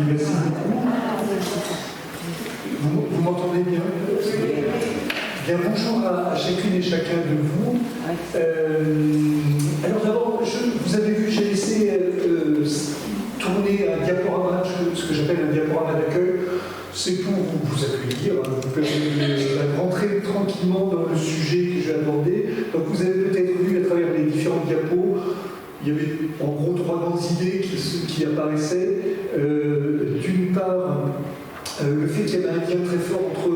merci beaucoup. Vous m'entendez bien? Bien, bonjour à chacune et chacun de vous. Alors d'abord, vous avez vu, j'ai laissé tourner un diaporama, ce que j'appelle un diaporama d'accueil. C'est pour vous accueillir, vous permettre de rentrer tranquillement dans le sujet que je vais aborder. Donc vous avez peut-être vu à travers les différents diapos, il y avait en gros trois grandes idées qui apparaissaient. D'une part, le fait qu'il y avait un lien très fort entre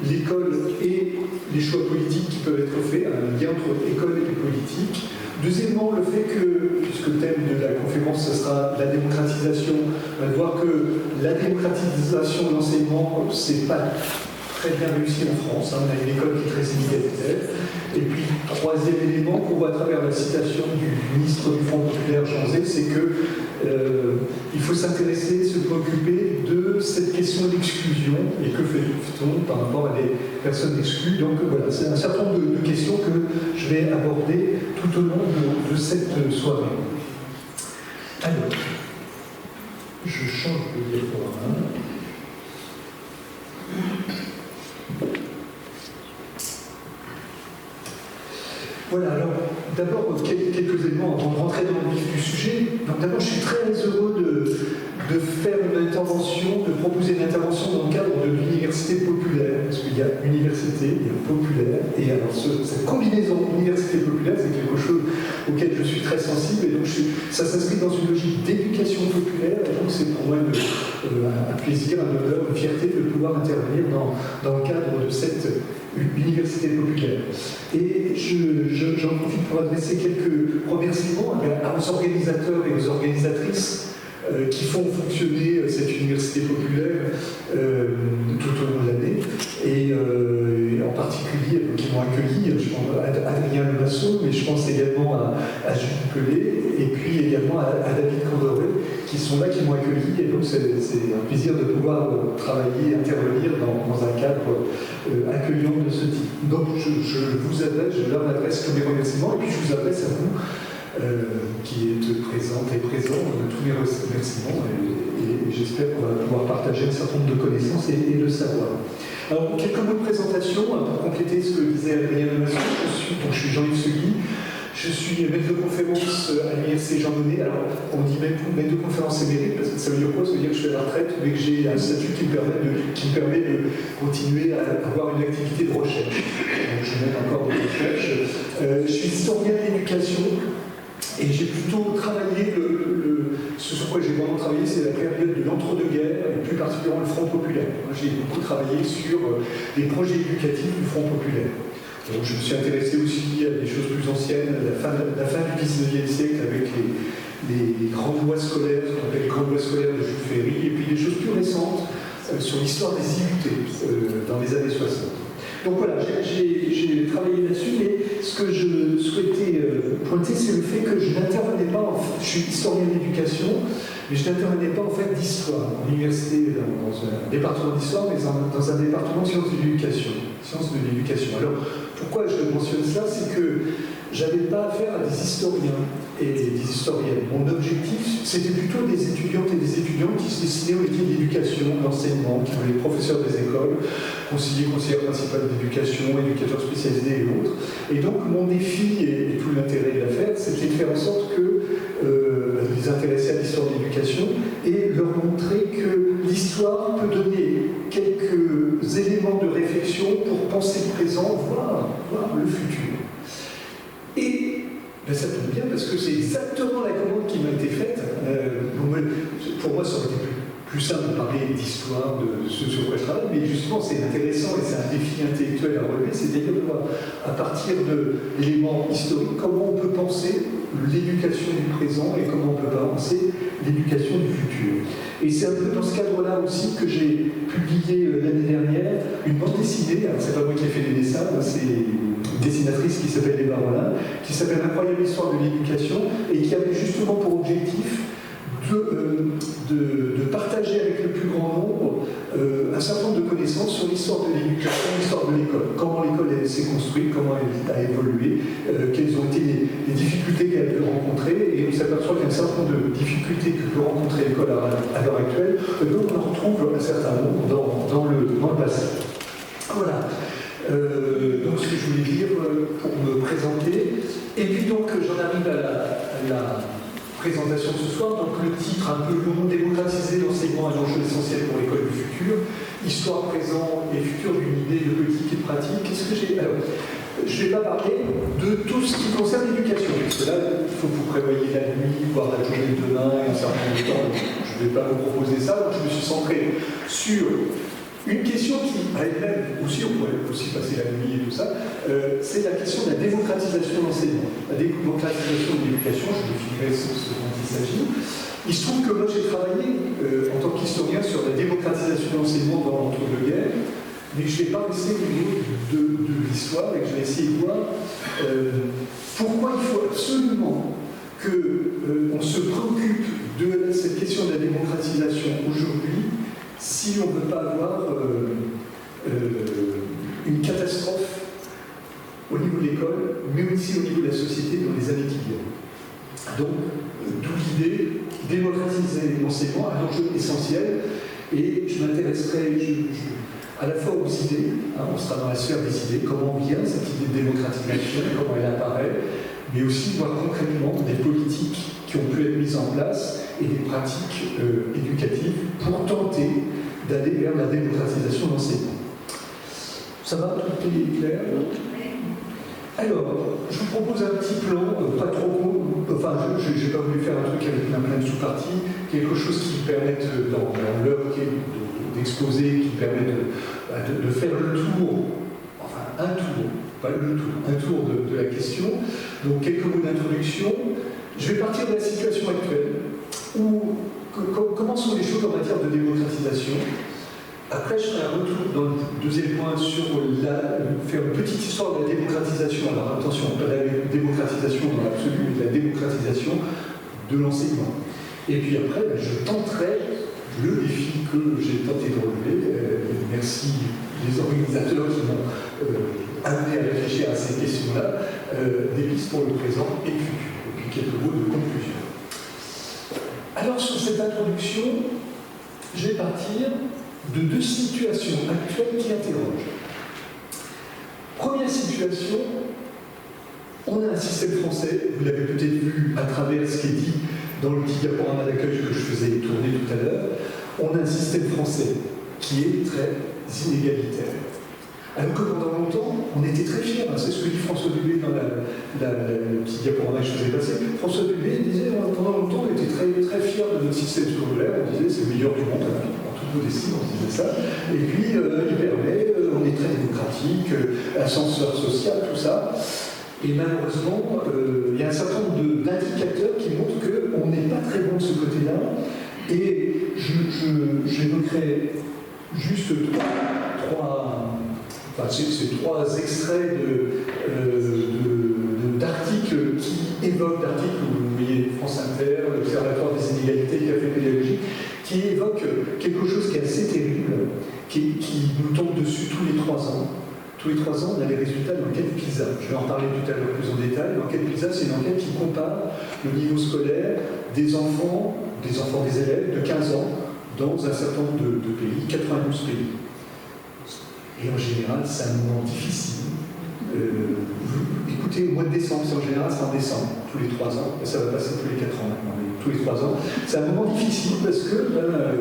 l'école et les choix politiques qui peuvent être faits, un lien entre école et politique. Deuxièmement, le fait que, puisque le thème de la conférence, ce sera la démocratisation, de voir que la démocratisation de l'enseignement, c'est pas très bien réussi en France, on a une école qui est très inégalitaire. Et puis, troisième élément qu'on voit à travers la citation du ministre du Front populaire, Jean Zay, c'est que il faut s'intéresser, se préoccuper de cette question d'exclusion et que fait-on par rapport à des personnes exclues. Donc voilà, c'est un certain nombre de questions que je vais aborder tout au long de cette soirée. Alors, je change de diaporama. Voilà, alors d'abord quelques éléments avant de rentrer dans le vif du sujet. Donc d'abord, je suis très heureux de faire une intervention, de proposer une intervention dans le cadre de l'université populaire, parce qu'il y a université, il y a populaire, et alors cette combinaison université populaire, c'est quelque chose auquel je suis très sensible, et donc ça s'inscrit dans une logique d'éducation populaire, et donc c'est pour moi un plaisir, un honneur, une fierté de pouvoir intervenir dans le cadre de cette université populaire. Et j'en profite pour adresser quelques remerciements aux organisateurs et aux organisatrices qui font fonctionner cette université populaire tout au long de l'année, et en particulier qui m'ont accueilli, je pense à Adrien Lemasseau, mais je pense également à Jules Pelé, et puis également à David Candoré, qui sont là, qui m'ont accueilli, et donc c'est un plaisir de pouvoir travailler, intervenir dans un cadre accueillant de ce type. Donc je leur adresse tous mes remerciements, et puis je vous adresse à vous, qui êtes présente et présent, tous mes remerciements, et j'espère qu'on va pouvoir partager un certain nombre de connaissances et de savoir. Alors, quelques mots de présentation pour compléter ce que disait Adrien Lemasseau. Je suis Jean-Yves Segui, je suis maître de conférence à l'université Jean Monnet. Alors, on dit même maître de conférence émérite, parce que ça veut dire quoi? Ça veut dire que je suis à la retraite, mais que j'ai un statut qui me permet de continuer à avoir une activité de recherche. Donc, je mets encore de recherche. Je suis historien de l'éducation. Et j'ai plutôt travaillé, ce sur quoi j'ai vraiment travaillé, c'est la période de l'entre-deux-guerres, et plus particulièrement le Front populaire. Moi, j'ai beaucoup travaillé sur les projets éducatifs du Front populaire. Donc, je me suis intéressé aussi à des choses plus anciennes, la fin du 19e siècle, avec les grandes lois scolaires, ce qu'on appelle les grandes lois scolaires de Jules Ferry, et puis des choses plus récentes sur l'histoire des IUT dans les années 60. Donc voilà, j'ai travaillé là-dessus, mais ce que je souhaitais pointer, c'est le fait que je n'intervenais pas, je suis historien d'éducation, mais je n'intervenais pas en fait d'histoire, en université, dans un département d'histoire, mais dans un département de sciences de l'éducation. Alors, pourquoi je mentionne cela? C'est que j'avais pas affaire à des historiens et des historiennes. Mon objectif, c'était plutôt des étudiantes et des étudiants qui se destinaient au métier de l'éducation, de l'enseignement, qui étaient les professeurs des écoles, conseillers principal d'éducation, éducateurs spécialisés et autres. Et donc, mon défi et tout l'intérêt de l'affaire, c'était de faire en sorte que les intéresser à l'histoire de l'éducation et leur montrer que l'histoire peut donner quelques éléments de réflexion pour penser le présent, voir le futur. Et ça tombe bien parce que c'est exactement la commande qui m'a été faite. Pour moi, ça aurait été plus simple de parler d'histoire, de ce sur quoi je travaille, mais justement, c'est intéressant et c'est un défi intellectuel à relever, c'est-à-dire de voir, à partir de l'élément historique, comment on peut penser l'éducation du présent et comment on peut penser l'éducation du futur. Et c'est un peu dans ce cadre-là aussi que j'ai publié l'année dernière une bande dessinée, alors c'est pas moi qui ai fait les dessins, c'est une dessinatrice qui s'appelle Eva Rollin, qui s'appelle Incroyable histoire de l'éducation, et qui avait justement pour objectif de de partager avec le plus grand nombre un certain nombre de connaissances sur l'histoire de l'éducation, l'histoire de l'école, comment l'école s'est construite, comment elle a évolué, quelles ont été les difficultés qu'elle peut rencontrer, et on s'aperçoit qu'il y a un certain nombre de difficultés que peut rencontrer l'école à l'heure actuelle, donc on en retrouve un certain nombre dans le passé. Voilà. Donc ce que je voulais dire pour me présenter. Et puis donc j'en arrive à la présentation de ce soir. Donc le titre un peu long, démocratiser l'enseignement, un enjeu essentiel pour l'école du futur, histoire, présent et futur d'une idée de politique et de pratique. Qu'est-ce que j'ai? Alors, je ne vais pas parler de tout ce qui concerne l'éducation, parce que là, il faut que vous prévoyiez la nuit, voire la journée de demain et un certain nombre de temps. Je ne vais pas vous proposer ça, donc je me suis centré sur une question qui, à elle-même, aussi, on pourrait aussi passer la nuit et tout ça, c'est la question de la démocratisation de l'enseignement. La démocratisation de l'éducation, je définirai ce dont il s'agit. Il se trouve que moi j'ai travaillé en tant qu'historien sur la démocratisation de l'enseignement dans l'entre-deux-guerres, mais je ne vais pas rester au niveau de l'histoire et que je vais essayer de voir pourquoi il faut absolument qu'on se préoccupe de cette question de la démocratisation aujourd'hui si on ne veut pas avoir une catastrophe au niveau de l'école, mais aussi au niveau de la société dans les années qui viennent. Donc, d'où l'idée démocratiser l'enseignement, un enjeu essentiel, et je m'intéresserai à la fois aux idées, on sera dans la sphère des idées, comment vient cette idée de démocratisation, comment elle apparaît, mais aussi voir concrètement des politiques qui ont pu être mises en place et des pratiques éducatives pour tenter d'aller vers la démocratisation de l'enseignement. Ça va, tout est clair? Alors, je vous propose un petit plan, pas trop court, enfin, je n'ai pas voulu faire un truc avec plein de sous-parties, quelque chose qui permette, dans l'heure d'exposer, qui permet de faire le tour, enfin un tour, pas le tour, un tour de la question. Donc, quelques mots d'introduction. Je vais partir de la situation actuelle, où comment sont les choses en matière de démocratisation. Après, je ferai un retour dans le deuxième point sur faire une petite histoire de la démocratisation. Alors attention, pas la démocratisation dans l'absolu, mais la démocratisation de l'enseignement. Et puis après, je tenterai le défi que j'ai tenté de relever. Merci les organisateurs qui m'ont amené à réfléchir à ces questions-là, des pistes pour le présent et le futur. Et puis quelques mots de conclusion. Alors sur cette introduction, je vais partir de deux situations actuelles qui interrogent. Première situation, on a un système français, vous l'avez peut-être vu à travers ce qui est dit dans le petit diaporama d'accueil que je faisais tourner tout à l'heure, on a un système français qui est très inégalitaire. Alors que pendant longtemps, on était très fiers, c'est ce que dit François Dubé dans le petit diaporama que je faisais passer. François Dubé disait, pendant longtemps, on était très, très fiers de notre système scolaire, on disait c'est le meilleur du monde, en toute modestie, on disait ça. Et puis, il permet, on est très démocratique, ascenseur social, tout ça. Et malheureusement, il y a un certain nombre d'indicateurs qui montrent qu'on n'est pas très bon de ce côté-là. Et j'évoquerai juste ces trois extraits d'articles qui évoquent, vous voyez France Inter, l'Observatoire des inégalités, Café pédagogique, qui évoquent quelque chose qui est assez terrible, qui nous tombe dessus tous les 3 ans. Tous les 3 ans, on a les résultats de l'enquête PISA. Je vais en parler tout à l'heure plus en détail. L'enquête PISA, c'est une enquête qui compare le niveau scolaire des élèves de 15 ans dans un certain nombre de pays, 92 pays. Et en général, c'est un moment difficile. Écoutez, au mois de décembre, c'est en général, c'est en décembre, tous les 3 ans, et ça va passer tous les 4 ans maintenant, mais tous les 3 ans. C'est un moment difficile parce que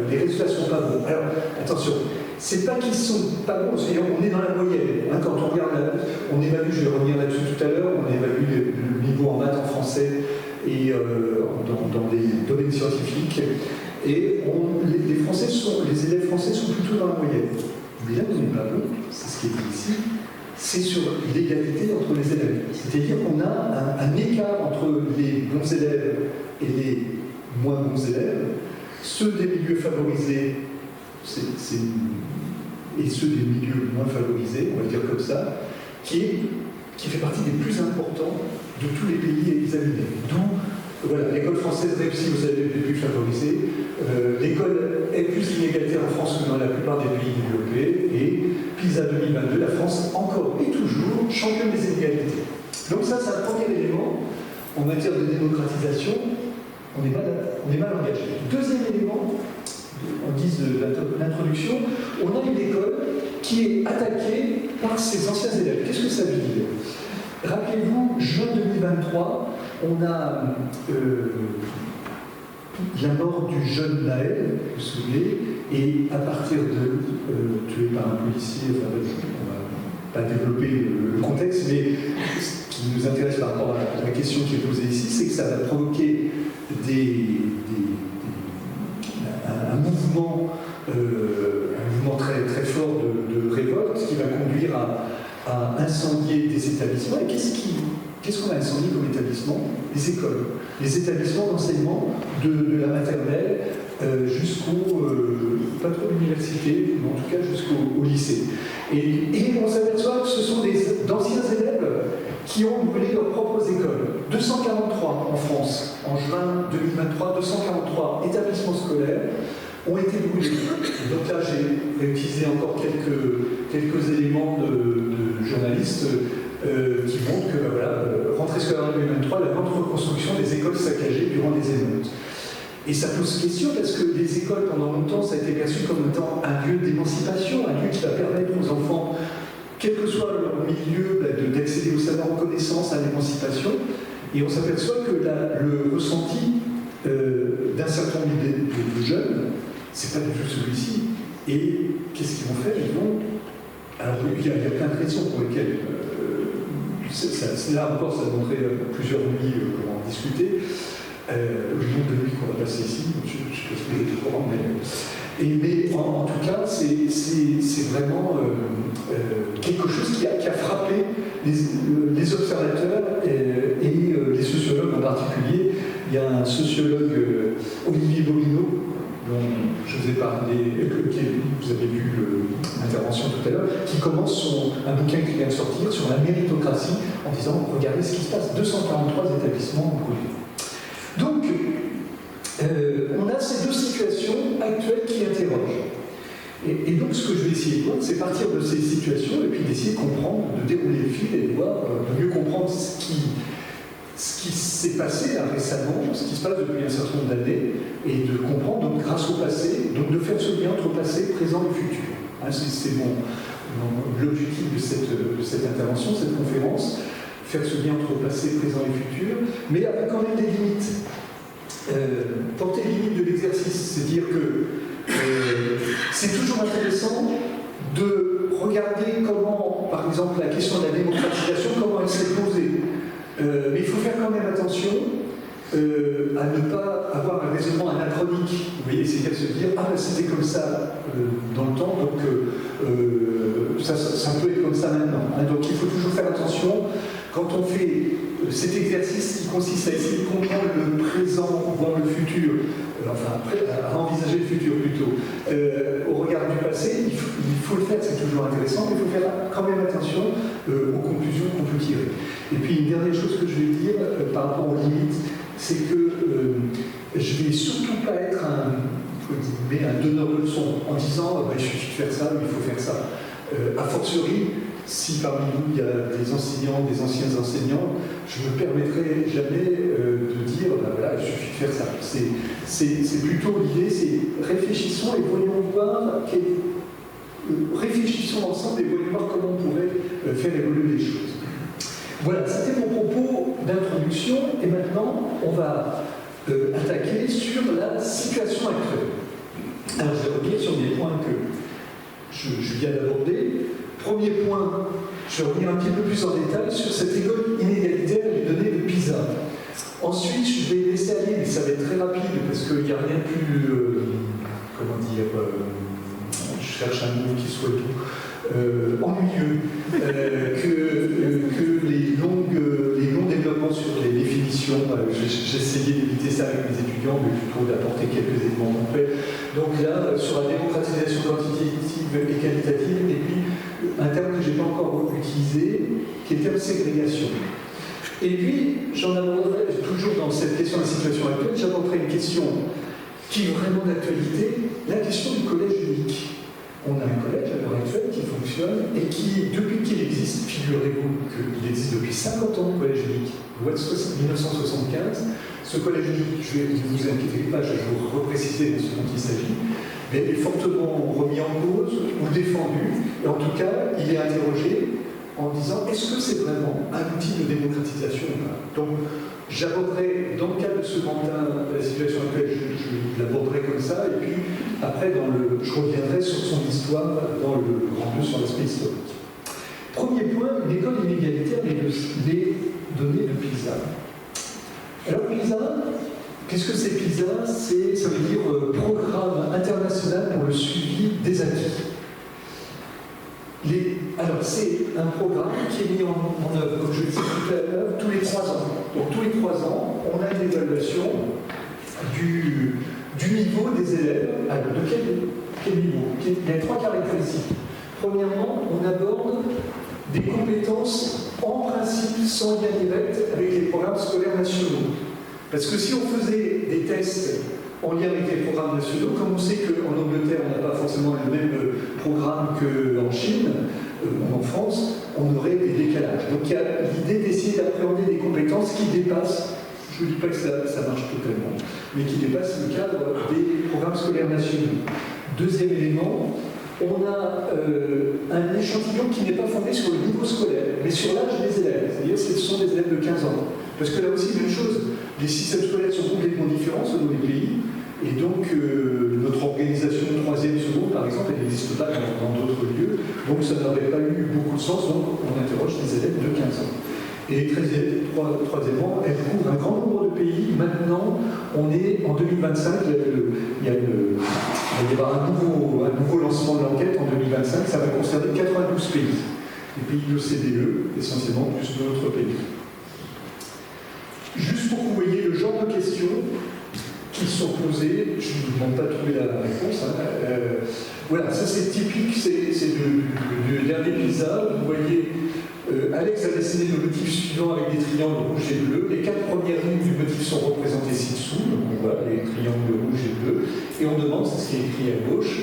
les résultats ne sont pas bons. Alors, attention, c'est pas qu'ils sont pas bons, on est dans la moyenne. Hein, quand on regarde, on évalue, je vais revenir là-dessus tout à l'heure, on évalue le niveau en maths, en français et dans des domaines scientifiques. Et les élèves français sont plutôt dans la moyenne. Mais là, on n'est pas bon, c'est ce qui est dit ici, c'est sur l'égalité entre les élèves. C'est-à-dire qu'on a un écart entre les bons élèves et les moins bons élèves, ceux des milieux favorisés et ceux des milieux moins favorisés, on va dire comme ça, qui fait partie des plus importants de tous les pays examinés. D'où Voilà, l'école française réussit, vous savez, les plus favorisés. L'école est plus inégalitaire en France que dans la plupart des pays développés. Et PISA 2022, la France encore et toujours championne des inégalités. Donc ça, c'est un premier élément. En matière de démocratisation, on est mal engagé. Deuxième élément, en guise de l'introduction, on a une école qui est attaquée par ses anciens élèves. Qu'est-ce que ça veut dire? Rappelez-vous, juin 2023, on a la mort du jeune Naël, vous vous souvenez, et à partir de tué par un policier, enfin, on ne va pas développer le contexte, mais ce qui nous intéresse par rapport à la question qui est posée ici, c'est que ça va provoquer un mouvement très, très fort de révolte qui va conduire à incendier des établissements. Et qu'est-ce qu'on a incendié comme établissement? Les écoles, les établissements d'enseignement de la maternelle jusqu'au, pas trop l'université, mais en tout cas jusqu'au lycée. Et on s'aperçoit que ce sont d'anciens élèves qui ont brûlé leurs propres écoles. 243 en France, en juin 2023, 243 établissements scolaires ont été brûlés. Donc là, j'ai utilisé encore quelques éléments de journalistes qui montrent que, voilà, rentrée scolaire 2023, la lente reconstruction des écoles saccagées durant les émeutes. Et ça pose question parce que les écoles, pendant longtemps, ça a été perçu comme étant un lieu d'émancipation, un lieu qui va permettre aux enfants, quel que soit leur milieu, d'accéder au savoir, aux connaissances, à l'émancipation. Et on s'aperçoit que le ressenti d'un certain nombre de jeunes, c'est pas du tout celui-ci. Et qu'est-ce qu'ils vont faire? Alors, il y a plein de raisons pour lesquelles. Là encore, ça montrait plusieurs nuits pour en discuter. Le nombre de nuits qu'on va passer ici, je ne sais pas si vous êtes au courant, mais en tout cas, c'est vraiment quelque chose qui a frappé les observateurs et les sociologues en particulier. Il y a un sociologue, Olivier Bolino, dont je vous ai parlé, vous avez vu l'intervention tout à l'heure, qui commence un bouquin qui vient de sortir sur la méritocratie en disant, regardez ce qui se passe, 243 établissements brûlés. Donc, on a ces deux situations actuelles qui interrogent. Et donc, ce que je vais essayer de voir, c'est partir de ces situations et puis d'essayer de comprendre, de dérouler le fil et de voir, de mieux comprendre ce qui s'est passé là récemment, ce qui se passe depuis un certain nombre d'années, et de comprendre, donc, grâce au passé, donc de faire ce lien entre passé, présent et futur. Hein, c'est l'objectif de cette intervention, cette conférence, faire ce lien entre passé, présent et futur, mais avec quand même des limites. Porter les limites de l'exercice, c'est dire que c'est toujours intéressant de regarder comment, par exemple, la question de la démocratisation, comment elle s'est posée. Mais il faut faire quand même attention à ne pas avoir un raisonnement anachronique. Vous voyez, c'est-à-dire se dire, ah ben c'était comme ça dans le temps, donc ça peut être comme ça maintenant. Hein, donc il faut toujours faire attention quand on fait cet exercice qui consiste à essayer de comprendre le présent, voire le futur, enfin à envisager le futur plutôt, au regard du passé, il faut le faire, c'est toujours intéressant, mais il faut faire quand même attention aux conclusions qu'on peut tirer. Et puis une dernière chose que je vais dire par rapport aux limites, c'est que je ne vais surtout pas être un donneur de leçons en disant il suffit de faire ça, il faut faire ça. A fortiori, si parmi nous il y a des enseignants, des anciens enseignants, je ne me permettrai jamais de dire voilà, il suffit de faire ça. C'est plutôt l'idée, c'est réfléchissons et voyons voir, réfléchissons ensemble et voyons voir comment on pourrait faire évoluer les choses. Voilà, c'était mon propos d'introduction et maintenant on va attaquer sur la situation actuelle. Alors je vais revenir sur des points que je viens d'aborder. Premier point, je vais revenir un petit peu plus en détail sur cette école inégalitaire des données de PISA. Ensuite, je vais laisser aller, mais ça va être très rapide parce qu'il n'y a rien de plus, comment dire, je cherche un mot qui soit doux, ennuyeux que les longs développements sur les définitions. J'essayais d'éviter ça avec mes étudiants, mais plutôt d'apporter quelques éléments concrets. Donc là, sur la démocratisation quantitative et qualitative, et puis un terme que je n'ai pas encore utilisé, qui est le terme ségrégation. Et puis, j'en aborderai, toujours dans cette question de la situation actuelle, j'aborderai une question qui est vraiment d'actualité, la question du collège unique. On a un collège à l'heure actuelle qui fonctionne et qui, depuis qu'il existe, figurez-vous qu'il existe depuis 50 ans, le collège unique, loi de 1975. Ce collège unique, ne vous inquiétez pas, je vais vous repréciser de ce dont il s'agit, mais est fortement remis en cause ou défendu, et en tout cas, il est interrogé en disant est-ce que c'est vraiment un outil de démocratisation ou pas. Donc, j'aborderai, dans le cadre de ce mandat, la situation actuelle, je l'aborderai comme ça, et puis après, je reviendrai sur son histoire dans le grand 2 sur l'aspect historique. Premier point, une école inégalitaire, les données de PISA. Alors PISA, qu'est-ce que c'est PISA? Ça veut dire Programme international pour le suivi des acquis. Alors, c'est un programme qui est mis en œuvre, comme je le disais tout à l'heure, tous les 3 ans. Donc, tous les 3 ans, on a une évaluation du niveau des élèves. Alors, de quel niveau? Il y a 3 caractéristiques. Premièrement, on aborde des compétences en principe sans lien direct avec les programmes scolaires nationaux. Parce que si on faisait des tests en lien avec les programmes nationaux, comme on sait qu'en Angleterre, on n'a pas forcément le même programme qu'en Chine, ou en France, on aurait des décalages. Donc il y a l'idée d'essayer d'appréhender des compétences qui dépassent, je ne dis pas que ça marche totalement, mais qui dépassent le cadre des programmes scolaires nationaux. Deuxième élément, on a un échantillon qui n'est pas fondé sur le niveau scolaire, mais sur l'âge des élèves. C'est-à-dire que ce sont des élèves de 15 ans. Parce que là aussi, même chose, les systèmes scolaires sont complètement différents selon les pays, et donc notre organisation de 3e seconde, par exemple, elle n'existe pas dans d'autres lieux, donc ça n'aurait pas eu beaucoup de sens, donc on interroge des élèves de 15 ans. Et troisièmement, elle couvre un grand nombre de pays. Maintenant, on est en 2025, il va y avoir un nouveau lancement de l'enquête en 2025, ça va concerner 92 pays. Les pays de l'OCDE, essentiellement, plus d'autres pays. Juste pour que vous voyez le genre de questions qui sont posées, je ne vous demande pas de trouver la réponse. Voilà, ça c'est typique, c'est du dernier PISA. Vous voyez, Alex a dessiné le motif suivant avec des triangles rouges et bleus. Les 4 premières lignes du motif sont représentées ci-dessous, donc on voit les triangles rouges et bleus, et on demande, c'est ce qui est écrit à gauche,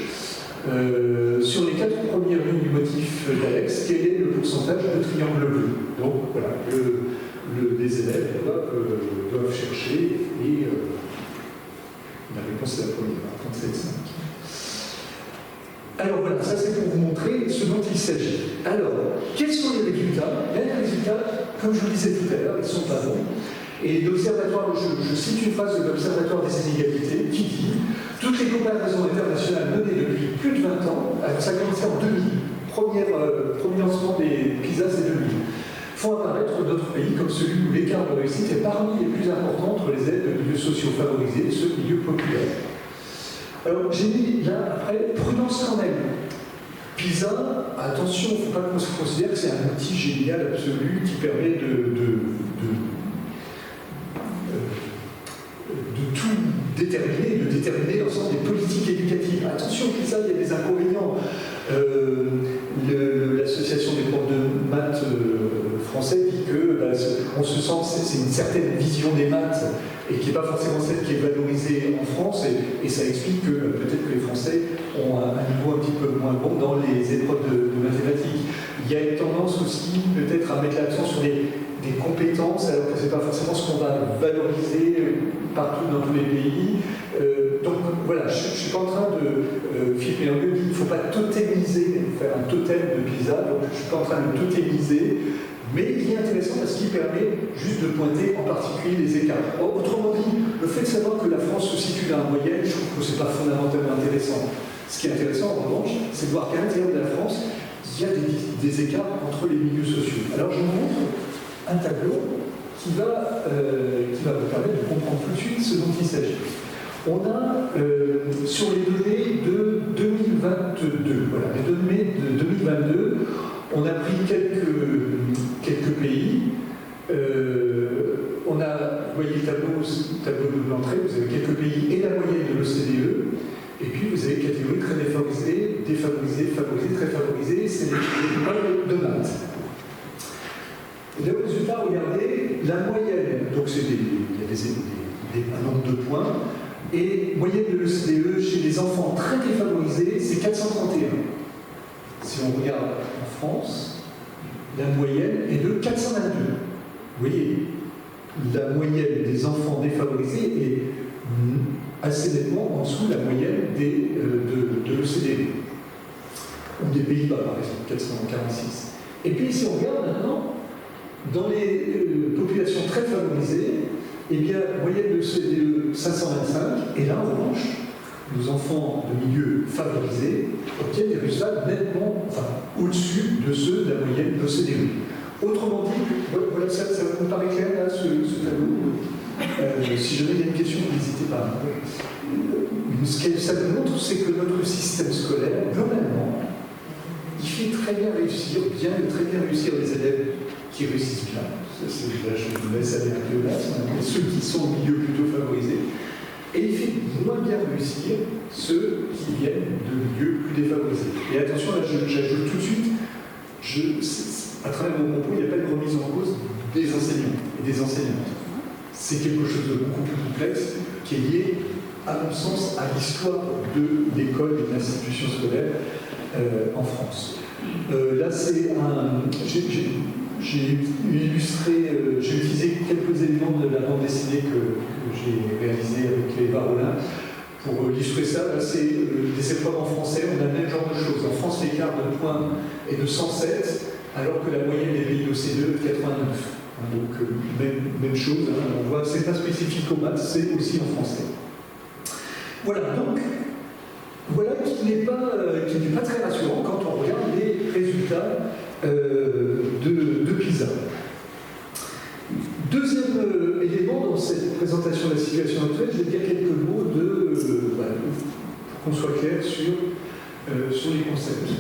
sur les 4 premières lignes du motif d'Alex, quel est le pourcentage de triangles bleus. Donc voilà, les élèves doivent chercher et la réponse est la première, 37,5. Alors voilà, ça c'est pour vous montrer ce dont il s'agit. Alors, quels sont les résultats? Les résultats, comme je vous le disais tout à l'heure, ils sont pas bons. Et l'observatoire, je cite une phrase de l'Observatoire des inégalités qui dit « Toutes les comparaisons internationales menées depuis plus de 20 ans, alors ça a commencé en 2000, premier lancement des PISA c'est 2000, font apparaître d'autres pays comme celui où l'écart de réussite est parmi les plus importants entre les aides de milieux sociaux favorisés et ceux de milieux populaires. » Alors j'ai mis là, après, prudence quand même. PISA, attention, il ne faut pas qu'on se considère que c'est un outil génial absolu qui permet de tout déterminer, de déterminer l'ensemble des politiques éducatives. Attention, PISA, il y a des inconvénients. L'association des profs de maths français dit que on se sent, c'est une certaine vision des maths et qui n'est pas forcément celle qui est valorisée en France, et ça explique que peut-être que les Français ont un niveau un petit peu moins bon dans les épreuves de mathématiques. Il y a une tendance aussi peut-être à mettre l'accent sur des compétences, alors que ce n'est pas forcément ce qu'on va valoriser partout dans tous les pays. Donc voilà, je ne suis pas en train de... Philippe Mélangueux dit qu'il ne faut pas totémiser, faire un totem de PISA, donc je ne suis pas en train de totémiser, mais il est intéressant parce qu'il permet juste de pointer en particulier les écarts. Autrement dit, le fait de savoir que la France se situe dans la moyenne, je trouve que ce n'est pas fondamentalement intéressant. Ce qui est intéressant en revanche, c'est de voir qu'à l'intérieur de la France, il y a des écarts entre les milieux sociaux. Alors je vous montre un tableau qui va vous permettre de comprendre tout de suite ce dont il s'agit. On a sur les données de 2022, voilà, les données de 2022, on a pris quelques pays. On a, vous voyez le tableau de l'entrée, vous avez quelques pays et la moyenne de l'OCDE, et puis vous avez catégories très défavorisées, défavorisées, favorisées, très favorisées, c'est les écoles de maths. Les résultats résultat, regardez, la moyenne, donc il y a un nombre de points, et moyenne de l'OCDE chez les enfants très défavorisés, c'est 431. Si on regarde en France, la moyenne est de 422. Vous voyez, la moyenne des enfants défavorisés est assez nettement en dessous de la moyenne de l'OCDE. Ou des Pays-Bas, par exemple, 446. Et puis, si on regarde maintenant, dans les populations très favorisées, eh bien, moyenne de l'OCDE 525, et là, en revanche, nos enfants de milieux favorisés obtiennent des résultats nettement, au-dessus de ceux de la moyenne de l'OCDE. Autrement dit, voilà, ça vous paraît clair, là, ce tableau si jamais il y a une question, n'hésitez pas. Ce que ça nous montre, c'est que notre système scolaire, globalement, il fait très bien réussir les élèves qui réussissent bien. Là, je vous laisse aller un peu là, ceux qui sont au milieu plutôt favorisés. Et il fait moins bien réussir ceux qui viennent de milieux plus défavorisés. Et attention, là, j'ajoute tout de suite, à travers mon propos, il n'y a pas de remise en cause des enseignants et des enseignantes. C'est quelque chose de beaucoup plus complexe qui est lié, à mon sens, à l'histoire de l'école et de l'institution scolaire en France. Là, c'est j'ai utilisé quelques éléments de la bande dessinée que j'ai réalisée avec les Rollin pour illustrer ça. Là, c'est des épreuves en français, on a le même genre de choses. En France, l'écart de points est de 107, alors que la moyenne des pays de l'OCDE est de 89. Donc, même chose, on voit que ce n'est pas spécifique aux maths, c'est aussi en français. Voilà, donc, voilà qui n'est pas très rassurant quand on regarde les résultats de PISA. Deuxième élément dans cette présentation de la situation actuelle, je vais dire quelques mots pour qu'on soit clair sur les concepts.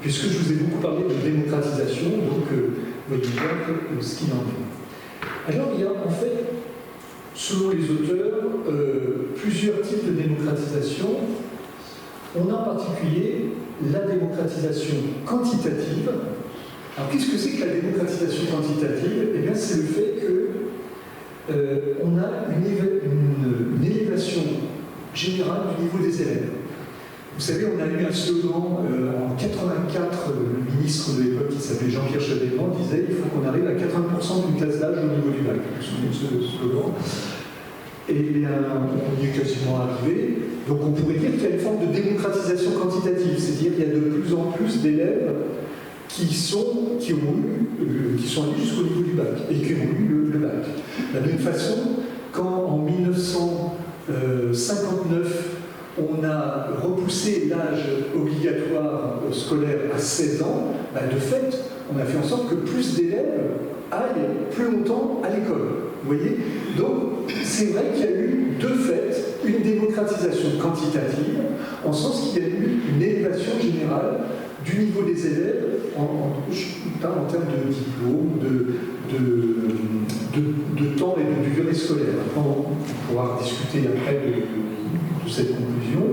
Puisque je vous ai beaucoup parlé de démocratisation, donc voyez bien ce qu'il en est. Alors il y a en fait, selon les auteurs, plusieurs types de démocratisation. On a en particulier la démocratisation quantitative. Alors qu'est-ce que c'est que la démocratisation quantitative? Eh bien c'est le fait qu'on a une élévation générale du niveau des élèves. Vous savez, on a eu un slogan en 84, le ministre de l'époque qui s'appelait Jean-Pierre Chevènement disait il faut qu'on arrive à 80% d'une classe d'âge au niveau du bac. Vous vous souvenez de ce slogan? Et on y est quasiment arrivé. Donc on pourrait dire qu'il y a une forme de démocratisation quantitative, c'est-à-dire qu'il y a de plus en plus d'élèves qui sont allés jusqu'au niveau du bac et qui ont eu le bac. De la même façon, quand en 1959, on a repoussé l'âge obligatoire scolaire à 16 ans, de fait, on a fait en sorte que plus d'élèves aillent plus longtemps à l'école. Vous voyez? Donc, c'est vrai qu'il y a eu, de fait, une démocratisation quantitative, en sens qu'il y a eu une élévation générale du niveau des élèves, je parle en termes de diplôme, de temps et de durée scolaire. On pourra discuter après de cette conclusion.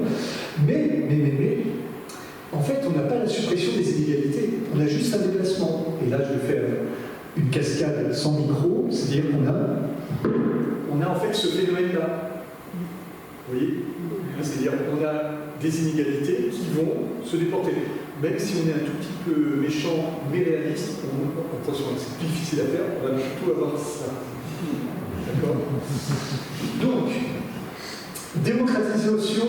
Mais, en fait, on n'a pas la suppression des inégalités, on a juste un déplacement. Et là, je vais faire une cascade sans micro, c'est-à-dire qu'on a en fait ce phénomène-là. Vous voyez? C'est-à-dire qu'on a des inégalités qui vont se déporter. Même si on est un tout petit peu méchant, mais réaliste, attention, c'est difficile à faire, on va plutôt avoir ça. D'accord? Donc, démocratisation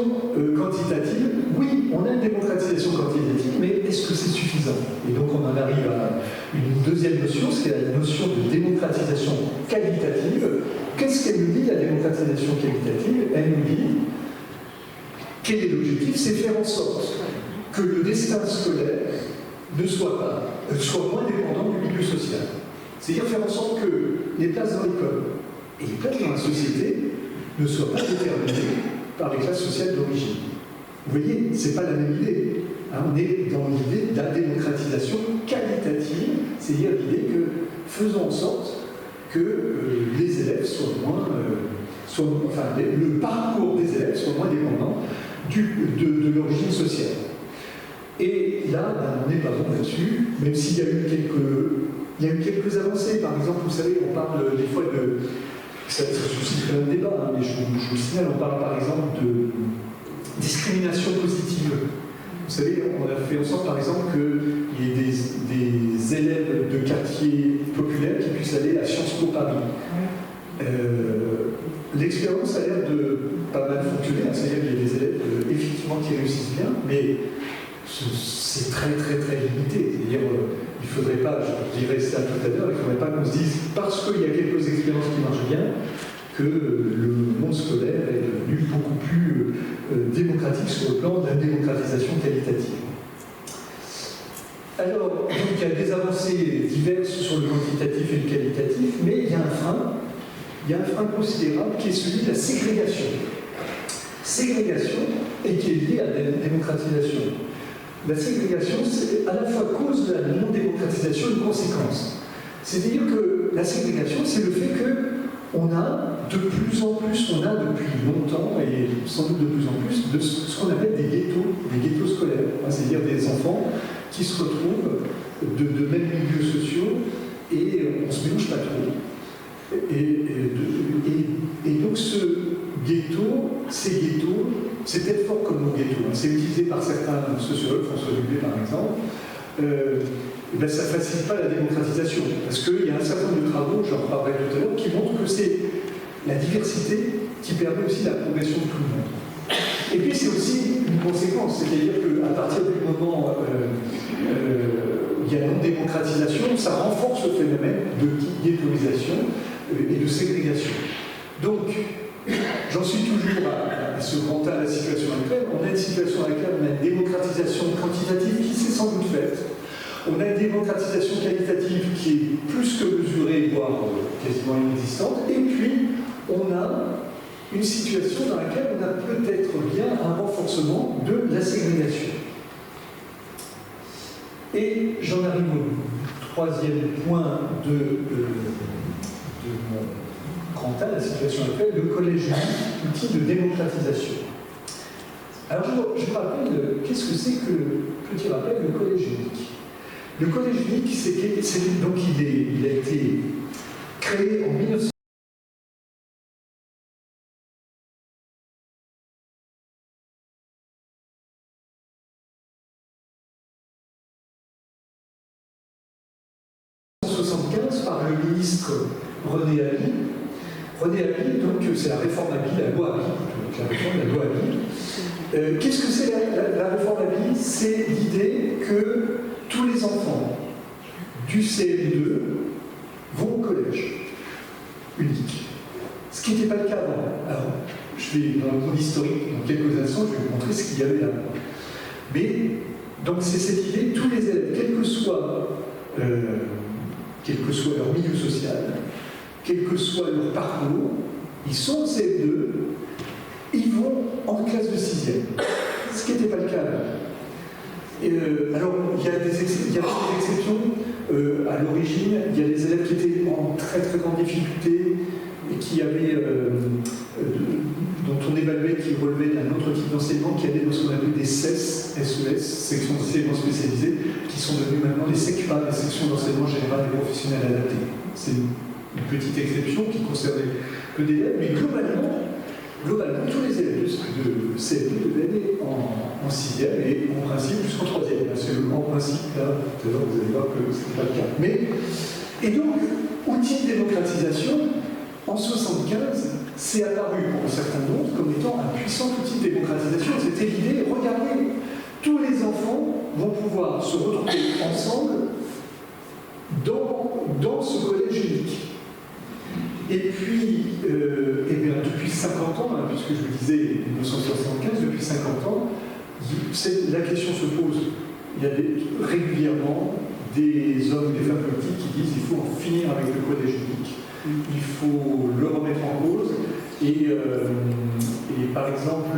quantitative, oui, on a une démocratisation quantitative, mais est-ce que c'est suffisant? Et donc on en arrive à une deuxième notion, c'est la notion de démocratisation qualitative. Qu'est-ce qu'elle nous dit, la démocratisation qualitative? Elle nous dit, quel est l'objectif? C'est faire en sorte que le destin scolaire soit moins dépendant du milieu social. C'est-à-dire faire en sorte que les places dans l'école et les places dans la société ne soient pas déterminées par les classes sociales d'origine. Vous voyez, ce n'est pas la même idée. On est dans l'idée de la démocratisation qualitative, c'est-à-dire l'idée que faisons en sorte que les élèves soient moins, le parcours des élèves soit moins dépendant de l'origine sociale. Et là, on n'est pas bon là-dessus, même s'il y a eu quelques il y a eu quelques avancées. Par exemple, vous savez, on parle des fois de... Ça suscite un débat, hein, mais je vous signale, on parle par exemple de discrimination positive. Vous savez, on a fait en sorte, par exemple, qu'il y ait des élèves de quartiers populaires qui puissent aller à Sciences Po Paris. L'expérience a l'air de pas mal fonctionner, hein, c'est-à-dire qu'il y a des élèves effectivement qui réussissent bien, mais c'est très limité. C'est-à-dire, il ne faudrait pas, je dirais ça tout à l'heure, il ne faudrait pas qu'on se dise, parce qu'il y a quelques expériences qui marchent bien, que le monde scolaire est devenu beaucoup plus démocratique sur le plan de la démocratisation qualitative. Alors, donc, il y a des avancées diverses sur le quantitatif et le qualitatif, mais il y a un frein. Il y a un frein considérable qui est celui de la ségrégation. Ségrégation, et qui est liée à la démocratisation. La ségrégation, c'est à la fois cause de la non-démocratisation et une conséquence. C'est-à-dire que la ségrégation, c'est le fait qu'on a de plus en plus, on a depuis longtemps, et sans doute de plus en plus, de ce qu'on appelle des ghettos scolaires. C'est-à-dire des enfants qui se retrouvent de mêmes milieux sociaux et on ne se mélange pas trop. Et donc ce ghetto, ces ghettos, c'est peut-être fort comme mot ghetto, hein, c'est utilisé par certains sociologues, François Dubé par exemple, ben ça ne facilite pas la démocratisation, parce qu'il y a un certain nombre de travaux, j'en reparlerai tout à l'heure, qui montrent que c'est la diversité qui permet aussi la progression de tout le monde. Et puis c'est aussi une conséquence, c'est-à-dire qu'à partir du moment où il y a non-démocratisation, ça renforce le phénomène de ghettoisation et de ségrégation. Donc, j'en suis toujours à ce constat à la situation actuelle. On a une situation à laquelle on a une démocratisation quantitative qui s'est sans doute faite. On a une démocratisation qualitative qui est plus que mesurée, voire quasiment inexistante. Et puis, on a une situation dans laquelle on a peut-être bien un renforcement de la ségrégation. Et j'en arrive au troisième point de mon grand A, la situation actuelle, le collège unique, outil de démocratisation. Alors je rappelle, qu'est-ce que c'est que le petit rappel, le collège unique? Le collège unique, donc il a été créé en 1960. Par le ministre René Haby. René Haby, donc c'est la réforme Haby, la loi Haby, la réforme de la loi Haby. Qu'est-ce que c'est la réforme Haby? C'est l'idée que tous les enfants du CM2 vont au collège unique. Ce qui n'était pas le cas avant. Alors, je vais dans le monde historique, dans quelques instants, je vais vous montrer ce qu'il y avait là. Mais, donc c'est cette idée, tous les élèves, quel que soit leur milieu social, quel que soit leur parcours, ils sont en CM2, ils vont en classe de 6e. Ce qui n'était pas le cas là. Alors, il y a des exceptions. À l'origine, il y a des élèves qui étaient en très grande difficulté et qui avaient, dont on évaluait qu'ils relevaient d'un autre type d'enseignement, qui allaient dans ce qu'on appelle des SES, sections d'enseignement spécialisées, qui sont devenues maintenant les SECPA, les sections d'enseignement général et professionnel adapté. C'est une petite exception qui concernait que des élèves, mais globalement, tous les élèves de CM2 devaient aller en 6e et en principe jusqu'en 3e. C'est le grand principe, là, tout à l'heure vous allez voir que ce n'est pas le cas. Et donc, outil de démocratisation, en 1975, c'est apparu pour un certain nombre comme étant un puissant outil de démocratisation. C'était l'idée, regardez, tous les enfants vont pouvoir se retrouver ensemble dans ce collège unique. Et puis, depuis 50 ans, puisque je vous disais 1975, depuis 50 ans, la question se pose. Il y a régulièrement des hommes et des femmes politiques qui disent qu'il faut en finir avec le collège unique. Il faut le remettre en cause. Et par exemple,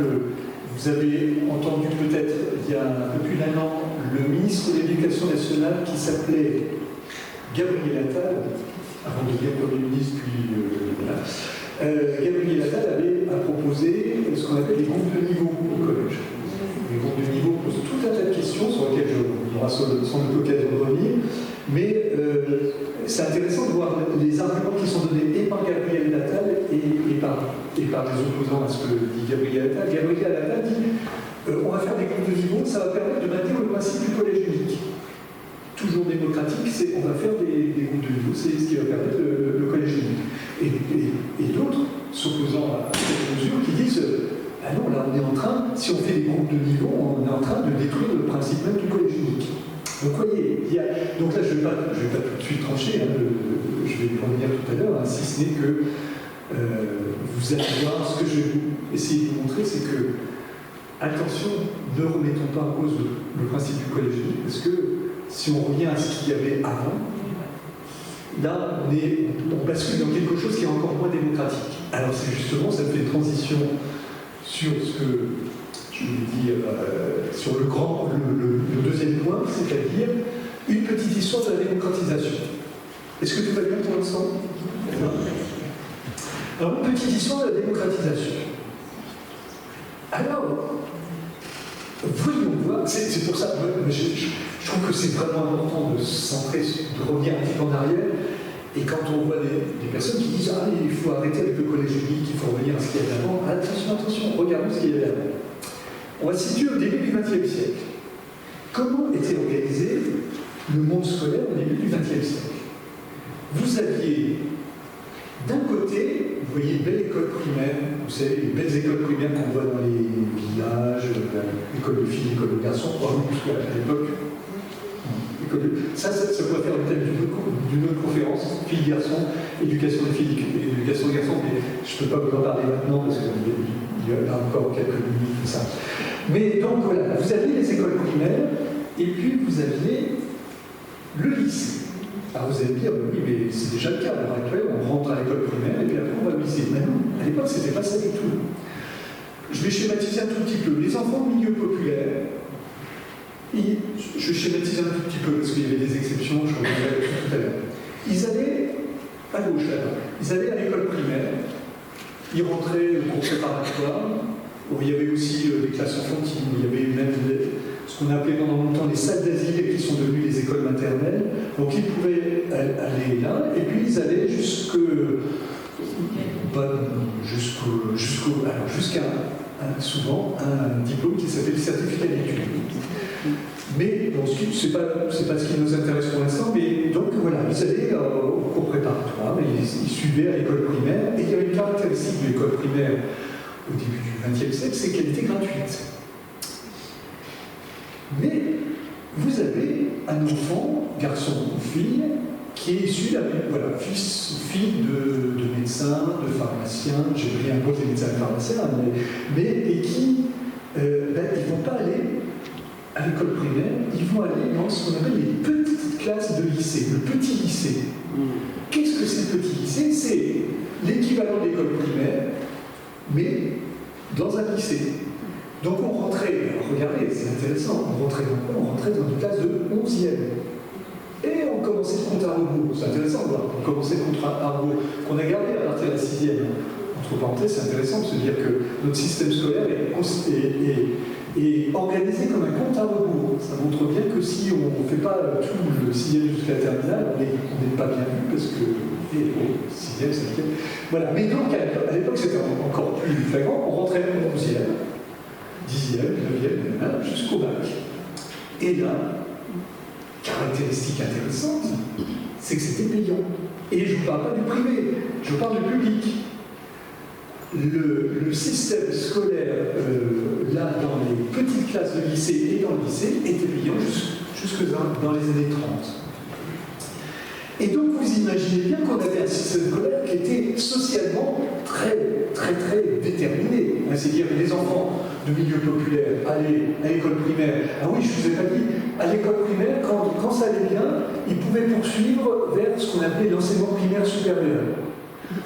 vous avez entendu peut-être il y a un peu plus d'1 an le ministre de l'Éducation nationale qui s'appelait Gabriel Attal, avant de devenir Premier ministre, puis voilà. Gabriel Attal a proposé ce qu'on appelle les groupes de niveau au collège. Les groupes de niveau posent tout un tas de questions sur lesquelles on aura sans doute l'occasion de revenir. Mais c'est intéressant de voir les arguments qui sont donnés et par Gabriel Attal et par les opposants à ce que dit Gabriel Attal. Gabriel Attal dit on va faire des groupes de niveau, ça va permettre de maintenir le principe du collège unique. Toujours démocratique, c'est on va faire des groupes de niveau, c'est ce qui va permettre le collège unique. Et d'autres, s'opposant à cette mesure, qui disent ah non, là on est en train, si on fait des groupes de niveau, on est en train de détruire le principe même du collège unique. Donc vous voyez, donc là je ne vais pas tout de suite trancher, hein, je vais y revenir tout à l'heure, hein, si ce n'est que vous allez voir, ce que je vais essayer de vous montrer, c'est que attention, ne remettons pas en cause le principe du collège unique, parce que si on revient à ce qu'il y avait avant, là on bascule dans quelque chose qui est encore moins démocratique. Alors c'est justement, ça fait une transition sur ce que je voulais dire, sur le deuxième point, c'est-à-dire une petite histoire de la démocratisation. Est-ce que tout va bien pour l'instant? Alors, une petite histoire de la démocratisation. Alors, voyons voir, c'est pour ça, je trouve que c'est vraiment important de se centrer, de revenir un petit peu en arrière, et quand on voit des personnes qui disent « Ah, il faut arrêter avec le collège unique, il faut revenir à ce qu'il y avait avant », attention, regardons ce qu'il y avait avant. On va se situer au début du XXe siècle. Comment était organisé le monde scolaire au début du XXe siècle? Vous aviez, d'un côté, vous voyez une belle école primaire, vous savez, les belles écoles primaires qu'on voit dans les villages, l'école de filles, l'école de garçons, à l'époque. Ça pourrait faire le thème d'une autre conférence, filles-garçons, éducation des filles, éducation des garçons, mais je ne peux pas vous en parler maintenant parce qu'il y a encore quelques minutes de ça. Mais donc voilà, vous aviez les écoles primaires, et puis vous aviez le lycée. Alors vous allez me dire, oui, mais c'est déjà le cas, à l'heure actuelle, on rentre à l'école primaire, et puis après on va au lycée. Mais non, à l'époque, c'était pas ça du tout. Je vais schématiser un tout petit peu. Les enfants de milieu populaire, je schématise un tout petit peu, parce qu'il y avait des exceptions, je reviendrai tout à l'heure. Ils allaient à gauche, là-bas. Ils allaient à l'école primaire, ils rentraient au cours préparatoire. Bon, il y avait aussi des classes enfantines, il y avait même ce qu'on appelait pendant longtemps les salles d'asile qui sont devenues les écoles maternelles. Donc ils pouvaient aller là, et puis ils allaient jusqu'à souvent un diplôme qui s'appelle le certificat d'études. Mais bon, c'est pas ce qui nous intéresse pour l'instant, mais donc voilà, ils allaient au cours préparatoire, ils suivaient à l'école primaire, et il y avait une caractéristique de l'école primaire au début du XXe siècle, c'est qu'elle était gratuite. Mais vous avez un enfant, garçon ou fille, qui est issu, fille de médecin, de pharmacien, j'ai rien contre les médecins et pharmaciens, et qui, ils ne vont pas aller à l'école primaire, ils vont aller dans ce qu'on appelle les petites classes de lycée, le petit lycée. Qu'est-ce que c'est le petit lycée? C'est l'équivalent de l'école primaire, mais dans un lycée. Donc on rentrait, regardez, c'est intéressant, on rentrait dans une classe de 11e. Et on commençait le compte à rebours. C'est intéressant de voir. On commençait le compte à rebours qu'on a gardé à partir de la 6e. Entre parenthèses, c'est intéressant de se dire que notre système scolaire est organisé comme un compte à rebours. Ça montre bien que si on ne fait pas tout le 6e jusqu'à la terminale, on n'est pas bien vu parce que 6e, 5e. Voilà. Mais donc à l'époque, c'était encore plus flagrant. On rentrait en 11e, 10e, 9e, jusqu'au bac. Et là, caractéristique intéressante, c'est que c'était payant. Et je ne vous parle pas du privé, je vous parle du public. Le système scolaire, là, dans les petites classes de lycée et dans le lycée, était payant jusque dans les années 30. Et donc, vous imaginez bien qu'on avait un système scolaire qui était socialement très déterminé. C'est-à-dire que les enfants de milieu populaire allaient à l'école primaire. Ah oui, je ne vous ai pas dit, à l'école primaire, quand ça allait bien, ils pouvaient poursuivre vers ce qu'on appelait l'enseignement primaire supérieur.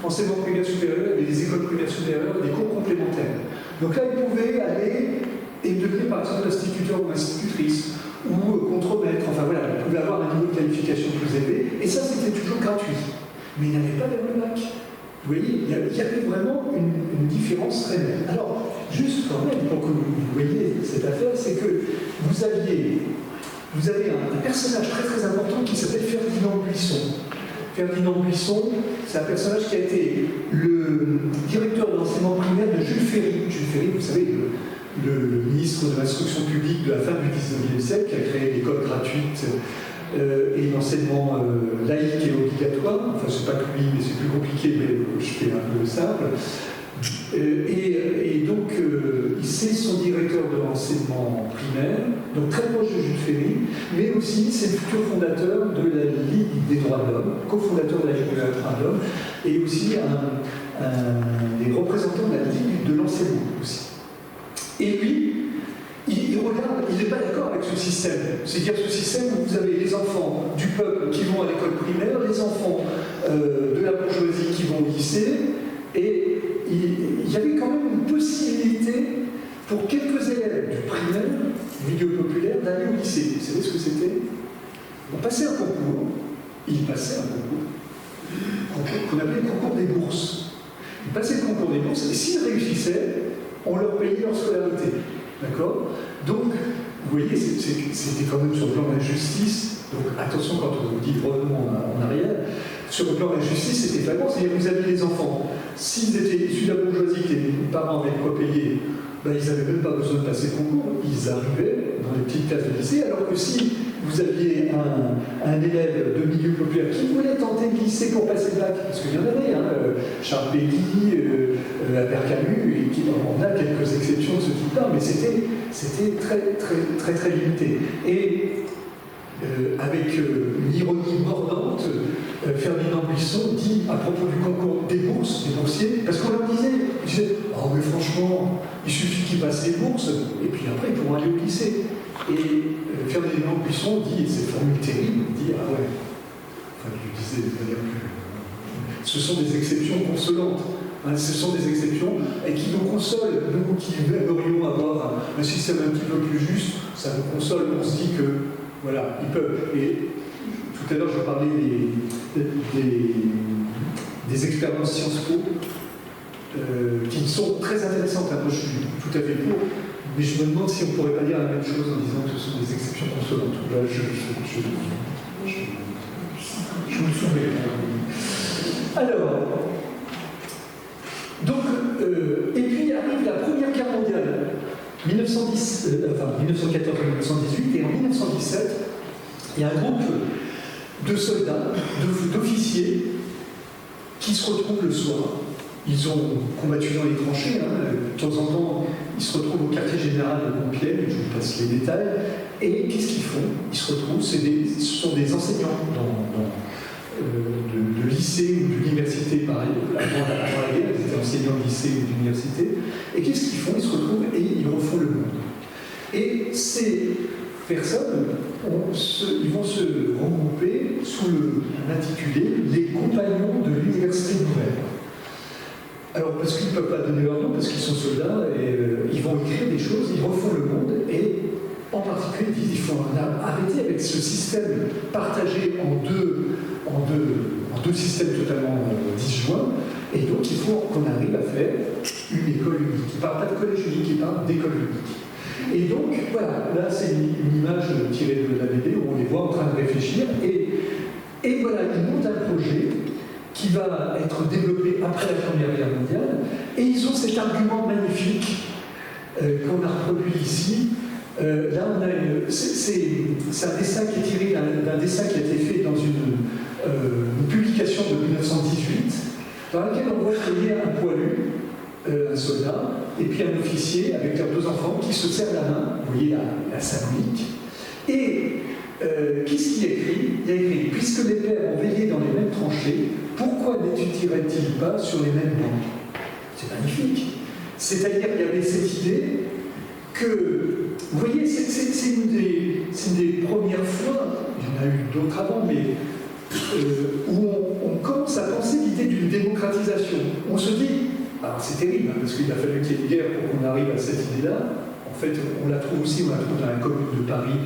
Enseignement primaire supérieur et les écoles primaires supérieures, des cours complémentaires. Donc là, ils pouvaient aller et devenir par exemple instituteur ou institutrice, ou contremaître, enfin voilà, ils pouvaient avoir un niveau de qualification plus élevé, et ça c'était toujours gratuit. Mais il n'y avait pas le bac. Vous voyez, il y avait vraiment une différence très nette. Alors, juste quand même, pour que vous voyez cette affaire, c'est que vous aviez vous avez un personnage très très important qui s'appelle Ferdinand Buisson. Ferdinand Buisson, c'est un personnage qui a été le directeur de l'enseignement primaire de Jules Ferry. Jules Ferry, vous savez, le ministre de l'instruction publique de la fin du XIXe siècle, qui a créé l'école gratuite et l'enseignement laïque et obligatoire. Enfin, c'est pas que lui, mais c'est plus compliqué, mais je fais un peu simple. Et donc, c'est son directeur de l'enseignement primaire, donc très proche de Jules Ferry, mais aussi c'est le futur fondateur de la Ligue des droits de l'homme, cofondateur de la Ligue des droits de l'homme, et aussi des représentants de la Ligue de l'enseignement aussi. Et lui, il regarde, il n'est pas d'accord avec ce système. C'est-à-dire ce système où vous avez les enfants du peuple qui vont à l'école primaire, les enfants de la bourgeoisie qui vont au lycée, et il y avait quand même une possibilité pour quelques élèves du primaire, du milieu populaire, d'aller au lycée. Vous savez ce que c'était? On passait un concours, ils passaient un concours qu'on appelait le concours des bourses. Ils passaient le concours des bourses, et s'ils réussissaient, on leur payait leur scolarité. D'accord? Donc, vous voyez, c'était quand même sur le plan de la justice. Donc, attention quand on vous dit revenons en arrière. Sur le plan de la justice, c'était flagrant. C'est-à-dire que vous aviez les enfants. S'ils étaient issus de la bourgeoisie, que les parents avaient quoi payer, ben, ils n'avaient même pas besoin de passer le concours. Ils arrivaient dans les petites classes de lycée. Alors que si vous aviez un élève de milieu populaire qui voulait tenter le lycée pour passer le bac, parce qu'il y en avait, Charles Péguy, Albert Camus, et on a quelques exceptions de ce type-là, mais c'était très limité. Et avec une ironie mordante, Ferdinand Buisson dit à propos du concours des bourses, des boursiers, parce qu'on leur disait, oh mais franchement, il suffit qu'ils passent les bourses, et puis après ils pourront aller au lycée. Et Ferdinand Buisson dit, et cette formule terrible, il dit, ah ouais, enfin il disait de manière plus... Ce sont des exceptions consolantes. Ce sont des exceptions et qui nous consolent, nous qui aimerions avoir un système un petit peu plus juste, ça nous console, on se dit que voilà, ils peuvent. Et tout à l'heure, je parlais des expériences Sciences Po qui sont très intéressantes. Moi, je suis tout à fait pour, mais je me demande si on ne pourrait pas dire la même chose en disant que ce sont des exceptions consolantes. Là, je me souviens. Alors, donc, et puis arrive la Première Guerre mondiale. 1914-1918, et en 1917, il y a un groupe de soldats, d'officiers, qui se retrouvent le soir. Ils ont combattu dans les tranchées, de temps en temps, ils se retrouvent au quartier général de Compiègne, je vous passe les détails, et qu'est-ce qu'ils font? Ils se retrouvent, ce sont des enseignants de lycée ou d'université, pareil, avant la guerre, ils étaient enseignants de lycée ou d'université, et qu'est-ce qu'ils font? Ils se retrouvent et ils refont le monde. Et ces personnes, ils vont se regrouper sous l'intitulé « Les compagnons de l'université nouvelle ». Alors, parce qu'ils ne peuvent pas donner leur nom, parce qu'ils sont soldats, et ils vont écrire des choses, ils refont le monde, et en particulier, ils disent qu'il faut arrêter avec ce système partagé en deux systèmes totalement disjoints, et donc il faut qu'on arrive à faire une école unique. Ils ne parlent pas de collège unique, ils parlent d'école unique. Et donc, voilà, là c'est une image tirée de la BD où on les voit en train de réfléchir, et voilà, ils montent un projet qui va être développé après la Première Guerre mondiale, et ils ont cet argument magnifique qu'on a reproduit ici. Là, on a c'est un dessin qui est tiré d'un dessin qui a été fait dans une publication de 1918, dans laquelle on voit qu'il y a un poilu, un soldat, et puis un officier avec leurs deux enfants qui se serrent la main, vous voyez la symbolique. Et qu'est-ce qu'il y a écrit? Il y a écrit « Puisque les pères ont veillé dans les mêmes tranchées, pourquoi n'étudieraient-ils pas sur les mêmes bancs ?» C'est magnifique. C'est-à-dire qu'il y avait cette idée que, vous voyez, c'est une des premières fois, il y en a eu d'autres avant, mais où on commence à penser l'idée d'une démocratisation. On se dit, alors c'est terrible, parce qu'il a fallu qu'il y ait une guerre pour qu'on arrive à cette idée-là. En fait, on la trouve aussi, on la trouve dans la Commune de Paris,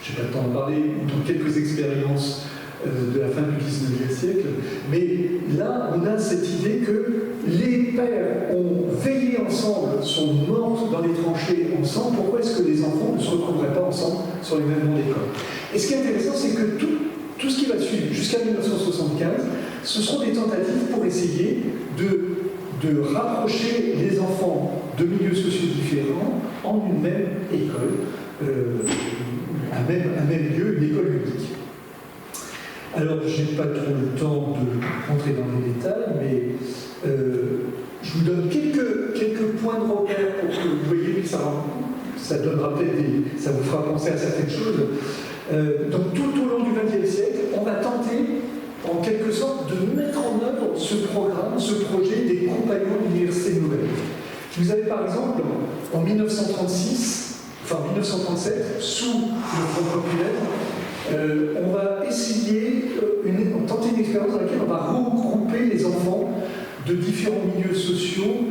je n'ai pas le temps d'en parler, ou dans quelques expériences de la fin du 19e siècle. Mais là, on a cette idée que les pères ont veillé ensemble, sont morts dans les tranchées ensemble. Pourquoi est-ce que les enfants ne se retrouveraient pas ensemble sur les mêmes bancs d'école? Et ce qui est intéressant, c'est que tout ce qui va suivre jusqu'à 1975, ce seront des tentatives pour essayer de rapprocher les enfants de milieux sociaux différents en une même école, un même lieu, une école unique. Alors, je n'ai pas trop le temps de rentrer dans les détails, mais je vous donne quelques points de repère pour que vous voyez que ça donnera peut-être ça vous fera penser à certaines choses. Donc, tout au long du XXe siècle, on va tenter, en quelque sorte, de mettre en œuvre ce programme, ce projet des compagnons de l'Université nouvelle. Vous avez par exemple, en 1936, enfin 1937, sous le Front populaire, on va essayer, tenter une expérience dans laquelle on va regrouper les enfants de différents milieux sociaux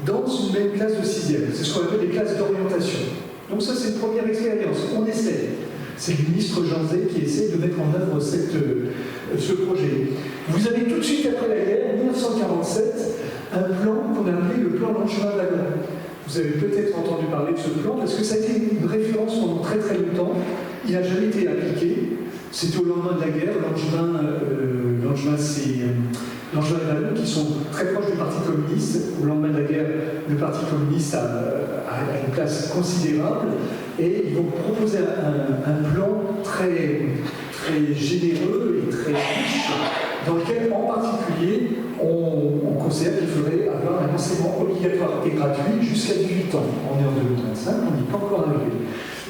dans une même classe de 6e. C'est ce qu'on appelle des classes d'orientation. Donc ça, c'est une première expérience. On essaie. C'est le ministre Jean Zay qui essaie de mettre en œuvre ce projet. Vous avez tout de suite après la guerre, en 1947, un plan qu'on a appelé le plan Langevin-Wallon. Vous avez peut-être entendu parler de ce plan parce que ça a été une référence pendant très très longtemps. Il n'a jamais été appliqué. C'était au lendemain de la guerre. Langevin, c'est Langevin et Wallon qui sont très proches du Parti communiste. Au lendemain de la guerre, le Parti communiste a une place considérable et ils vont proposer un plan très, très généreux et très riche dans lequel, en particulier, on considère qu'il faudrait avoir un enseignement obligatoire et gratuit jusqu'à 18 ans. On est en 2025, on n'y est pas encore arrivé.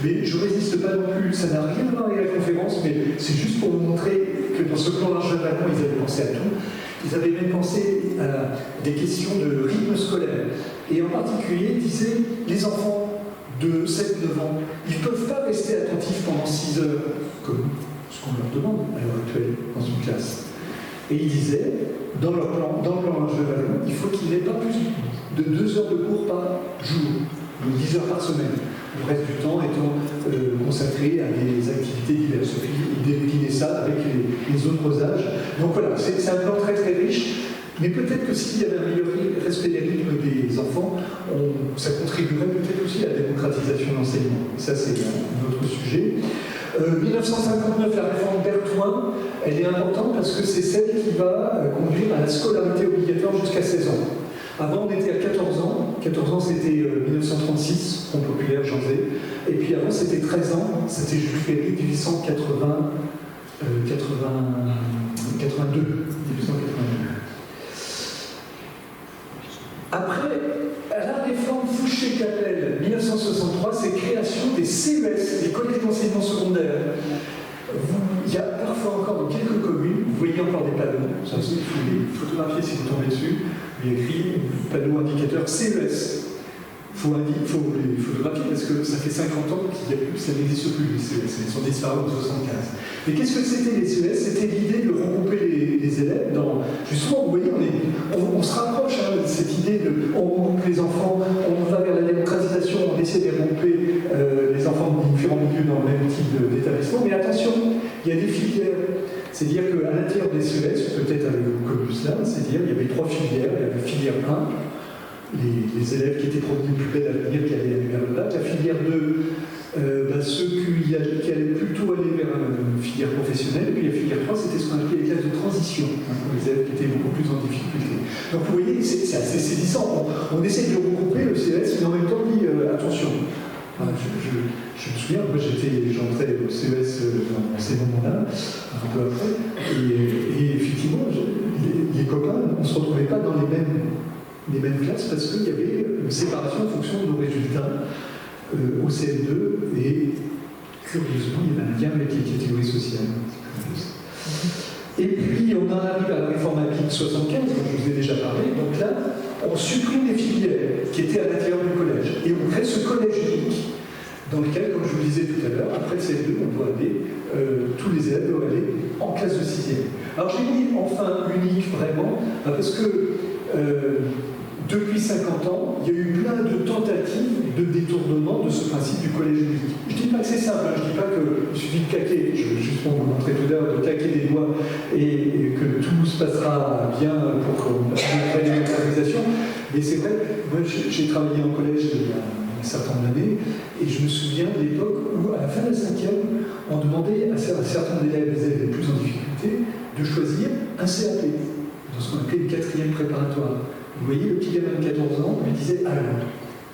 Mais je ne résiste pas non plus, ça n'a rien à voir avec la conférence, mais c'est juste pour vous montrer que dans ce plan Langevin-Wallon, ils avaient pensé à tout. Ils avaient même pensé à des questions de rythme scolaire. Et en particulier, ils disaient, les enfants de 7-9 ans, ils ne peuvent pas rester attentifs pendant 6 heures, comme ce qu'on leur demande à l'heure actuelle dans une classe. Et ils disaient, dans le plan Langevin-Wallon, il faut qu'il n'ait pas plus de 2 heures de cours par jour, donc 10 heures par semaine. Le reste du temps étant consacré à des activités diverses. Ils déclinaient ça avec les autres âges. Donc voilà, c'est un plan très très riche. Mais peut-être que s'il y avait un meilleur respect des rythmes des enfants, ça contribuerait peut-être aussi à la démocratisation de l'enseignement. Ça, c'est un autre sujet. 1959, la réforme Berthoin, elle est importante parce que c'est celle qui va conduire à la scolarité obligatoire jusqu'à 16 ans. Avant, on était à 14 ans. 14 ans, c'était 1936, Front populaire, Jean Zay. Et puis avant, c'était 13 ans. C'était Jules Ferry, 1882. Après, la réforme Fouché-Capel, 1963, c'est création des CES, des collèges d'enseignement secondaire. Il y a parfois encore dans quelques communes, vous voyez encore des panneaux, ça il faut les photographier si vous tombez dessus, il y a écrit panneau indicateur CES. Il faut les photographier parce que ça fait 50 ans qu'il n'y a plus, ça n'existe plus les CES, ils sont disparus en 1975. Mais qu'est-ce que c'était les CES? C'était l'idée de regrouper les élèves dans. Justement, vous voyez, on se rapproche de cette idée de. On regroupe les enfants, on va vers la démocratisation, on essaie de regrouper les enfants de différents milieux dans le même type d'établissement. Mais attention, il y a des filières. C'est-à-dire qu'à l'intérieur des CES, peut-être avec vous comme cela, c'est-à-dire il y avait 3 filières. Il y avait filière 1. Les élèves qui étaient promis plus belle à l'avenir, qui allaient aller vers le bac. La filière 2, ceux qui allaient plutôt aller vers une filière professionnelle. Et puis la filière 3, c'était ce qu'on appelait les classes de transition, pour les élèves qui étaient beaucoup plus en difficulté. Donc vous voyez, c'est assez saisissant. On essaie de regrouper le CES, mais en même temps, on dit attention. Je me souviens, moi j'entrais au CES dans ces moments-là, un peu après, et effectivement, les copains, on ne se retrouvait pas dans les mêmes classes parce qu'il y avait une séparation en fonction de nos résultats au CM2 et curieusement il y avait un lien avec les catégories sociales. Et puis on en arrive à la réforme APIC 75 dont je vous ai déjà parlé. Donc là on supprime les filières qui étaient à l'intérieur du collège et on crée ce collège unique dans lequel, comme je vous le disais tout à l'heure, après le CM2 on doit aller, tous les élèves doivent aller en classe de 6e. Alors j'ai mis enfin unique vraiment parce que depuis 50 ans, il y a eu plein de tentatives de détournement de ce principe du collège unique. Je ne dis pas que c'est simple, je ne dis pas qu'il suffit de claquer, je vais juste vous montrer tout à l'heure, de claquer des doigts et que tout se passera bien pour qu'on ait une démocratisation. Mais c'est vrai, moi j'ai travaillé en collège il y a un certain nombre d'années, et je me souviens de l'époque où, à la fin de la 5e, on demandait à certains élèves, les élèves les plus en difficulté, de choisir un CAP, dans ce qu'on appelait le 4e préparatoire. Vous voyez, le petit gamin de 14 ans lui disait « Alors,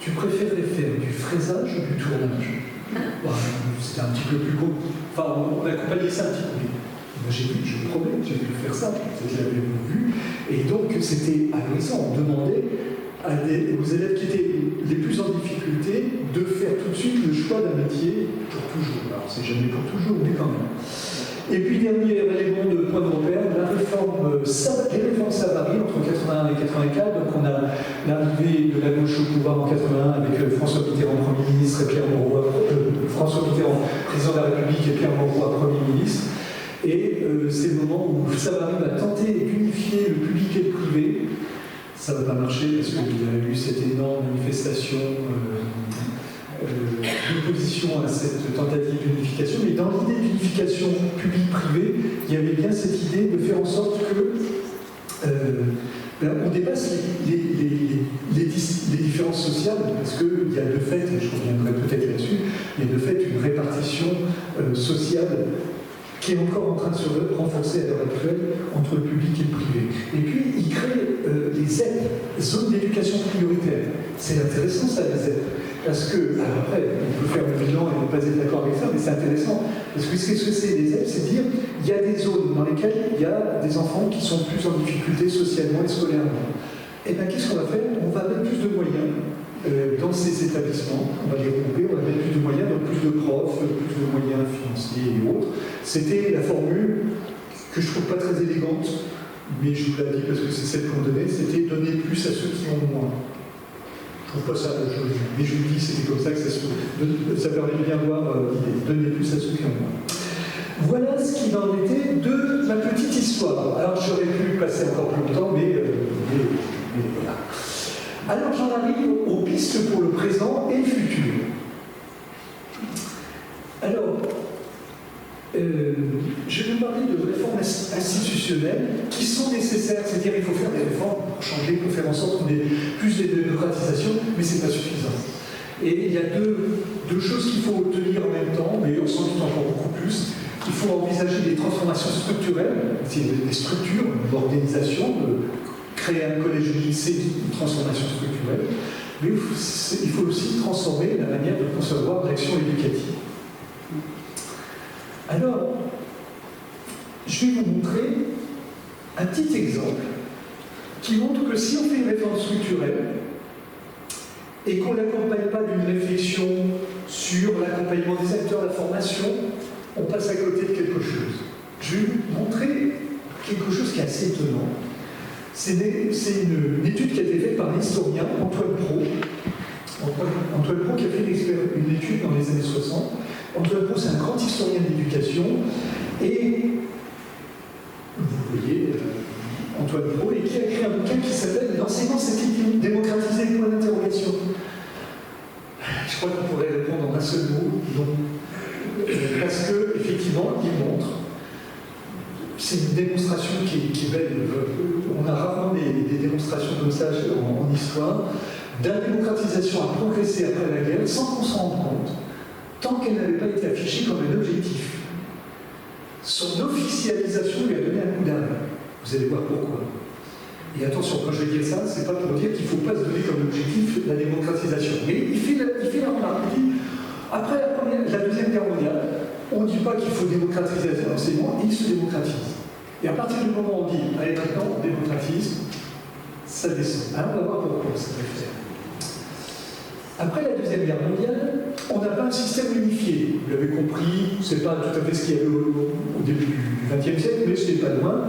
tu préférerais faire du fraisage ou du tournage ?» Bon, c'était un petit peu plus gros. Enfin, on accompagnait ça un petit peu. Moi, j'ai vu, je vous promets, j'ai pu faire ça. Je l'avais vu. Et donc, c'était ahurissant. On demandait aux élèves qui étaient les plus en difficulté de faire tout de suite le choix d'un métier pour toujours. Alors, c'est jamais pour toujours, mais quand même. Et puis, dernier élément de point de repère, les réformes Savary entre 81 et 84. Donc, on a l'arrivée de la gauche au pouvoir en 81 avec François Mitterrand, Premier ministre, et Pierre Mauroy, François Mitterrand, président de la République, et Pierre Mauroy, Premier ministre. Et c'est le moment où Savary va tenter d'unifier le public et le privé. Ça ne va pas marcher parce qu'il y a eu cette énorme manifestation d'opposition à cette tentative d'unification, mais dans l'idée d'unification publique-privée, il y avait bien cette idée de faire en sorte que on dépasse les différences sociales, parce qu'il y a de fait, et je reviendrai peut-être là-dessus, il y a de fait une répartition sociale qui est encore en train de se renforcer à l'heure actuelle entre le public et le privé. Et puis, il crée des ZEP, zones d'éducation prioritaire. C'est intéressant ça, les ZEP. Parce que, alors après, on peut faire le bilan et ne pas être d'accord avec ça, mais c'est intéressant. Parce que ce que c'est les ZEP, c'est dire il y a des zones dans lesquelles il y a des enfants qui sont plus en difficulté socialement et scolairement. Et bien, qu'est-ce qu'on va faire? On va mettre plus de moyens dans ces établissements, on va les regrouper, on va mettre plus de moyens, donc plus de profs, plus de moyens financiers et autres. C'était la formule que je ne trouve pas très élégante, mais je vous l'ai dit parce que c'est celle qu'on donnait, c'était donner plus à ceux qui ont moins. Je ne trouve pas ça joli, mais je vous dis, c'était comme ça que ça permet bien voir l'idée, donner plus à ceux qui ont moins. Voilà ce qu'il en était de ma petite histoire. Alors j'aurais pu passer encore plus longtemps, mais voilà. Alors j'en arrive aux pistes pour le présent et le futur. Alors, je vais vous parler de réformes institutionnelles qui sont nécessaires, c'est-à-dire il faut faire des réformes pour changer, pour faire en sorte qu'on ait plus de démocratisation, mais ce n'est pas suffisant. Et il y a deux choses qu'il faut obtenir en même temps, mais on s'en doute encore beaucoup plus. Il faut envisager des transformations structurelles, c'est des structures, l'organisation, créer un collège unique, c'est une transformation structurelle, mais il faut aussi transformer la manière de concevoir l'action éducative. Alors, je vais vous montrer un petit exemple qui montre que si on fait une réforme structurelle et qu'on ne l'accompagne pas d'une réflexion sur l'accompagnement des acteurs, la formation, on passe à côté de quelque chose. Je vais vous montrer quelque chose qui est assez étonnant. C'est une étude qui a été faite par l'historien Antoine Pro. Antoine Pro qui a fait une étude dans les années 60. Antoine Pro, c'est un grand historien de l'éducation. Et vous voyez Antoine Pro, et qui a écrit un bouquin qui s'appelle « L'enseignement s'est-il démocratisé ?» point d'interrogation. Je crois qu'on pourrait répondre en un seul mot, non. Parce qu'effectivement, il montre. C'est une démonstration qui est belle. On a rarement des démonstrations comme ça en histoire. La démocratisation a progressé après la guerre sans qu'on s'en rende compte, tant qu'elle n'avait pas été affichée comme un objectif. Son officialisation lui a donné un coup d'arrêt. Vous allez voir pourquoi. Et attention, quand je vais dire ça, c'est pas pour dire qu'il ne faut pas se donner comme objectif la démocratisation. Mais il fait la remarque. Il dit, après la Deuxième Guerre mondiale, on ne dit pas qu'il faut démocratiser l'enseignement, il se démocratise. Et à partir du moment où on dit, allez maintenant, on démocratise, ça descend. Alors on va voir pourquoi ça va faire. Après la Deuxième Guerre mondiale, on n'a pas un système unifié. Vous l'avez compris, ce n'est pas tout à fait ce qu'il y avait au début du XXe siècle, mais ce n'est pas loin.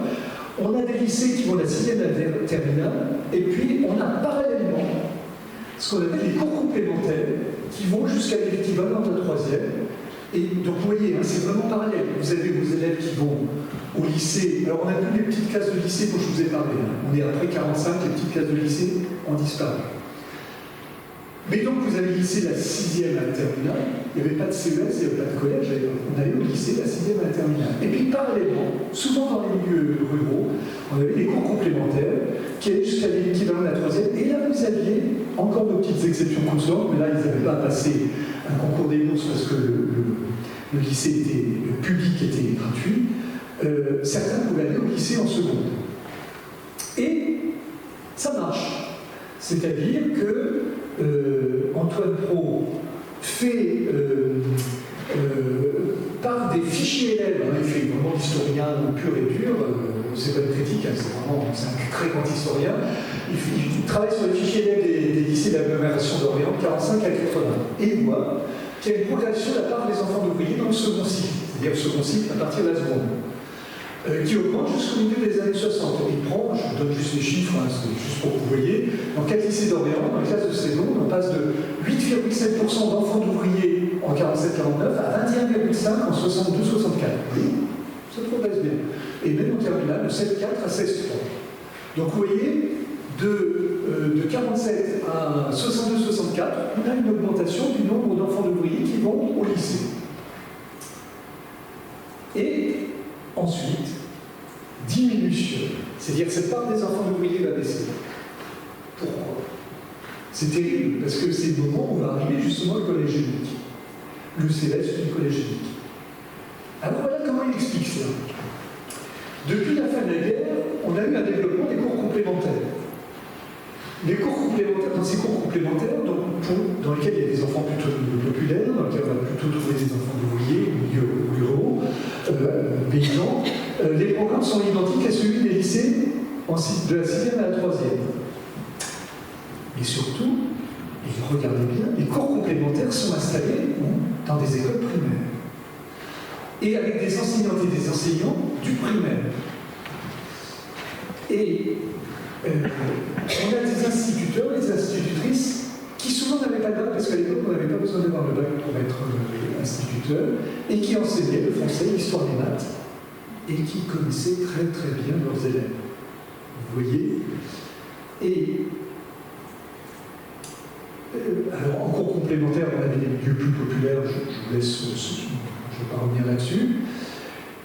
On a des lycées qui vont de la 6e à la terminale, et puis on a parallèlement ce qu'on appelle les cours complémentaires qui vont jusqu'à l'équivalent de la 3e. Et donc vous voyez, c'est vraiment parallèle. Vous avez vos élèves qui vont au lycée. Alors on n'a plus les petites classes de lycée dont je vous ai parlé. On est après 45, les petites classes de lycée. ont disparu. Mais donc vous avez lycée la 6e à la terminale, il n'y avait pas de CES, il n'y avait pas de collège, on allait au lycée la 6e à la terminale. Et puis parallèlement, souvent dans les milieux ruraux, on avait les cours complémentaires qui allaient jusqu'à l'équivalent de la 3e, et là vous aviez encore de petites exceptions constantes, mais là ils n'avaient pas passé un concours des bourses parce que le lycée public était gratuit. Certains pouvaient aller au lycée en seconde. Et ça marche. C'est-à-dire que Antoine Pro fait par des fichiers élèves, hein, il fait vraiment l'historien pur et dur, c'est pas une critique, hein, c'est un très grand historien, il travaille sur les fichiers élèves des lycées de l'agglomération d'Orléans, 45 à 80, et il voit qu'il y a une progression de la part des enfants d'ouvriers dans le second cycle, c'est-à-dire le second cycle à partir de la seconde. Qui augmente jusqu'au milieu des années 60. Il prend, je vous donne juste les chiffres, hein, c'est juste pour que vous voyez, dans 4 lycées d'Orléans, dans les classes de seconde, on passe de 8,7% d'enfants d'ouvriers en 47-49 à 21,5% en 62-64. Oui, ça progresse bien. Et même en terminale, de 7,4 à 16,3. Donc vous voyez, de 47 à 62-64, on a une augmentation du nombre d'enfants d'ouvriers qui vont au lycée. Et ensuite, diminution, c'est-à-dire que cette part des enfants d'ouvriers va baisser. Pourquoi? C'est terrible, parce que c'est le moment où va arriver justement le collège unique. Le céleste du collège unique. Alors voilà comment il explique ça. Depuis la fin de la guerre, on a eu un développement des cours complémentaires. Les cours complémentaires, dans ces cours complémentaires, dans lesquels il y a des enfants plutôt populaires, dans lesquels on va plutôt trouver des enfants d'ouvriers, ruraux, paysans, les programmes sont identiques à celui des lycées de la 6e à la 3e. Et surtout, et regardez bien, les cours complémentaires sont installés dans des écoles primaires. Et avec des enseignantes et des enseignants du primaire. Et on a des instituteurs, des institutrices qui souvent n'avaient pas de bac, parce qu'à l'époque on n'avait pas besoin d'avoir le bac pour être instituteur, et qui enseignaient le français, l'histoire des maths, et qui connaissaient très très bien leurs élèves. Vous voyez? Et alors en cours complémentaire, on avait des milieux plus populaires, je vous laisse, je ne vais pas revenir là-dessus.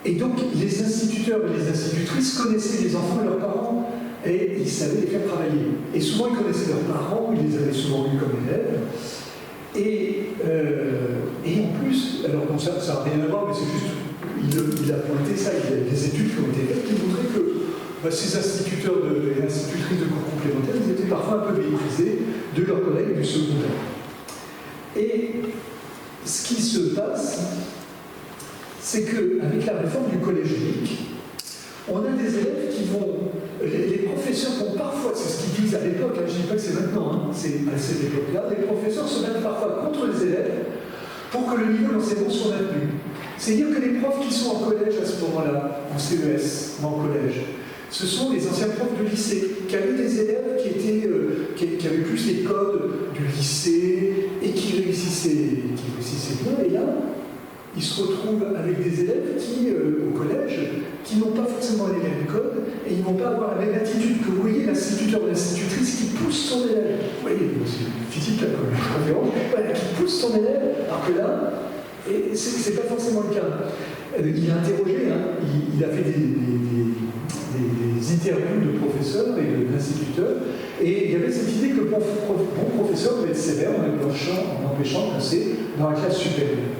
Et donc les instituteurs et les institutrices connaissaient les enfants et leurs parents, et ils savaient les faire travailler. Et souvent, ils connaissaient leurs parents, ils les avaient souvent eus comme élèves. Et en plus, alors bon, ça n'a rien à voir, mais c'est juste, il a pointé ça, il y a des études qui ont été faites qui montraient que ces instituteurs et institutrices de cours complémentaires, ils étaient parfois un peu méprisés de leurs collègues du secondaire. Et ce qui se passe, c'est qu'avec la réforme du collège unique, on a des élèves qui vont... Les professeurs vont parfois, c'est ce qu'ils disent à l'époque, hein, je ne dis pas que c'est maintenant, hein, c'est à cette époque-là, les professeurs se mettent parfois contre les élèves pour que le niveau d'enseignement soit maintenu. C'est-à-dire que les profs qui sont en collège à ce moment-là, en CES ou en collège, ce sont les anciens profs de lycée, qui avaient des élèves qui avaient plus les codes du lycée et qui réussissaient bien, et là, ils se retrouvent avec des élèves qui, au collège, qui n'ont pas forcément les mêmes codes et ils ne vont pas avoir la même attitude que vous voyez l'instituteur ou l'institutrice qui pousse son élève. Vous voyez, c'est physique là comme conférence, voilà, qui pousse son élève, alors que là, c'est pas forcément le cas. Il a interrogé, hein, il a fait des interviews de professeurs et d'instituteurs, et il y avait cette idée que le bon professeur devait être sévère en empêchant de passer dans la classe supérieure.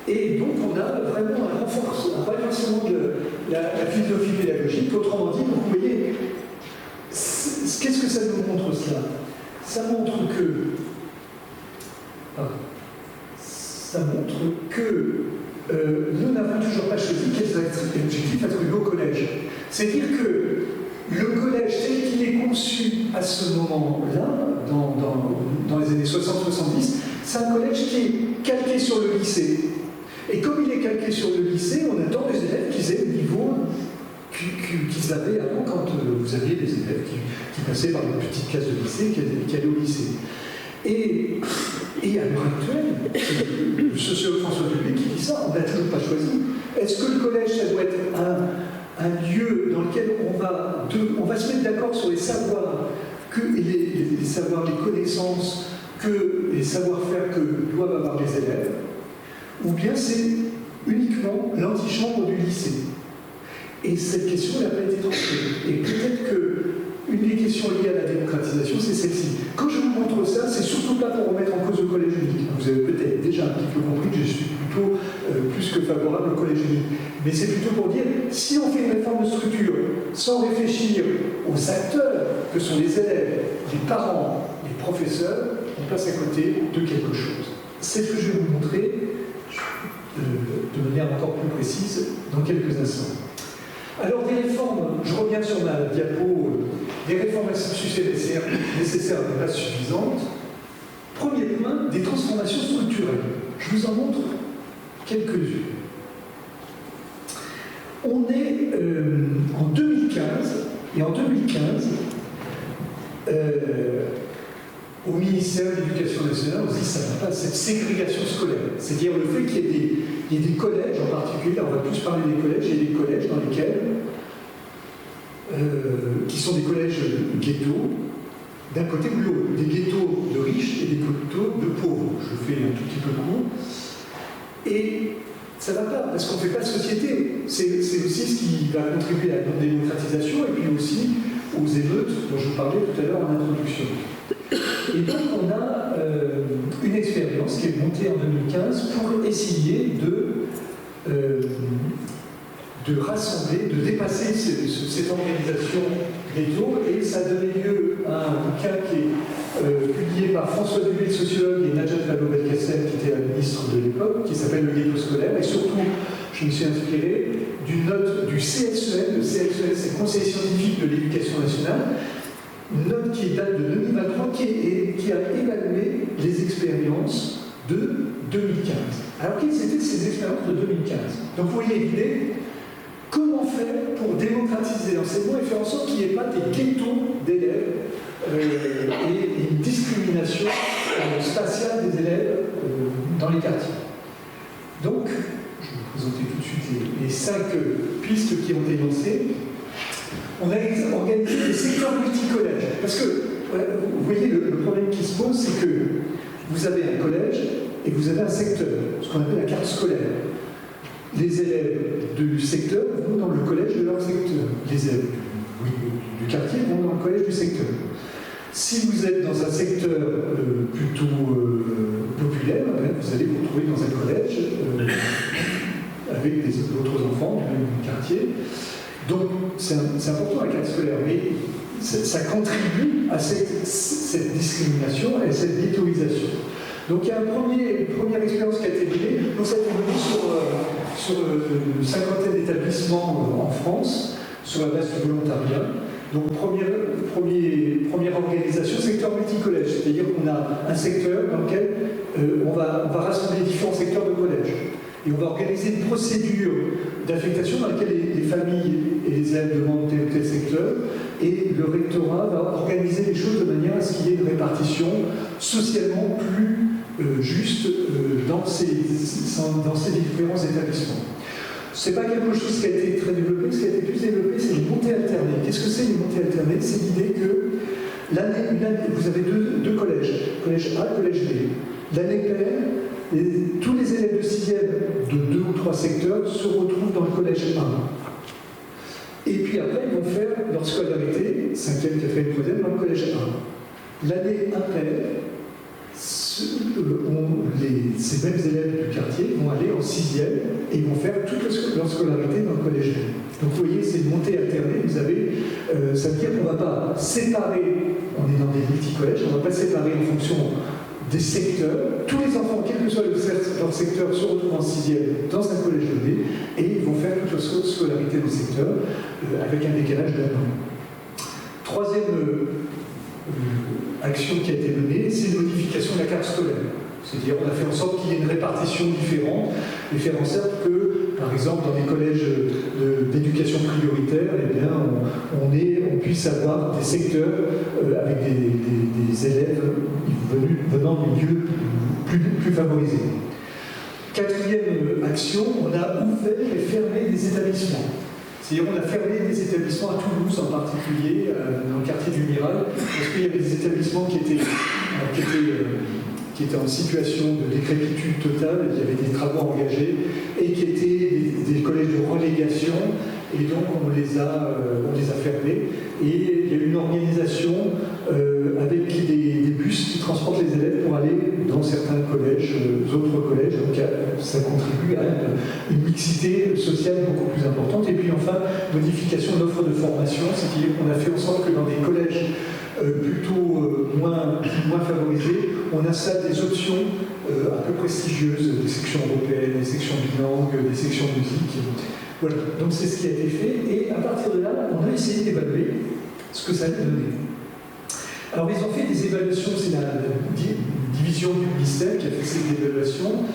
Et donc on a vraiment un renforcement de la philosophie pédagogique. Autrement dit, vous voyez, qu'est-ce que ça nous montre cela? Ça montre que nous n'avons toujours pas choisi quels objectifs attribués au collège. C'est-à-dire que le collège tel qu'il est conçu à ce moment-là, dans les années 60-70, c'est un collège qui est calqué sur le lycée. Et comme il est calqué sur le lycée, on attend des élèves qui aient le niveau qu'ils avaient avant quand vous aviez des élèves qui passaient par une petite classe de lycée, qui allaient au lycée. Et à l'heure actuelle, le sociologue François Dubuc qui dit ça, on n'a toujours pas choisi. Est-ce que le collège, ça doit être un lieu dans lequel on va se mettre d'accord sur les savoirs que les savoirs, les connaissances, que les savoir-faire que doivent avoir les élèves, ou bien c'est uniquement l'antichambre du lycée. Et cette question n'a pas été tranchée. Et peut-être qu'une des questions liées à la démocratisation, c'est celle-ci. Quand je vous montre ça, c'est surtout pas pour remettre en cause le collège unique. Vous avez peut-être déjà un petit peu compris que je suis plutôt plus que favorable au collège unique. Mais c'est plutôt pour dire, si on fait une réforme de structure sans réfléchir aux acteurs que sont les élèves, les parents, les professeurs, on passe à côté de quelque chose. C'est ce que je vais vous montrer de manière encore plus précise dans quelques instants. Alors des réformes, je reviens sur ma diapo, des réformes nécessaires mais pas suffisantes. Premier point, des transformations structurelles. Je vous en montre quelques-unes. On est en 2015, et en 2015, au ministère de l'Éducation nationale, on se dit que ça n'a pas cette ségrégation scolaire. C'est-à-dire le fait qu'il y ait des collèges en particulier, on va plus parler des collèges, il y a des collèges dans lesquels, qui sont des collèges ghettos, d'un côté ou de l'autre, des ghettos de riches et des ghettos de pauvres. Je fais un tout petit peu court. Et ça ne va pas, parce qu'on ne fait pas de société. C'est aussi ce qui va contribuer à la non-démocratisation et puis aussi aux émeutes dont je vous parlais tout à l'heure en introduction. Et donc on a une expérience qui est montée en 2015 pour essayer de rassembler, de dépasser cette organisation ghetto, et ça a donné lieu à un bouquin qui est publié par François Dubé, le sociologue, et Najat Vallaud-Belkacem, qui était la ministre de l'époque, qui s'appelle Le ghetto scolaire, et surtout, je me suis inspiré d'une note du CSEN. Le CSEN, c'est le Conseil scientifique de l'éducation nationale, une note qui date de 2023, qui a évalué les expériences de 2015. Alors, quelles étaient ces expériences de 2015? Donc, vous voyez l'idée. Comment faire pour démocratiser l'enseignement et faire en sorte qu'il n'y ait pas des ghettos d'élèves et une discrimination spatiale des élèves dans les quartiers? Donc, je vais vous présenter tout de suite les 5 pistes qui ont été lancées. On a organisé des secteurs multicollèges. Parce que, vous voyez, le problème qui se pose, c'est que vous avez un collège et vous avez un secteur, ce qu'on appelle la carte scolaire. Les élèves du secteur vont dans le collège de leur secteur. Les élèves du quartier vont dans le collège du secteur. Si vous êtes dans un secteur plutôt populaire, vous allez vous retrouver dans un collège avec d'autres enfants du même quartier. Donc c'est important la carte scolaire, mais ça contribue à cette discrimination et à cette ghettoisation. Donc il y a une première expérience qui a été menée. Donc ça a été mené sur une cinquantaine d'établissements en France, sur la base du volontariat. Donc première organisation, secteur multicollège, c'est-à-dire qu'on a un secteur dans lequel on va rassembler différents secteurs de collège. Et on va organiser une procédure d'affectation dans laquelle les familles et les élèves demandent tel ou tel secteur, et le rectorat va organiser les choses de manière à ce qu'il y ait une répartition socialement plus juste dans ces différents établissements. Ce n'est pas quelque chose qui a été très développé. Ce qui a été plus développé, c'est les montées alternées. Qu'est-ce que c'est les montées alternées? C'est l'idée que vous avez deux collèges, collège A, collège B. L'année paire, tous les élèves de 6e de 2 ou 3 secteurs se retrouvent dans le collège A. Et puis après, ils vont faire leur scolarité, 5e, 4e, 3e, dans le collège A. L'année impaire, ces mêmes élèves du quartier vont aller en 6e et ils vont faire toute leur scolarité dans le collège B. Donc vous voyez, c'est une montée alternée. Vous avez, ça veut dire qu'on ne va pas séparer, on est dans des multi-collèges, on ne va pas séparer en fonction des secteurs. Tous les enfants, quel que soit leur secteur, se retrouvent en 6e dans un collège B et ils vont faire toute leur scolarité dans le secteur avec un décalage d'un an. Troisième action qui a été menée, c'est une modification de la carte scolaire. C'est-à-dire on a fait en sorte qu'il y ait une répartition différente et faire en sorte que, par exemple, dans les collèges d'éducation prioritaire, eh bien, on puisse avoir des secteurs avec des élèves venant de milieux plus favorisés. Quatrième action, on a ouvert et fermé des établissements. C'est-à-dire qu'on a fermé des établissements à Toulouse en particulier, dans le quartier du Mirail, parce qu'il y avait des établissements qui étaient en situation de décrépitude totale, il y avait des travaux engagés, et qui étaient des collèges de relégation, et donc on les a fermés. Et il y a eu une organisation avec des bus qui transportent les élèves pour aller dans certains collèges, autres collèges, donc ça contribue à une mixité sociale beaucoup plus importante. Et puis enfin, modification de l'offre de formation, c'est-à-dire qu'on a fait en sorte que dans des collèges plutôt moins favorisés, on installe des options un peu prestigieuses, des sections européennes, des sections bilingues, des sections musique. Voilà, donc c'est ce qui a été fait, et à partir de là, on a essayé d'évaluer ce que ça allait donner. Alors ils ont fait des évaluations, c'est la division du ministère qui a fait ces évaluations,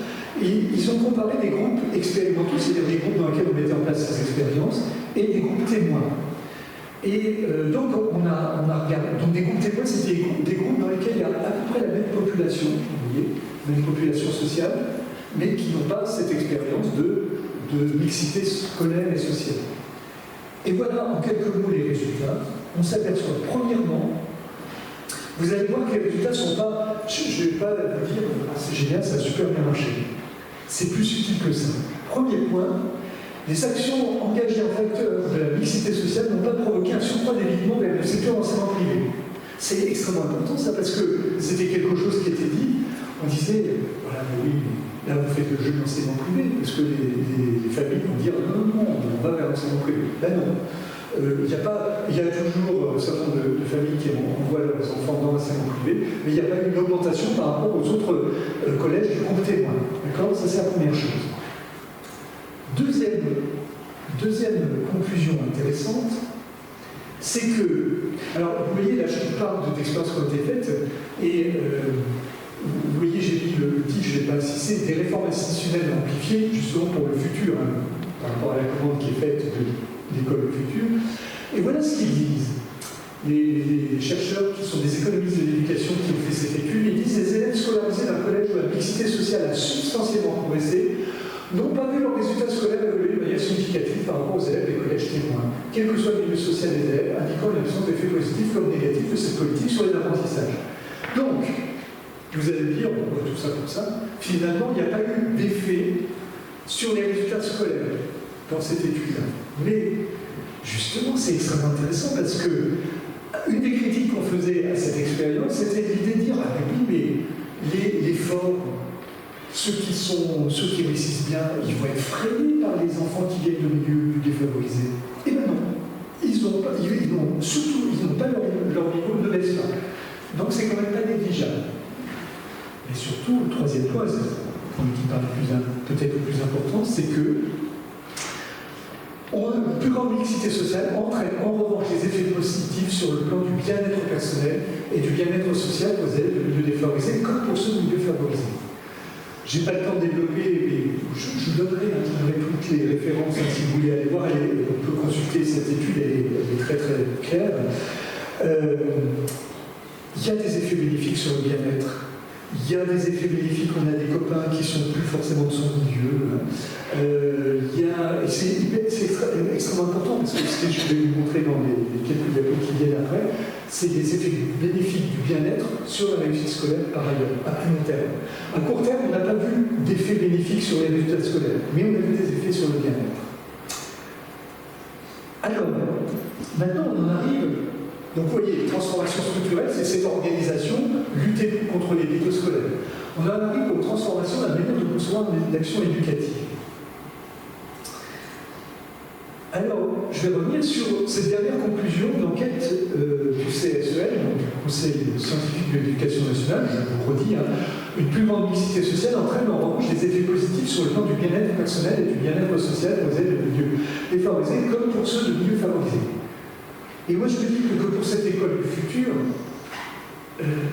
et ils ont comparé des groupes expérimentaux, c'est-à-dire des groupes dans lesquels on mettait en place ces expériences, et des groupes témoins. Et donc on a regardé, donc des groupes témoins, c'était des groupes dans lesquels il y a à peu près la même population, vous voyez, même population sociale, mais qui n'ont pas cette expérience de mixité scolaire et sociale. Et voilà en quelques mots les résultats. On s'aperçoit, premièrement, vous allez voir que les résultats ne sont pas, je ne vais pas vous dire, c'est génial, ça a super bien marché. C'est plus subtil que ça. Premier point, les actions engagées en faveur de la mixité sociale n'ont pas provoqué un surcroît d'évitement vers le secteur enseignement privé. C'est extrêmement important ça, parce que c'était quelque chose qui était dit. On disait, voilà, mais oui, là vous faites le jeu de l'enseignement privé, parce que les familles vont dire non, on va vers l'enseignement privé. Ben non. Il y a toujours un certain nombre de familles qui envoient leurs enfants dans l'enseignement privé, mais il n'y a pas eu une augmentation par rapport aux autres collèges du groupe témoin. D'accord? Ça, c'est la première chose. Deuxième conclusion intéressante, c'est que, alors vous voyez, là je vous parle d'expériences qui ont été faites, et vous voyez, j'ai mis le titre, je ne vais pas insister, des réformes institutionnelles amplifiées, justement pour le futur, par rapport à la commande qui est faite de l'école du futur. Et voilà ce qu'ils disent. Les chercheurs qui sont des économistes de l'éducation qui ont fait cette étude, ils disent les élèves scolarisés d'un collège où la mixité sociale a substantiellement progressé n'ont pas vu leurs résultats scolaires évoluer de manière significative par rapport aux élèves des collèges témoins, quel que soit le milieu social des élèves, indiquant l'absence d'effets positifs comme négatifs de cette politique sur les apprentissages. Donc, vous allez me dire, on voit tout ça comme ça, finalement, il n'y a pas eu d'effet sur les résultats scolaires dans cette étude-là. Mais, justement, c'est extrêmement intéressant parce que une des critiques qu'on faisait à cette expérience, c'était l'idée de dire, ah oui, mais les forts, ceux qui réussissent bien, ils vont être freinés par les enfants qui viennent de milieux plus défavorisés. Eh bien non, ils n'ont pas leur niveau ne baisse pas. Donc c'est quand même pas négligeable. Et surtout, le troisième point, c'est qui paraît peut-être le plus important, c'est que une plus grande mixité sociale entraîne en revanche des effets positifs sur le plan du bien-être personnel et du bien-être social pour les élèves de milieux défavorisés comme pour ceux de milieux favorisés. Je n'ai pas le temps de développer, mais je vous donnerai toutes les références si vous voulez aller voir. On peut consulter cette étude, elle est très très claire. Il y a des effets bénéfiques sur le bien-être. Il y a des effets bénéfiques, on a des copains qui ne sont plus forcément de son milieu. C'est extrêmement important, parce que ce que je vais vous montrer dans les quelques diapos qui viennent après, c'est des effets bénéfiques du bien-être sur la réussite scolaire par ailleurs, à plus long terme. À court terme, on n'a pas vu d'effets bénéfiques sur les résultats scolaires, mais on a vu des effets sur le bien-être. Alors, maintenant on en arrive. Donc vous voyez, transformation structurelle, c'est cette organisation, lutter contre les mythos scolaires. On en arrive aux transformations de la manière de concevoir l'action éducative. Alors, je vais revenir sur cette dernière conclusion d'enquête du CSEN, donc du Conseil scientifique de l'éducation nationale, je vous redis, une plus grande mixité sociale entraîne en revanche des effets positifs sur le plan du bien-être personnel et du bien-être social pour les élèves de milieux défavorisés comme pour ceux de milieux favorisés. Et moi, je me dis que pour cette école du futur,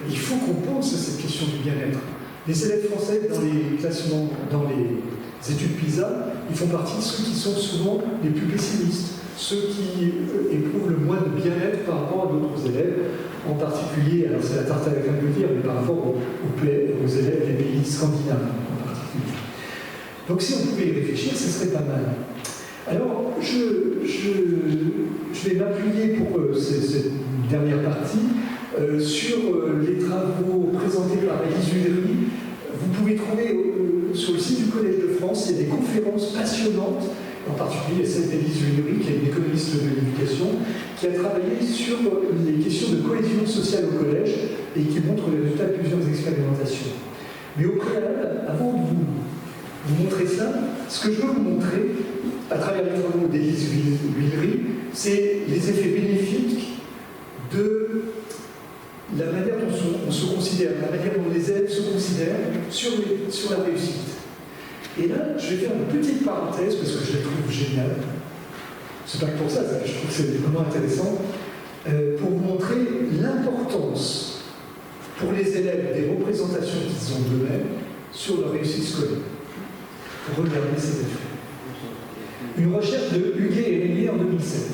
il faut qu'on pense à cette question du bien-être. Les élèves français, dans les classements, dans les études PISA, ils font partie de ceux qui sont souvent les plus pessimistes, ceux qui éprouvent le moins de bien-être par rapport à d'autres élèves, en particulier, alors c'est la tarte avec un peu dire, mais par rapport aux élèves des pays scandinaves en particulier. Donc si on pouvait y réfléchir, ce serait pas mal. Alors, je vais m'appuyer pour cette dernière partie sur les travaux présentés par Élise Udry. Vous pouvez trouver sur le site du Collège de France, il y a des conférences passionnantes, en particulier celle d'Élise Udry, qui est une économiste de l'éducation, qui a travaillé sur les questions de cohésion sociale au collège et qui montre les résultats de plusieurs expérimentations. Mais au préalable, avant de vous montrer ça, ce que je veux vous montrer, à travers les travaux d'Élise Udry, c'est les effets bénéfiques de la manière dont on se considère, la manière dont les élèves se considèrent sur la réussite. Et là, je vais faire une petite parenthèse, parce que je la trouve géniale. C'est pas que pour ça, je trouve que c'est vraiment intéressant, pour vous montrer l'importance pour les élèves des représentations qu'ils ont d'eux-mêmes sur leur réussite scolaire. Regardez cet effet. Une recherche de Huguet et Régnier en 2007.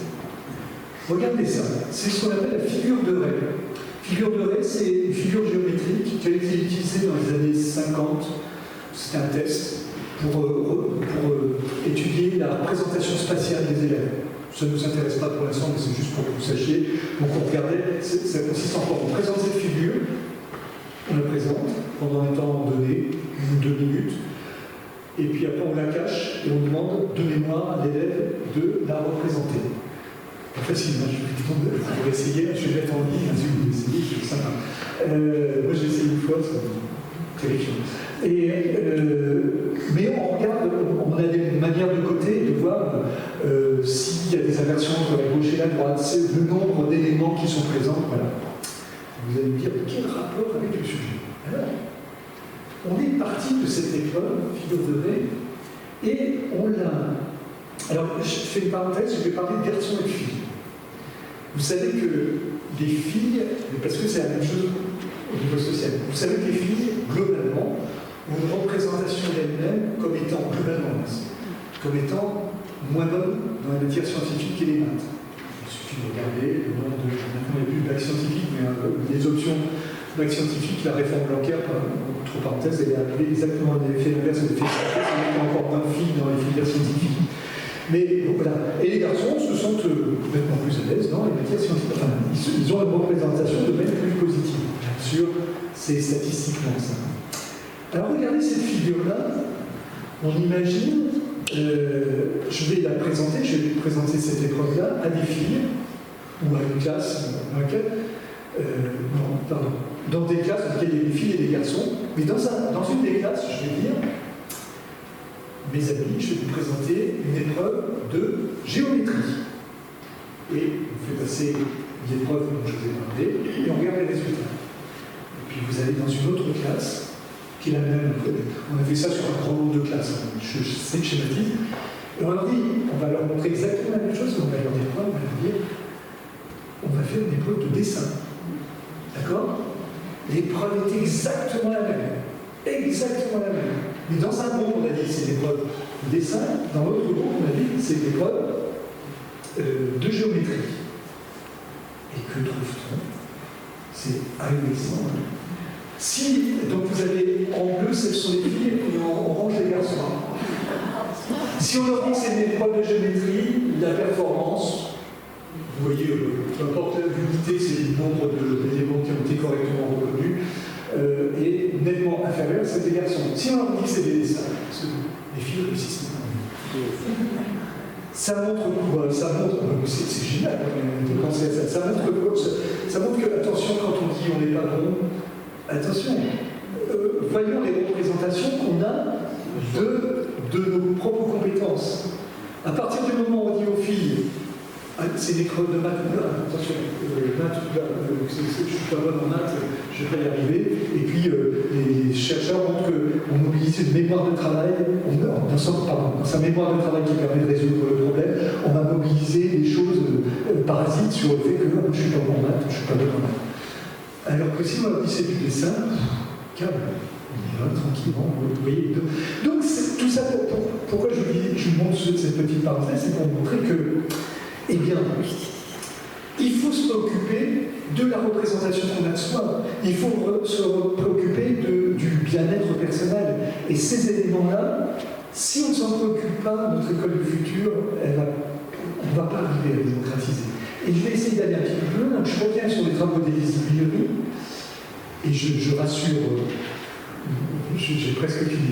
Regardez ça, c'est ce qu'on appelle la figure de Rey. Figure de Rey, c'est une figure géométrique qui a été utilisée dans les années 50. C'était un test pour étudier la représentation spatiale des élèves. Ça ne nous intéresse pas pour l'instant, mais c'est juste pour que vous sachiez. Donc on regardait, ça consiste en quoi? On présente cette figure, on la présente pendant un temps donné, 1 ou 2 minutes, et puis après on la cache et on demande de mémoire à l'élève de la représenter. Pas facile, hein, je vais essayer, je vais mettre en ligne, si vous voulez essayer, c'est sympa. Moi j'ai essayé une fois, c'est terrifiant. Mais on regarde, on a des manières de côté de voir s'il y a des inversions entre la gauche et la droite, c'est le nombre d'éléments qui sont présents. Voilà. Vous allez me dire, quel rapport avec le sujet? Alors, on est parti de cette école, figure de Rey, et on l'a. Alors, je fais une parenthèse, je vais parler de garçons et de filles. Vous savez que les filles, parce que c'est la même chose au niveau social, vous savez que les filles, globalement, ont une représentation d'elles-mêmes comme étant, globalement, comme étant moins bonnes dans les matières scientifiques et les maths. Il suffit de regarder le nombre de. Maintenant, il n'y a plus de bac scientifique, mais les options bac scientifique, la réforme Blanquer, entre parenthèses, elle est arrivée exactement à l'effet inverse de l'effet synthèse, il y a encore moins de filles dans les filières scientifiques. Mais donc, voilà. Et les garçons se sentent nettement plus à l'aise dans les matières scientifiques. Enfin, ils ont une représentation de même plus positive. Bien sûr, c'est statistiquement ça. Alors regardez cette figure-là. On imagine, je vais la présenter, je vais présenter cette épreuve-là à des filles ou à une classe dans laquelle, dans des classes dans lesquelles il y a des filles et des garçons. Mais dans une des classes, je vais dire, mes amis, je vais vous présenter une épreuve de géométrie. Et on fait passer l'épreuve dont je vous ai parlé, et on regarde les résultats. Et puis vous allez dans une autre classe, qui est la même. On a fait ça sur un grand nombre de classes, je sais que schématise. Et on leur dit, on va leur montrer exactement la même chose, mais on va leur dire quoi? On va leur dire, on va faire une épreuve de dessin. D'accord? L'épreuve est exactement la même. Exactement la même. Mais dans un groupe, on a dit c'est l'épreuve de dessin, dans l'autre groupe, on a dit c'est l'épreuve de géométrie. Et que trouve-t-on? C'est ahurissant. Si, donc vous avez en bleu, ce sont les filles, et en orange, les garçons. Si on leur dit que c'est une épreuve de géométrie, la performance, vous voyez, peu importe l'unité, c'est le nombre d'éléments qui ont été correctement reconnus, est nettement inférieur à celle des garçons. Si on leur dit que c'est des dessins, parce que les filles réussissent pas. Ça montre quoi? Ça montre, c'est génial de penser à ça. Ça montre quoi? Ça montre que, attention, quand on dit on n'est pas bon, attention, voyons les représentations qu'on a de nos propres compétences. À partir du moment où on dit aux filles, c'est une épreuve de maths, attention, maths, je suis pas bonne en maths, je vais pas y arriver. Et puis les chercheurs montrent qu'on mobilise une mémoire de travail, dans sa mémoire de travail qui permet de résoudre le problème, on va mobiliser des choses parasites sur le fait que je suis pas bon en maths, je suis pas bonne en maths. Alors que si on leur dit c'est du dessin, calme, on y va tranquillement, vous voyez. Donc tout ça, pourquoi je vous montre cette petite parenthèse, c'est pour vous montrer que, eh bien, il faut se préoccuper de la représentation qu'on a de soi. Il faut se préoccuper du bien-être personnel. Et ces éléments-là, si on ne s'en préoccupe pas, notre école du futur, on ne va pas arriver à démocratiser. Et je vais essayer d'aller un petit peu plus loin. Je reviens sur les travaux d'Élise Billoni, et je rassure, j'ai presque fini.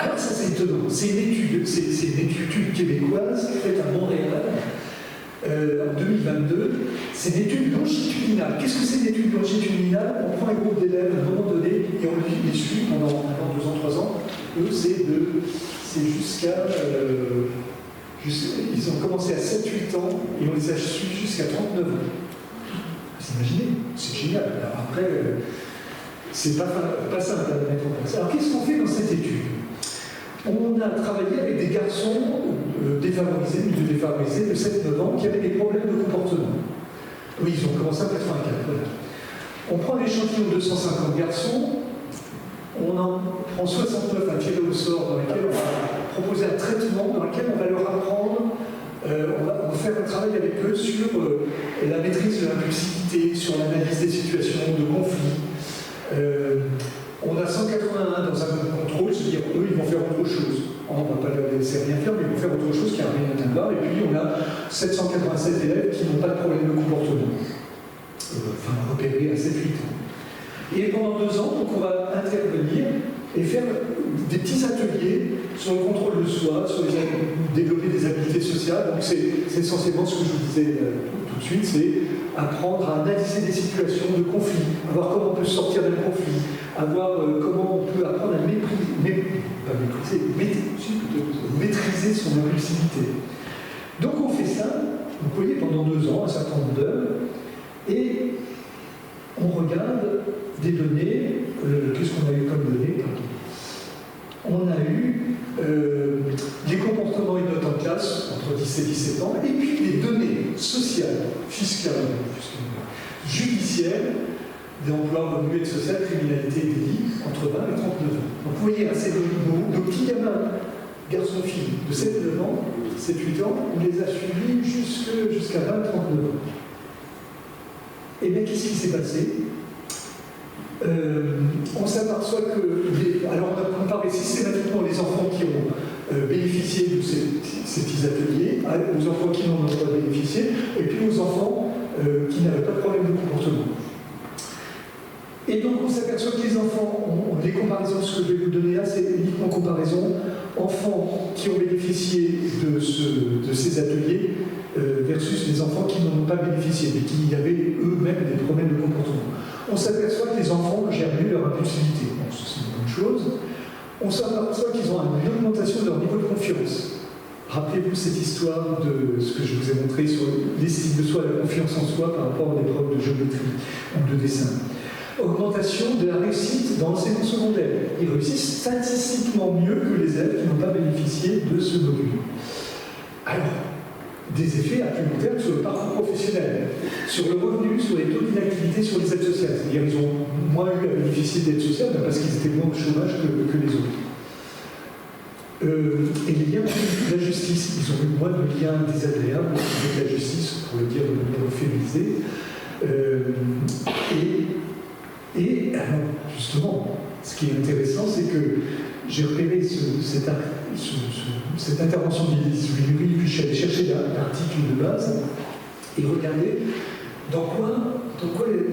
Alors ça c'est étonnant, c'est une étude québécoise faite à Montréal en 2022. C'est une étude longitudinale. Qu'est-ce que c'est une étude longitudinale? On prend un groupe d'élèves à un moment donné et on les suit pendant 2 ans, 3 ans. Eux c'est jusqu'à... ils ont commencé à 7-8 ans et on les a suivis jusqu'à 39 ans. Vous imaginez? C'est génial. Alors après, c'est pas simple à mettre en place. Alors qu'est-ce qu'on fait dans cette étude? On a travaillé avec des garçons défavorisés, milieu défavorisés, de 7-9 ans, qui avaient des problèmes de comportement. Oui, ils ont commencé en 84. Voilà. On prend l'échantillon de 250 garçons, on en prend 69 à tirer au sort, dans lesquels on va proposer un traitement, dans lequel on va leur apprendre, on va faire un travail avec eux sur la maîtrise de l'impulsivité, sur l'analyse des situations de conflit. On a 181 dans un contrôle, c'est-à-dire eux, ils vont faire autre chose. On ne va pas leur laisser rien faire, mais ils vont faire autre chose qui n'a rien à voir. Et puis, on a 787 élèves qui n'ont pas de problème de comportement. Repérés à 7-8 ans. Et pendant 2 ans, donc, on va intervenir et faire des petits ateliers sur le contrôle de soi, sur développer des habiletés sociales. Donc, c'est essentiellement ce que je vous disais tout de suite, c'est apprendre à analyser des situations de conflit, à voir comment on peut sortir d'un conflit, à voir comment on peut apprendre à maîtriser son impulsivité. Donc on fait ça, vous voyez, pendant 2 ans, un certain nombre d'heures, et on regarde des données, qu'est-ce qu'on a eu comme données? On a eu les comportements et notes en classe entre 10 et 17 ans, et puis les données sociales, fiscales, judiciaires, d'emploi, revenus, aide sociale, criminalité et délit, entre 20 et 39 ans. Donc vous voyez, nos petits gamins, garçons-filles de 7-9 ans, 7-8 ans, on les a suivis jusqu'à 20-39 ans. Et bien, qu'est-ce qui s'est passé? On s'aperçoit que... alors, on a comparé systématiquement les enfants qui ont bénéficié de ces petits ateliers aux enfants qui n'en ont pas bénéficié, et puis aux enfants qui n'avaient pas de problème de comportement. Et donc, on s'aperçoit que les enfants, les comparaisons, ce que je vais vous donner là, c'est uniquement comparaison enfants qui ont bénéficié de ces ateliers versus les enfants qui n'en ont pas bénéficié, mais qui avaient eux-mêmes des problèmes de comportement. On s'aperçoit que les enfants gèrent mieux leur impulsivité. Bon, c'est une bonne chose. On s'aperçoit qu'ils ont une augmentation de leur niveau de confiance. Rappelez-vous cette histoire de ce que je vous ai montré sur l'estime de soi, la confiance en soi par rapport à l'épreuve de géométrie ou de dessin. Augmentation de la réussite dans l'enseignement secondaire. Ils réussissent statistiquement mieux que les élèves qui n'ont pas bénéficié de ce module. Alors, des effets supplémentaires sur le parcours professionnel, sur le revenu, sur les taux d'inactivité, sur les aides sociales. C'est-à-dire qu'ils ont moins eu à bénéficier d'aides sociales parce qu'ils étaient moins au chômage que les autres. Et les liens avec la justice, ils ont eu moins de liens désagréables avec la justice, pour le dire de manière féminisée. Et alors, justement, ce qui est intéressant, c'est que j'ai repéré cette intervention d'Élise Billoni, puis je suis allé chercher l'article de base et regardez dans quoi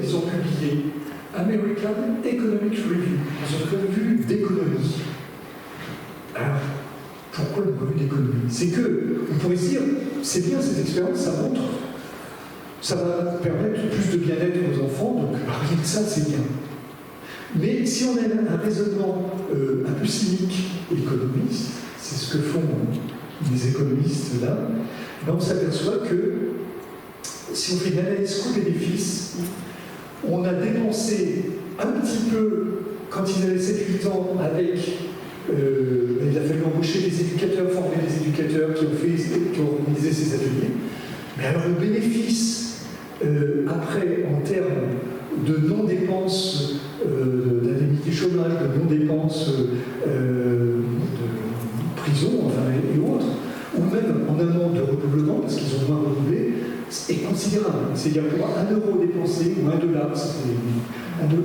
ils ont publié American Economic Review, dans une revue d'économie. Alors, pourquoi une revue d'économie? C'est que, on pourrait se dire, c'est bien cette expérience, ça montre, ça va permettre plus de bien-être aux enfants, donc rien que ça, c'est bien. Mais si on a un raisonnement un peu cynique économiste, c'est ce que font les économistes là, ben on s'aperçoit que si on fait une analyse coût-bénéfice, on a dépensé un petit peu quand ils avaient 7-8 ans avec il a fallu embaucher des éducateurs, former des éducateurs qui ont organisé ces ateliers. Mais alors le bénéfice après en termes de non-dépenses d'indemnité chômage, de non-dépenses de prison, enfin, et autres, ou même en amont de redoublement, parce qu'ils ont moins redoublé, est considérable. C'est-à-dire pour 1 euro dépensé, ou $1, c'était 1 euro,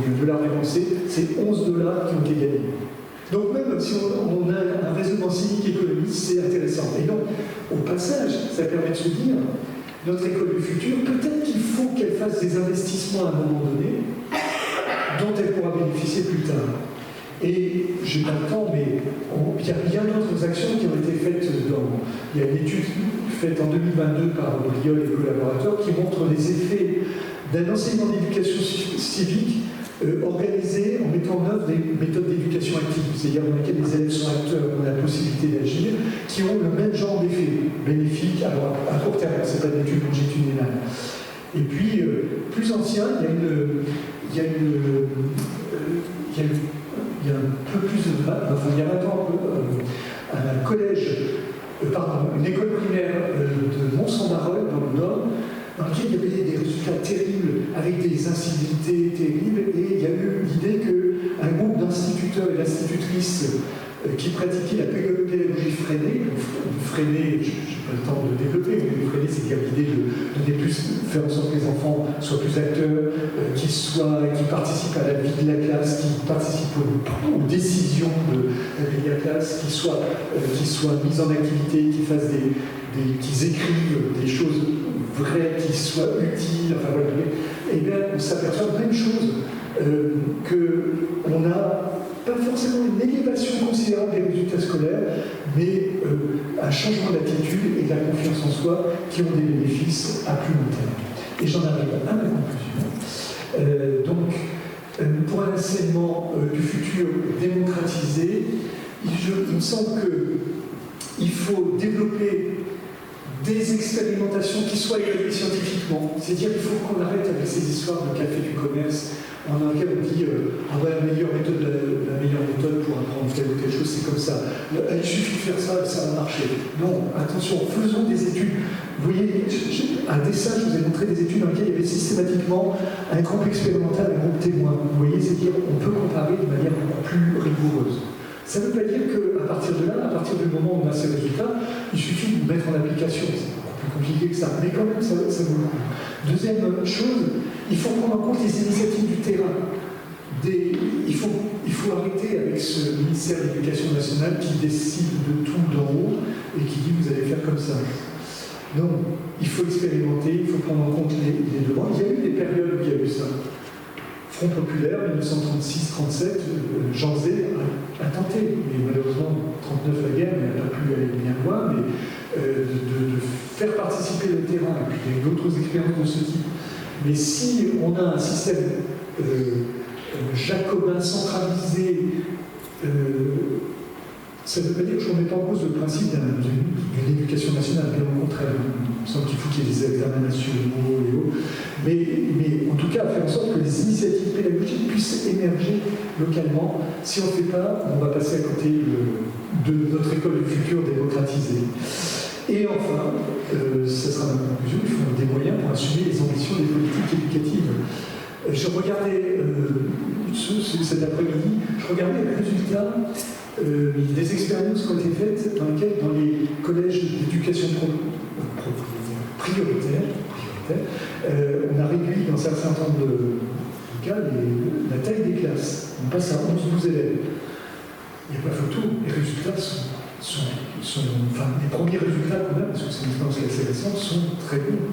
le dollar dépensé, c'est 11 dollars qui ont été gagnés. Donc même si on a un raisonnement cynique économique, c'est intéressant. Et donc, au passage, ça permet de se dire, notre école du futur, peut-être qu'il faut qu'elle fasse des investissements à un moment donné, dont elle pourra bénéficier plus tard. Et je n'ai pas le temps, mais il y a bien d'autres actions qui ont été faites il y a une étude faite en 2022 par Briol et collaborateurs qui montre les effets d'un enseignement d'éducation civique organisé en mettant en œuvre des méthodes d'éducation active, c'est-à-dire dans lesquelles les élèves sont acteurs, ont la possibilité d'agir, qui ont le même genre d'effet bénéfique à court terme. Ce n'est pas une étude longitudinale. Et puis, plus ancien, il y a un peu plus de enfin, il y a 20 ans, un collège, une école primaire de Mont-Saint-Marolles, dans le Nord, dans lequel il y avait des résultats terribles, avec des incivilités terribles, et il y a eu l'idée qu'un groupe d'instituteurs et d'institutrices qui pratiquaient la pédagogie freinée, je n'ai pas le temps de développer, mais freinée, c'est-à-dire l'idée de faire en sorte que les enfants soient plus acteurs, qui participent à la vie de la classe, qui participent aux décisions de la vie de la classe, qui soient mis en activité, qu'ils écrivent des choses vraies, qui soient utiles, enfin voilà. Et bien on s'aperçoit de même chose, qu'on a pas forcément une élévation considérable des résultats scolaires, mais un changement d'attitude et de la confiance en soi qui ont des bénéfices à plus long terme. Et j'en arrive à ma conclusion. Pour un enseignement du futur démocratisé, il me semble qu'il faut développer des expérimentations qui soient évaluées scientifiquement. C'est-à-dire qu'il faut qu'on arrête avec ces histoires de café du commerce en laquelle on dit la meilleure méthode pour apprendre telle ou telle chose, c'est comme ça. Il suffit de faire ça et ça va marcher. Non, attention, faisons des études. Vous voyez, à dessin, je vous ai montré des études dans lesquelles il y avait systématiquement un groupe expérimental et un groupe témoin. Vous voyez, c'est-à-dire qu'on peut comparer de manière beaucoup plus rigoureuse. Ça ne veut pas dire qu'à partir de là, à partir du moment où on a ces résultats, il suffit de mettre en application. C'est beaucoup plus compliqué que ça, mais quand même, ça vaut le coup. Deuxième chose, il faut prendre en compte les initiatives du terrain. Il faut arrêter avec ce ministère de l'Éducation nationale qui décide de tout d'en haut et qui dit vous allez faire comme ça. Non, il faut expérimenter, il faut prendre en compte les demandes. Il y a eu des périodes où il y a eu ça. Front populaire, 1936-37, Jean Zay a tenté, mais malheureusement, 1939 la guerre, mais elle n'a pas pu aller bien loin, mais de faire participer le terrain, et puis il y a d'autres expériences de ce type. Mais si on a un système jacobin centralisé, ça ne veut pas dire que je ne remets pas en cause le principe d'une éducation nationale, bien au contraire. Il me semble qu'il faut qu'il y ait des examens nationaux et autres. Mais en tout cas, faire en sorte que les initiatives pédagogiques puissent émerger localement. Si on ne le fait pas, on va passer à côté de notre école du futur démocratisée. Et enfin, ça sera ma conclusion, il faut des moyens pour assumer les ambitions des politiques éducatives. Je regardais, cet après-midi, je regardais les résultats des expériences qui ont été faites dans les collèges d'éducation prioritaire, on a réduit dans un certain nombre de cas la taille des classes. On passe à 11-12 élèves. Il n'y a pas photo, les résultats les premiers résultats qu'on a, parce que c'est une expérience assez récente, sont très bons.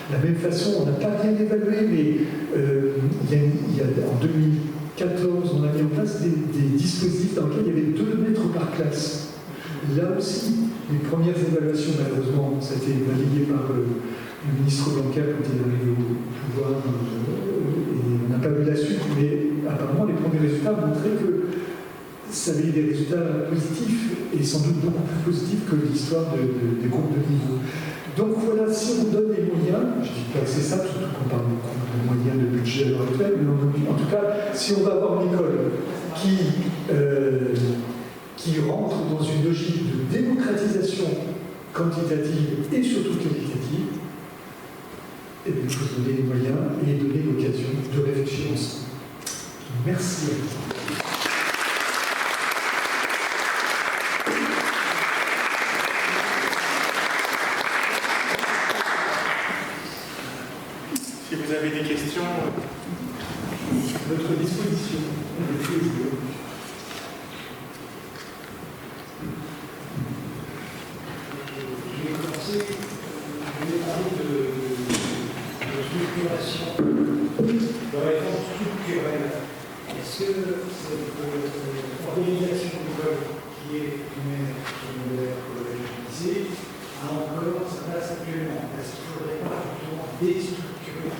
De la même façon, on n'a pas bien évalué, mais en 2014, on a mis en place des dispositifs dans lesquels il y avait 2 mètres par classe. Là aussi, les premières évaluations, malheureusement, ça a été validé par le ministre Blanquer quand il est arrivé au pouvoir, et on n'a pas vu la suite, mais apparemment, les premiers résultats montraient que ça avait eu des résultats positifs, et sans doute beaucoup plus positifs que l'histoire des groupes de niveau. Donc voilà, si on donne les moyens, je ne dis pas que c'est ça, surtout qu'on parle beaucoup de moyens de budget actuel, mais en tout cas, si on va avoir une école qui rentre dans une logique de démocratisation quantitative et surtout qualitative, et bien, il faut donner les moyens et donner l'occasion de réfléchir ensemble. Merci à vous. Si vous avez des questions... votre disposition. Je vais commencer, je vais parler de structuration, de réponse structurelle. Est-ce que cette organisation de l'école qui est primaire, secondaire, collège, lycée, a encore sa place actuellement? Est-ce qu'il ne faudrait pas justement déstructurer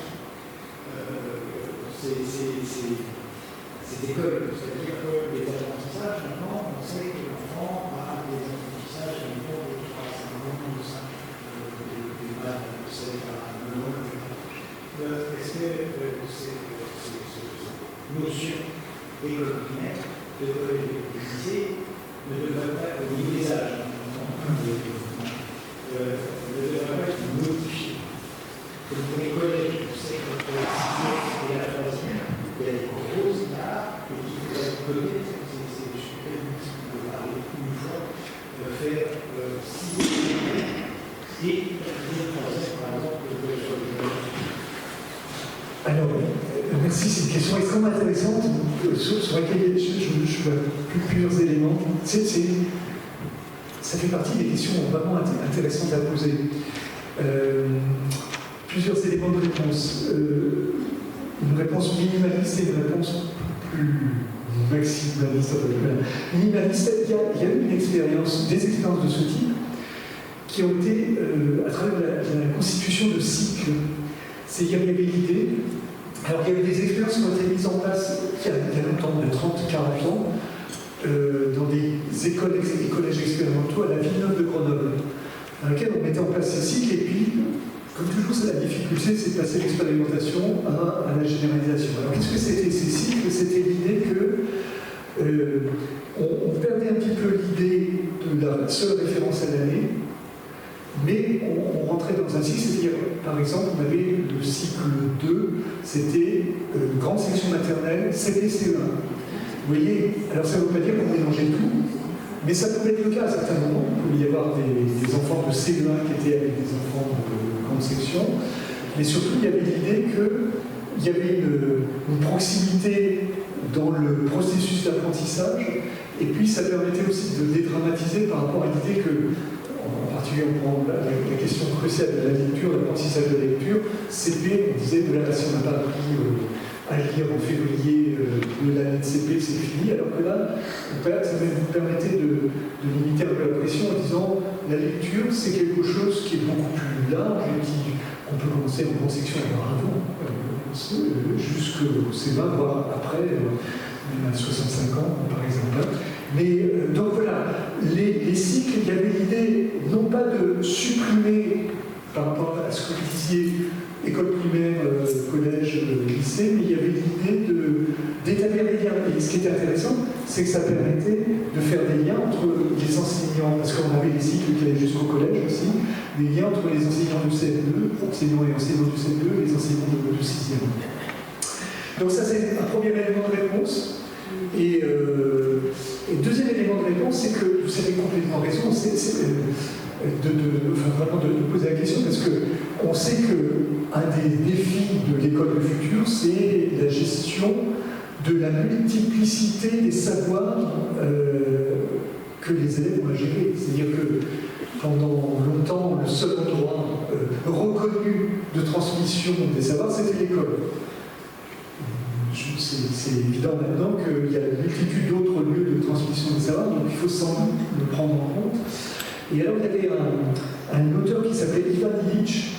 ces écoles? C'est-à-dire que les apprentissages, maintenant, on sait que l'enfant a des apprentissages à niveau de 3, 5 ans, de 5, des maths, de 7 à 9 ans, etc. Est-ce que cette notion d'école primaire, de collège et de lycée, ne devrait pas être au niveau des âges, ne devrait pas être modifiée? Comme pour les collèges, je sais que notre sixième et la troisième, il y a des grosses écarts et qu'il faut être connaître, c'est je suis quelqu'un qui peut parler une fois, faire 6 et la troisième, par exemple, le collège sur le collège. Alors, merci, c'est une question extrêmement intéressante sur laquelle je vois plusieurs éléments. Ça fait partie des questions vraiment intéressantes à poser. Plusieurs éléments de réponse. Une réponse minimaliste et une réponse plus maximaliste. Minimaliste, il y a eu des expériences de ce type qui ont été à travers la constitution de cycles. Il y avait l'idée, alors il y avait des expériences qui ont été mises en place il y a longtemps, de 30-40 ans, dans des écoles et collèges expérimentaux à la Villeneuve de Grenoble, dans laquelle on mettait en place ces cycles, et puis, comme toujours, c'est la difficulté, c'est de passer l'expérimentation à la généralisation. Alors qu'est-ce que c'était ces cycles? C'était l'idée que on perdait un petit peu l'idée de la seule référence à l'année, mais on rentrait dans un cycle, c'est-à-dire, par exemple, on avait le cycle 2, c'était grande section maternelle, CP, CE1. Vous voyez, alors ça ne veut pas dire qu'on mélangeait tout, mais ça pouvait être le cas à certains moments. Il pouvait y avoir des enfants de CE1 qui étaient avec des enfants de grande section, mais surtout, il y avait l'idée qu'il y avait une proximité dans le processus d'apprentissage, et puis ça permettait aussi de dédramatiser par rapport à l'idée que, en particulier, on prend la question cruciale de la lecture, l'apprentissage de la lecture. CP, on disait, si on n'a pas appris à lire en février de l'année de CP, c'est fini. Alors que là, ça nous permettait de limiter un peu la pression en disant la lecture, c'est quelque chose qui est beaucoup plus large et qu'on peut commencer en grande section avant, jusqu'au C20, voire après, même à 65 ans, par exemple. Mais donc voilà, les cycles, il y avait l'idée non pas de supprimer par rapport à ce que vous disiez, école primaire, collège, lycée, mais il y avait l'idée d'établir des liens. Et ce qui était intéressant, c'est que ça permettait de faire des liens entre les enseignants, parce qu'on avait des cycles qui allaient jusqu'au collège aussi, des liens entre les enseignants du CM2, enseignants et enseignants du CM2, et les enseignants de 6e. Donc ça, c'est un premier élément de réponse. Et deuxième élément de réponse, c'est que vous avez complètement raison, c'est vraiment de poser la question, parce qu'on sait qu'un des défis de l'école du futur, c'est la gestion de la multiplicité des savoirs que les élèves ont à gérer. C'est-à-dire que pendant longtemps, le seul endroit reconnu de transmission des savoirs, c'était l'école. C'est évident maintenant qu'il y a une multitude d'autres lieux de transmission des savoirs, donc il faut sans doute le prendre en compte. Et alors il y avait un auteur qui s'appelait Ivan Illich,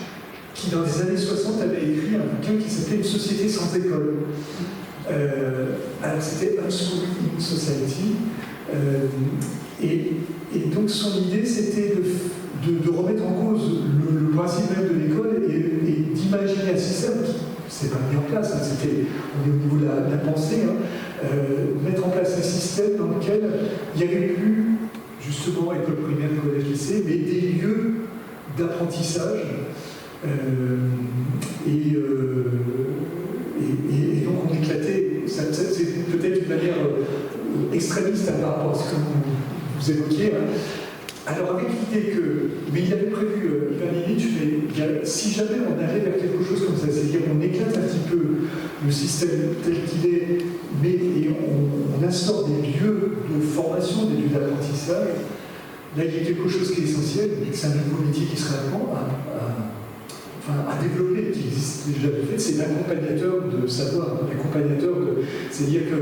qui dans les années 60 avait écrit un bouquin qui s'appelait Une société sans école. Alors c'était Unschooling Society. Et donc son idée c'était de remettre en cause le principe même de l'école et d'imaginer un système qui c'est pas mis en place, hein, on est au niveau de la pensée, mettre en place un système dans lequel il n'y avait plus justement école primaire, collège, lycée, mais des lieux d'apprentissage et donc on éclatait, c'est peut-être une manière extrémiste par rapport à ce que vous évoquiez, hein, Alors avec l'idée que, mais il avait prévu Ivan Illich, mais si jamais on allait vers quelque chose comme ça, c'est-à-dire on éclate un petit peu le système tel qu'il est, mais et on instaure des lieux de formation, des lieux d'apprentissage, là il y a quelque chose qui est essentiel, c'est un nouveau métier qui serait à développer, qui existe déjà en fait, c'est l'accompagnateur de savoir, c'est-à-dire que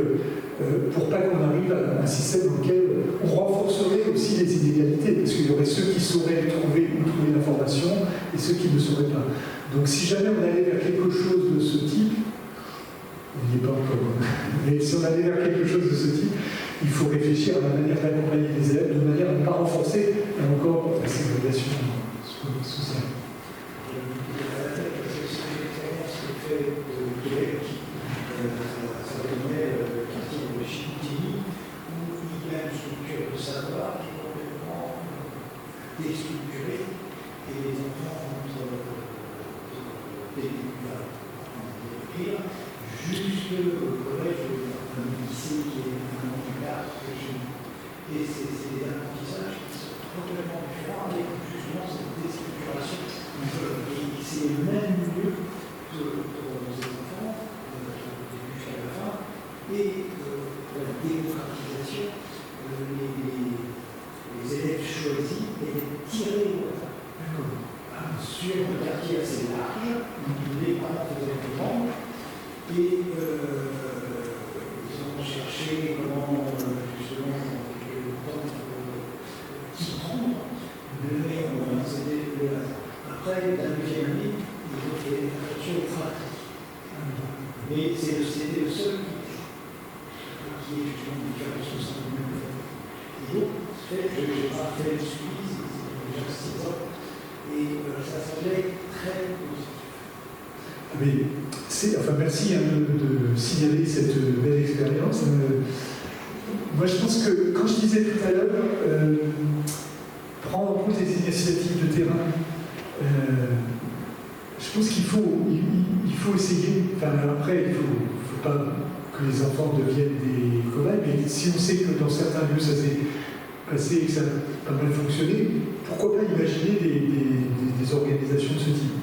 pour pas qu'on arrive à un système dans lequel on renforcerait aussi les inégalités, parce qu'il y aurait ceux qui sauraient trouver l'information et ceux qui ne sauraient pas. Donc si jamais on allait vers quelque chose de ce type, on n'y est pas encore, mais si on allait vers quelque chose de ce type, il faut réfléchir à la manière d'accompagner les élèves de manière à ne pas renforcer encore la ségrégation sociale. Déstructuré et les enfants entre jusque au collège, un lycée qui est vraiment plus large que chez nous. Et c'est des apprentissages qui sont complètement différents avec justement cette déstructuration. Et c'est le même lieu pour les enfants, du début jusqu'à la fin, et la démocratisation, les élèves choisis et tirés sur un quartier assez large, les parents faisaient des demandes, et ils ont cherché comment justement s'y prendre, mais c'était le hasard. Après, la deuxième année, ils ont fait attention aux fratries. Mais c'était le seul qui est justement du cas de 60 000. Et donc, je n'ai pas fait le suivi, c'est déjà 6 ans, et ça semblait très positif. Mais merci de signaler cette belle expérience. Moi, je pense que, quand je disais tout à l'heure, prendre en compte les initiatives de terrain, je pense qu'il faut essayer. Après, il ne faut pas que les enfants deviennent des cobayes, mais si on sait que dans certains lieux ça s'est passé et que ça a pas mal fonctionné, pourquoi pas imaginer des organisations de ce type.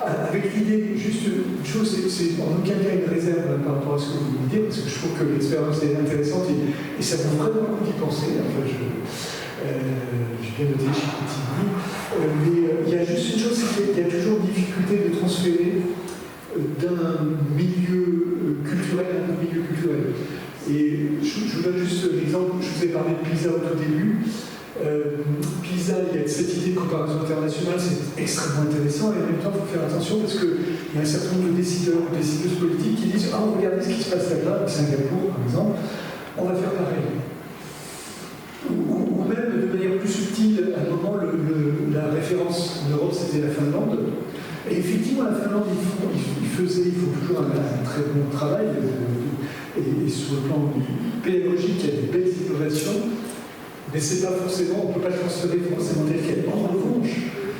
Avec l'idée, juste une chose, c'est en aucun cas une réserve par rapport à ce que vous voulez dire, parce que je trouve que l'expérience est intéressante et ça vaut vraiment le coup d'y penser. Enfin, j'ai bien noté, je continue. Mais il y a juste une chose, c'est qu'il y a toujours une difficulté de transférer d'un milieu culturel à un autre milieu culturel. Et je vous donne juste l'exemple, je vous ai parlé de PISA au tout début. PISA, il y a cette idée de comparaison internationale, c'est extrêmement intéressant, et en même temps, il faut faire attention parce qu'il y a un certain nombre de décideurs, décideuses politiques qui disent « Ah, regardez ce qui se passe là-bas, Singapour, par exemple, on va faire pareil ». Ou même, de manière plus subtile, à un moment, la référence en Europe, c'était la Finlande. Et effectivement, la Finlande, ils font toujours un très bon travail, et sur le plan pédagogique, il y a des belles innovations. Mais c'est pas forcément, on ne peut pas le transférer forcément tel quel. En revanche,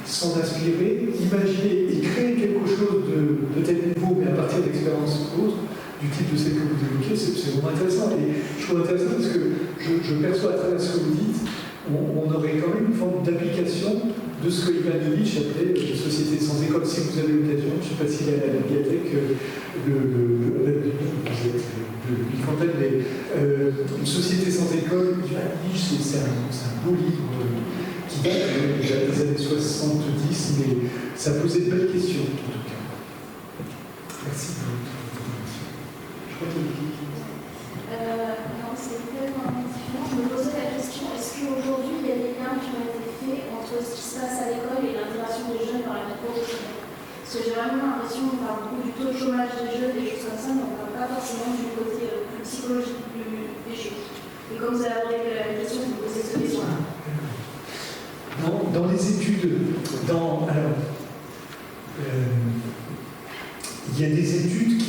s'en inspirer, imaginer et créer quelque chose de peut-être nouveau, mais à partir d'expériences autres, du type de celle que vous évoquez, c'est vraiment intéressant. Et je trouve intéressant parce que je perçois à travers ce que vous dites, on aurait quand même une forme d'application de ce que Ivan Illich appelait société sans école. Si vous avez l'occasion, je ne sais pas s'il y a la bibliothèque, une société sans école, Ivan Illich, c'est un beau livre qui date des années 70, mais ça posait de belles questions en tout cas. Merci pour votre intervention. Je crois qu'il y a une question. Non, c'est tellement différent. Je me posais la question, est-ce qu'aujourd'hui il y a des liens qui ont été faits entre ce qui se passe à l'école et l'intégration des jeunes dans la vie professionnelle? Parce que j'ai vraiment l'impression qu'on parle beaucoup du taux de chômage des jeunes, des choses comme ça, mais on ne parle pas forcément du côté plus psychologique des choses. Et comme vous avez abordé la question, vous posez cette question-là. Dans les études, il y a des études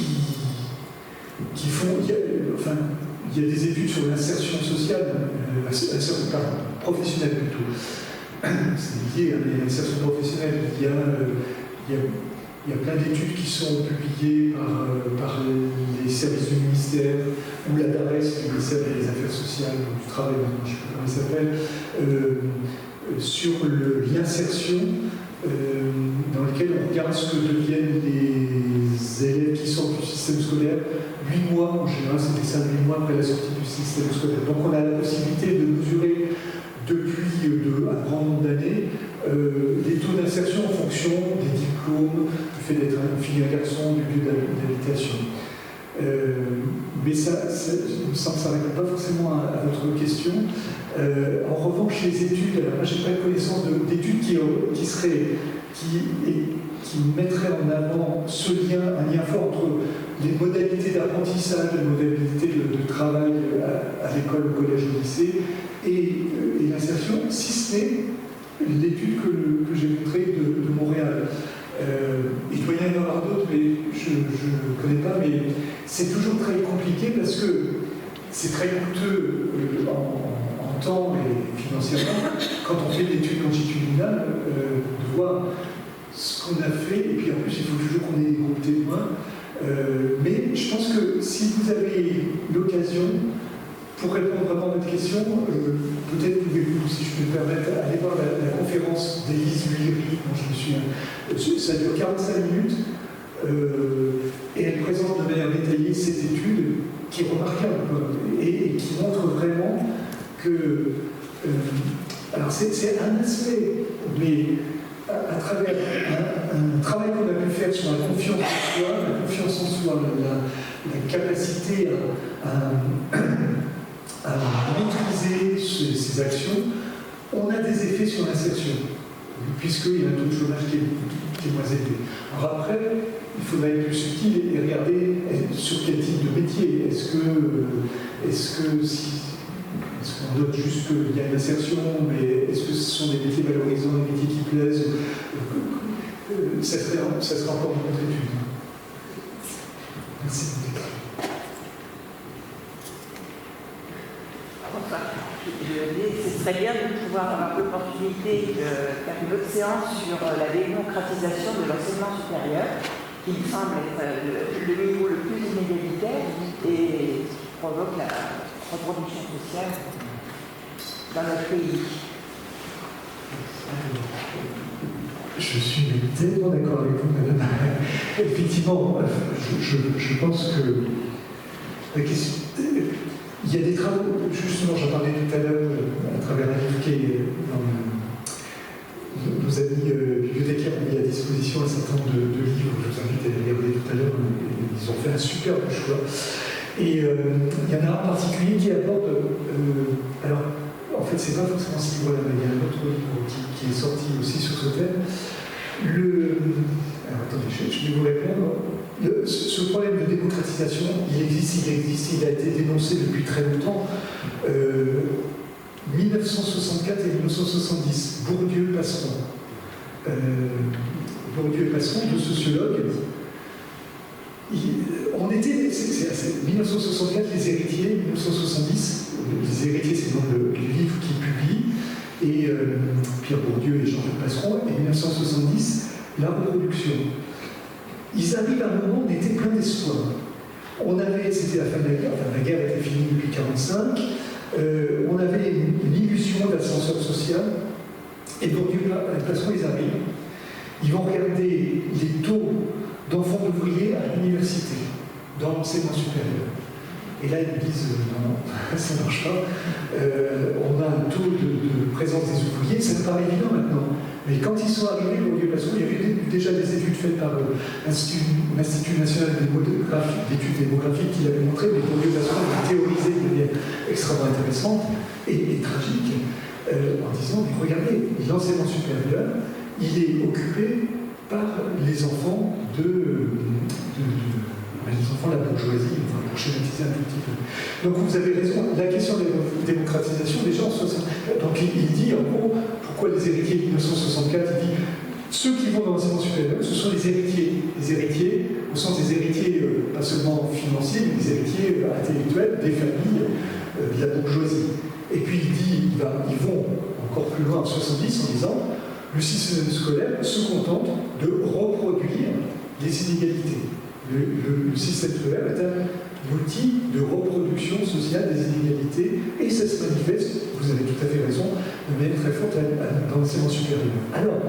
qui font, il y a des études sur l'insertion sociale, professionnelle plutôt. C'est lié à l'insertion professionnelle. Il y a plein d'études qui sont publiées par les services du ministère ou la DARES, le ministère des Affaires sociales, du Travail, je ne sais pas comment il s'appelle. sur l'insertion, dans lequel on regarde ce que deviennent les élèves qui sortent du système scolaire 8 mois, en général c'était ça, 8 mois après la sortie du système scolaire. Donc on a la possibilité de mesurer depuis un grand nombre d'années les taux d'insertion en fonction des diplômes, du fait d'être une fille, un garçon, du lieu d'habitation. Mais ça me semble que ça ne répond pas forcément à votre question. En revanche, les études, alors moi je n'ai pas de connaissance d'études qui mettraient en avant ce lien, un lien fort entre les modalités d'apprentissage, les modalités de travail à l'école, au collège, au lycée, et l'insertion, si ce n'est l'étude que j'ai montrée de Montréal. Il doit y en avoir d'autres, mais je ne connais pas, mais c'est toujours très compliqué parce que c'est très coûteux en temps et financièrement quand on fait l'étude longitudinale de voir ce qu'on a fait, et puis en plus il faut toujours qu'on ait des groupes témoins. Mais je pense que si vous avez l'occasion, pour répondre vraiment à votre question, peut-être pouvez-vous, si je peux me permettre, aller voir la conférence d'Élise Huillery, dont je me souviens. Ça dure 45 minutes, et elle présente de manière détaillée cette étude qui est remarquable, et qui montre vraiment que... alors c'est un aspect, mais à travers un travail qu'on a pu faire sur la confiance en soi, la capacité à maîtriser ces actions, on a des effets sur l'insertion, puisqu'il y a un taux de chômage qui est moins élevé. Alors après, il faudrait être plus subtil et regarder sur quel type de métier. Est-ce qu'on note juste qu'il y a une insertion, mais est-ce que ce sont des métiers valorisants, des métiers qui plaisent? Ça serait encore une autre étude. Merci. Ce serait bien de pouvoir avoir l'opportunité de faire une autre séance sur la démocratisation de l'enseignement supérieur, qui me semble être le niveau le plus inégalitaire et qui provoque la reproduction sociale dans notre pays. Je suis tellement d'accord avec vous, madame. Effectivement, je pense que la question... Il y a des travaux, justement, j'en parlais tout à l'heure à travers un livre qui est nos amis bibliothécaires ont mis à disposition un certain nombre de livres, je vous invite à les regarder tout à l'heure, ils ont fait un superbe choix. Et il y en a un en particulier qui aborde, alors en fait c'est pas forcément ce livre-là, mais il y a un autre livre qui est sorti aussi sur ce thème. Alors attendez, je vais vous répondre. Ce problème de démocratisation, il existe, il a été dénoncé depuis très longtemps. 1964 et 1970, Bourdieu, Passeron. Bourdieu et Passeron, deux sociologues. On était, c'est 1964, les héritiers, 1970, les héritiers, c'est dans le livre qu'ils publient, et Pierre Bourdieu et Jean-Jacques Passeron, et 1970, la reproduction. Ils arrivent à un moment où on était plein d'espoir. C'était la fin de la guerre, la guerre était finie depuis 1945, on avait une illusion d'ascenseur social, et Bourdieu et Passeron, ils arrivent, ils vont regarder les taux d'enfants d'ouvriers à l'université, dans l'enseignement supérieur. Et là, ils me disent, non, ça ne marche pas, on a un taux de présence des ouvriers, ça me paraît évident maintenant. Mais quand ils sont arrivés, Bourdieu et Passeron, il y avait déjà des études faites par l'Institut national d'études démographiques qui l'avait montré, mais Bourdieu et Passeron avaient théorisé de manière extrêmement intéressante et tragique, en disant, mais regardez, l'enseignement supérieur, il est occupé par les enfants les enfants de la bourgeoisie, enfin, pour schématiser un tout petit peu. Donc vous avez raison, la question de la démocratisation, déjà en 60... Donc il dit, en gros, pourquoi les héritiers de 1964, il dit, ceux qui vont dans l'enseignement supérieur, ce sont les héritiers. Les héritiers, au sens des héritiers, pas seulement financiers, mais des héritiers intellectuels, des familles, de la bourgeoisie. Et puis il dit, ils vont encore plus loin en 70 en disant, le système scolaire se contente de reproduire les inégalités. Le système scolaire est l'outil de reproduction sociale des inégalités, et ça se manifeste, vous avez tout à fait raison, de manière très forte dans l'enseignement supérieur. Alors,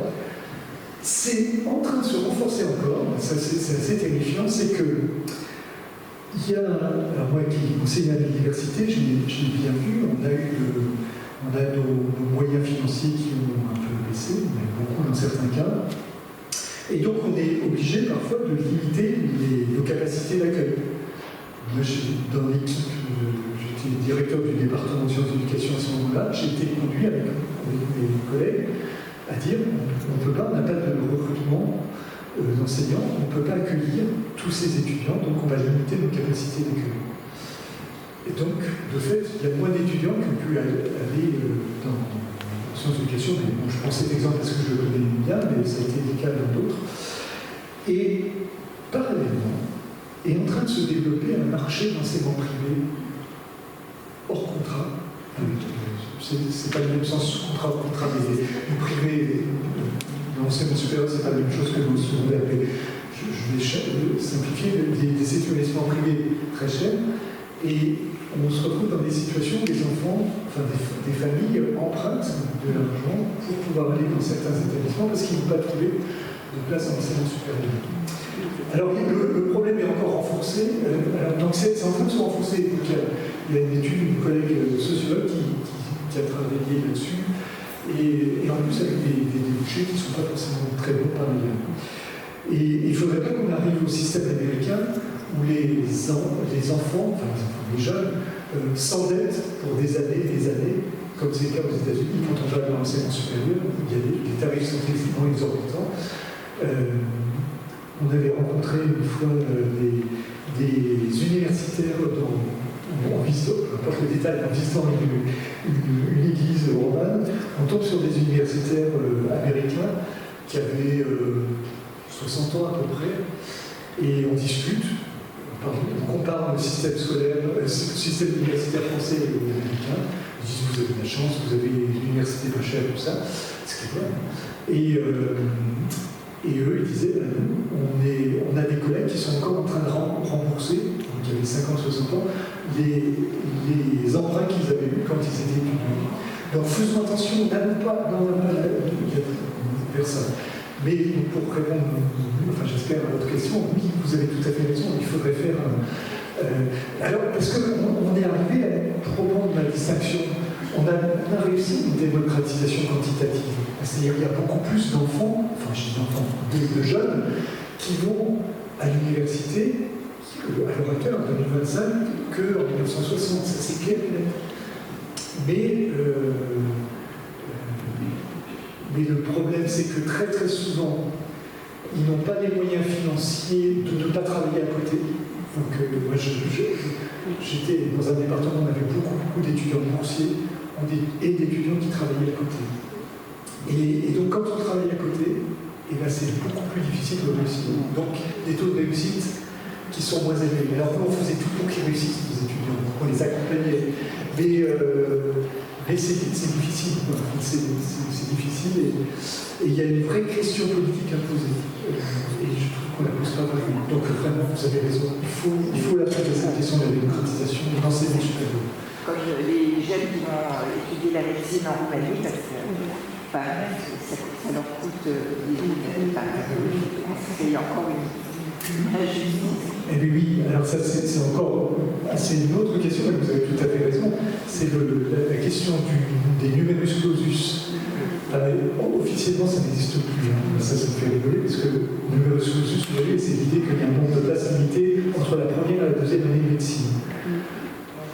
c'est en train de se renforcer encore, ça c'est assez terrifiant, c'est que il y a, alors moi qui enseigne à l'université, je l'ai bien vu, on a nos moyens financiers qui ont un peu baissé, mais beaucoup dans certains cas, et donc on est obligé parfois de limiter nos capacités d'accueil. Moi, dans l'équipe, j'étais directeur du département de sciences d'éducation à ce moment-là, j'ai été conduit avec mes collègues à dire on n'a pas de recrutement d'enseignants, on ne peut pas accueillir tous ces étudiants, donc on va limiter nos capacités d'accueil. Et donc, de fait, il y a moins d'étudiants qui ont pu aller dans sciences d'éducation, mais bon, je prends cet exemple parce que je le connais bien, mais ça a été le cas dans d'autres. Et parallèlement, est en train de se développer un marché d'enseignement privé hors contrat. C'est pas le même sens sous contrat ou contrat, mais du privé, l'enseignement supérieur, c'est pas la même chose que le secondaire. Je vais simplifier, des établissements privés très chers, et on se retrouve dans des situations où les enfants, enfin des familles empruntent de l'argent pour pouvoir aller dans certains établissements parce qu'ils n'ont pas trouvé de place en enseignement supérieur. Alors le problème est encore renforcé, donc c'est en train de se renforcer. Donc, il y a une étude, une collègue sociologue qui a travaillé là-dessus, et en plus avec des débouchés qui ne sont pas forcément très bons par ailleurs. Et il ne faudrait pas qu'on arrive au système américain où les enfants, les jeunes, s'endettent pour des années, comme c'est le cas aux États-Unis. Quand on va dans l'enseignement supérieur, il y a des tarifs sont extrêmement exorbitants. On avait rencontré une fois des universitaires en visitant, peu importe le détail, en visitant une église romane. On tombe sur des universitaires américains qui avaient 60 ans à peu près, et on discute. On compare le système scolaire, le système universitaire français et américain. Ils disent vous avez de la chance, vous avez une université pas chère, tout ça, ce qui est vrai. Et eux, ils disaient, on a des collègues qui sont encore en train de rembourser, donc il y avait 50-60 ans, les emprunts qu'ils avaient eus quand ils étaient étudiants. Donc faisons attention, n'allons pas vers ça. Mais pour répondre, j'espère à votre question, oui, vous avez tout à fait raison, il faudrait faire alors, parce qu'on est arrivé à prendre la distinction. On a réussi une démocratisation quantitative. C'est-à-dire qu'il y a beaucoup plus d'enfants, de jeunes, qui vont à l'université, à l'heure actuelle, en 2025, qu'en 1960. Ça, c'est clair. Mais le problème, c'est que très très souvent, ils n'ont pas les moyens financiers de ne pas travailler à côté. Donc, moi, j'étais dans un département où on avait beaucoup d'étudiants boursiers et d'étudiants qui travaillaient à côté. Et donc, quand on travaille à côté, c'est beaucoup plus difficile de réussir. Donc, des taux de réussite qui sont moins élevés. Alors, nous, on faisait tout pour qu'ils réussissent, les étudiants. On les accompagnait. Mais c'est difficile. C'est difficile. Et il y a une vraie question politique à poser. Et je trouve qu'on la pose pas vraiment. Donc, vraiment, vous avez raison. Il faut la traiter cette question de la démocratisation de l'enseignement supérieur. Comme les jeunes qui vont étudier la médecine en Roumanie, parce que ça leur coûte des vies, c'est encore une injustice. Eh bien oui, alors ça c'est encore une autre question, et vous avez tout à fait raison, c'est la question des numerus clausus. Officiellement ça n'existe plus, ça me fait rigoler, parce que le numerus clausus, vous voyez, c'est l'idée qu'il y a un nombre de places limité entre la première et la deuxième année de médecine.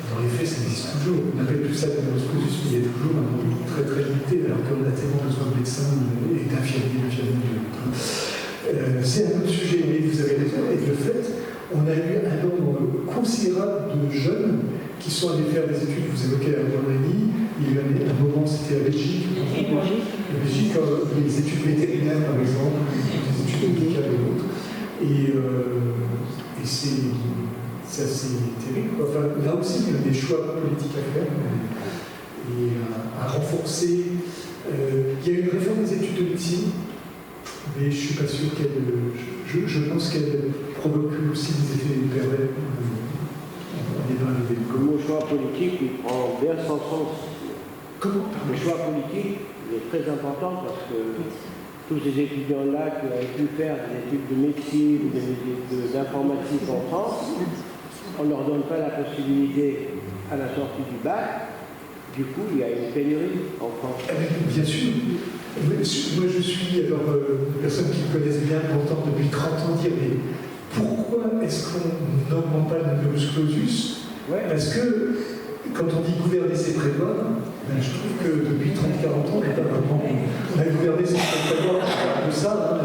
Dans les faits, ça existe toujours. On appelle plus ça le numerus clausus, mais il y a toujours un nombre très très limité, alors qu'on a tellement besoin de médecins et d'infirmiers. C'est un autre sujet, mais vous avez raison, et de fait, on a eu un nombre considérable de jeunes qui sont allés faire des études. Vous évoquez la Roumanie, il y a eu un moment, c'était la Belgique. La Belgique, les études vétérinaires, par exemple, les études médicales et autres. Et c'est assez terrible. Enfin, là aussi, il y a des choix politiques à faire et à renforcer. Il y a eu une réforme des études de médecine, mais je ne suis pas sûr qu'elle. Je pense qu'elle provoque aussi des effets pervers. choix politique, il prend bien son sens. Comment Le choix politique, il est très important parce que tous ces étudiants-là qui ont pu faire des études de médecine ou des études d'informatique en France, on ne leur donne pas la possibilité à la sortie du bac. Du coup, il y a une pénurie en France. Bien sûr. Moi, je suis, alors, une personne qui me connaissent bien, m'entend depuis 30 ans dire, mais pourquoi est-ce qu'on n'augmente pas le numerus clausus? Parce que, quand on dit gouverner, c'est prévoir, ben, je trouve que depuis 30-40 ans, on a gouverné, c'est prévoir, un peu ça. Hein.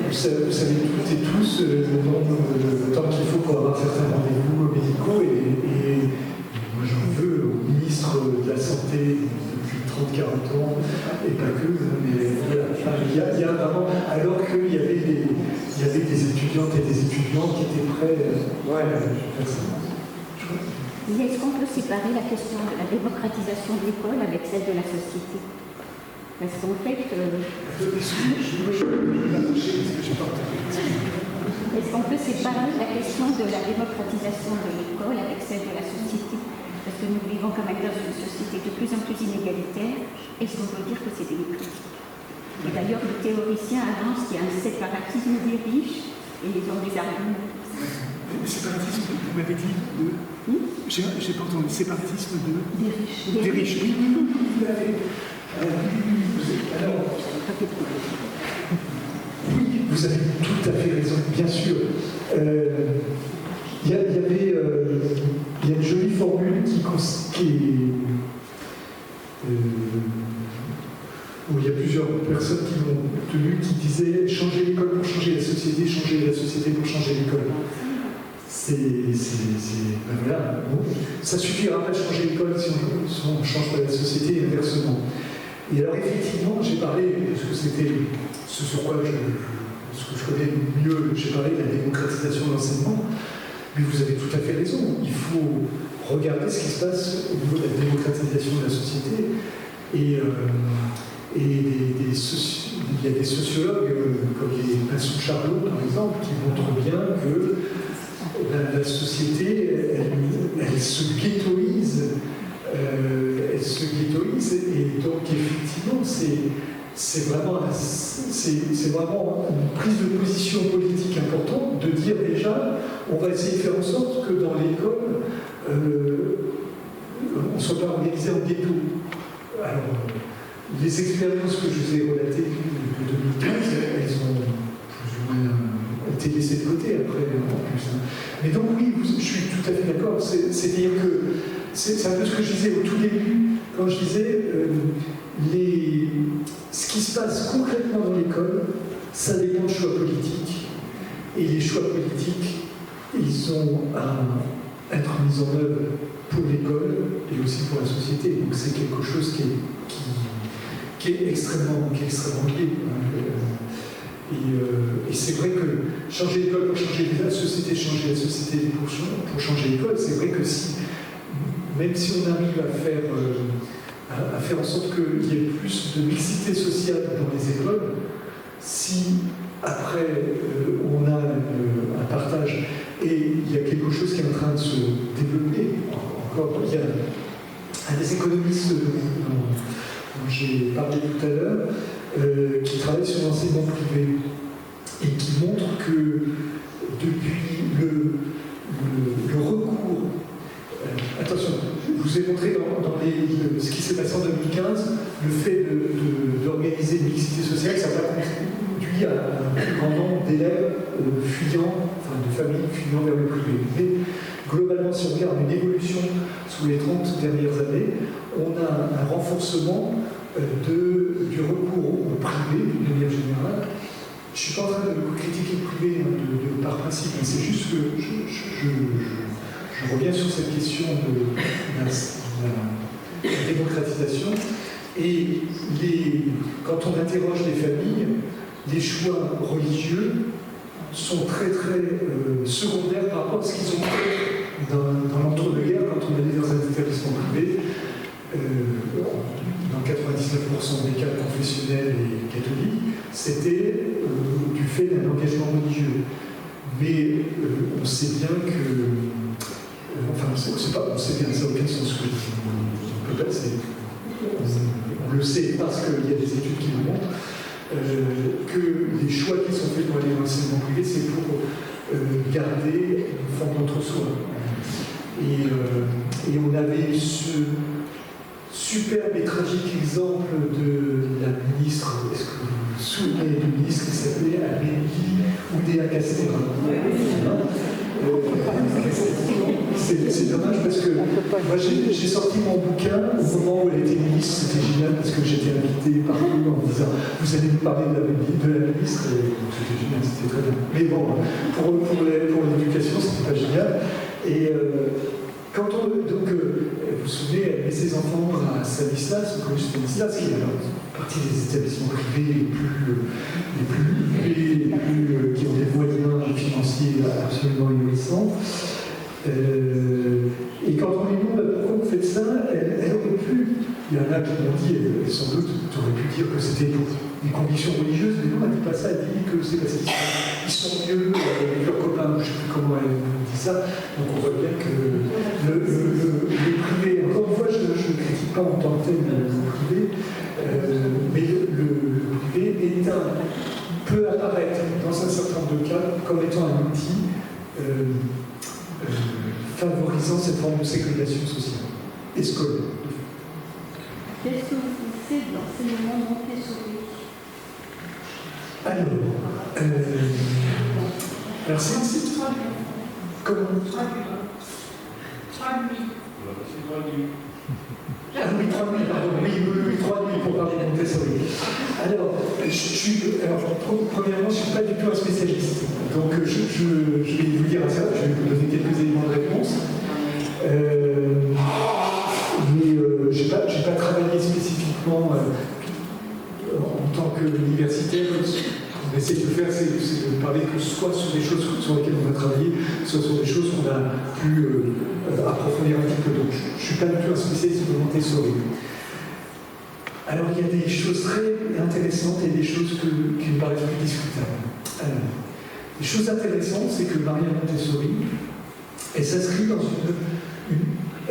Vous savez toutes et tous le temps qu'il faut pour avoir certains rendez-vous médicaux. Et moi, j'en veux au ministre de la Santé depuis 30-40 ans, et pas que. Mais voilà. Enfin, il y a vraiment. Alors qu'il y avait des étudiantes et des étudiants qui étaient prêts à faire ça. Est-ce qu'on peut séparer la question de la démocratisation de l'école avec celle de la société? Parce qu'en fait... Est-ce qu'on peut séparer la question de la démocratisation de l'école avec celle de la société? Parce que nous vivons quand même dans une société de plus en plus inégalitaire. Est-ce qu'on peut dire que c'est démocratique? Et d'ailleurs, les théoriciens avancent qu'il y a un séparatisme des riches et ils ont des arguments. Le séparatisme, vous m'avez dit j'ai pas entendu, séparatisme des riches. Des riches, oui. Alors, oui, vous avez tout à fait raison, bien sûr. Il y a une jolie formule où il y a plusieurs personnes qui l'ont tenue qui disaient changer l'école pour changer la société pour changer l'école. Ben voilà, bon, ça suffira pas de changer l'école si on ne change pas la société et inversement. Et alors effectivement, j'ai parlé, parce que c'était ce sur quoi ce que je connais mieux, j'ai parlé de la démocratisation de l'enseignement, mais vous avez tout à fait raison, il faut regarder ce qui se passe au niveau de la démocratisation de la société. Et il y a des sociologues, comme les Massoud Charlot par exemple, qui montrent bien que la société, elle se ghettoise, et donc effectivement, c'est vraiment une prise de position politique importante de dire déjà, on va essayer de faire en sorte que dans l'école, on ne soit pas organisé en ghetto. Alors, les expériences que je vous ai relatées depuis 2015, elles ont plus ou moins été laissées de côté après, en plus. Mais donc oui, je suis tout à fait d'accord. C'est-à-dire que c'est un peu ce que je disais au tout début, quand je disais ce qui se passe concrètement dans l'école, ça dépend de choix politiques. Et les choix politiques, ils ont à être mis en œuvre pour l'école et aussi pour la société. Donc c'est quelque chose qui est extrêmement lié. Et c'est vrai que changer l'école pour changer la société pour changer l'école, c'est vrai que même si on arrive à faire en sorte qu'il y ait plus de mixité sociale dans les écoles, si après on a un partage et il y a quelque chose qui est en train de se développer, encore, il y a un des économistes dont j'ai parlé tout à l'heure, qui travaille sur l'enseignement privé et qui montre que depuis le recours, attention, je vous ai montré dans ce qui s'est passé en 2015, le fait d'organiser une mixité sociale, ça va conduit à un plus grand nombre d'élèves de familles fuyant vers le privé. Mais globalement, si on regarde une évolution sous les 30 dernières années, on a un renforcement du recours au privé, d'une manière générale. Je ne suis pas en train de critiquer le privé par principe, mais c'est juste que je reviens sur cette question de la démocratisation. Et quand on interroge les familles, les choix religieux sont très très secondaires par rapport à ce qu'ils ont fait dans l'entre-deux-guerres quand on allait dans un établissement privé. Dans 99% des cas confessionnels et catholiques, c'était du fait d'un engagement religieux. Mais on sait bien que, c'est bien, ça n'a aucun sens. On le sait parce qu'il y a des études qui le montrent, que les choix qui sont faits pour aller dans l'enseignement privé, c'est pour garder une forme d'entre-soi. Et on avait ce superbe et tragique exemple de la ministre, est-ce que vous vous souvenez du ministre qui s'appelait Amélie Oudéa-Castéra? C'est dommage parce que moi j'ai sorti mon bouquin au moment où elle était ministre, c'était génial parce que j'étais invité par eux en disant vous allez nous parler de la ministre, et c'était génial, c'était très bien. Mais bon, pour l'éducation, c'était pas génial. Et quand on. Donc, vous vous souvenez, elle met ses enfants à Stanislas, au collège Stanislas, qui est partie des établissements privés qui ont des moyens financiers absolument ahurissants. Et quand on lui demande pourquoi vous faites ça, elle aurait pu. Il y en a qui m'ont dit, et sans doute, tu aurais pu dire que c'était pour des convictions religieuses, mais non, elle ne dit pas ça, elle dit que c'est parce qu'ils sont mieux avec leurs copains, je ne sais plus comment elle dit ça. Donc on voit bien que le privé, encore une fois, je ne critique pas en tant que tel le privé, mais le privé peut apparaître dans un certain nombre de cas comme étant un outil favorisant cette forme de ségrégation sociale et scolaire. Qu'est-ce que vous faites de l'enseignement Montessori? Alors, c'est comment? Ah oui, 3 nuits, pardon, oui, 3 nuits pour parler de Montessori. Alors, premièrement, je ne suis pas du tout un spécialiste. Donc, je vais vous dire ça, je vais vous donner quelques éléments de réponse. Mais je n'ai pas travaillé spécifiquement en tant qu'universitaire. Ce qu'on essaie de faire, c'est de parler que soit sur des choses sur lesquelles on a travaillé, soit sur des choses qu'on a pu approfondir un petit peu. Donc, je ne suis pas du tout un spécialiste de Montessori. Alors, il y a des choses très intéressantes et des choses qui me paraissent plus discutables. Alors, les choses intéressantes, c'est que Maria Montessori, elle s'inscrit dans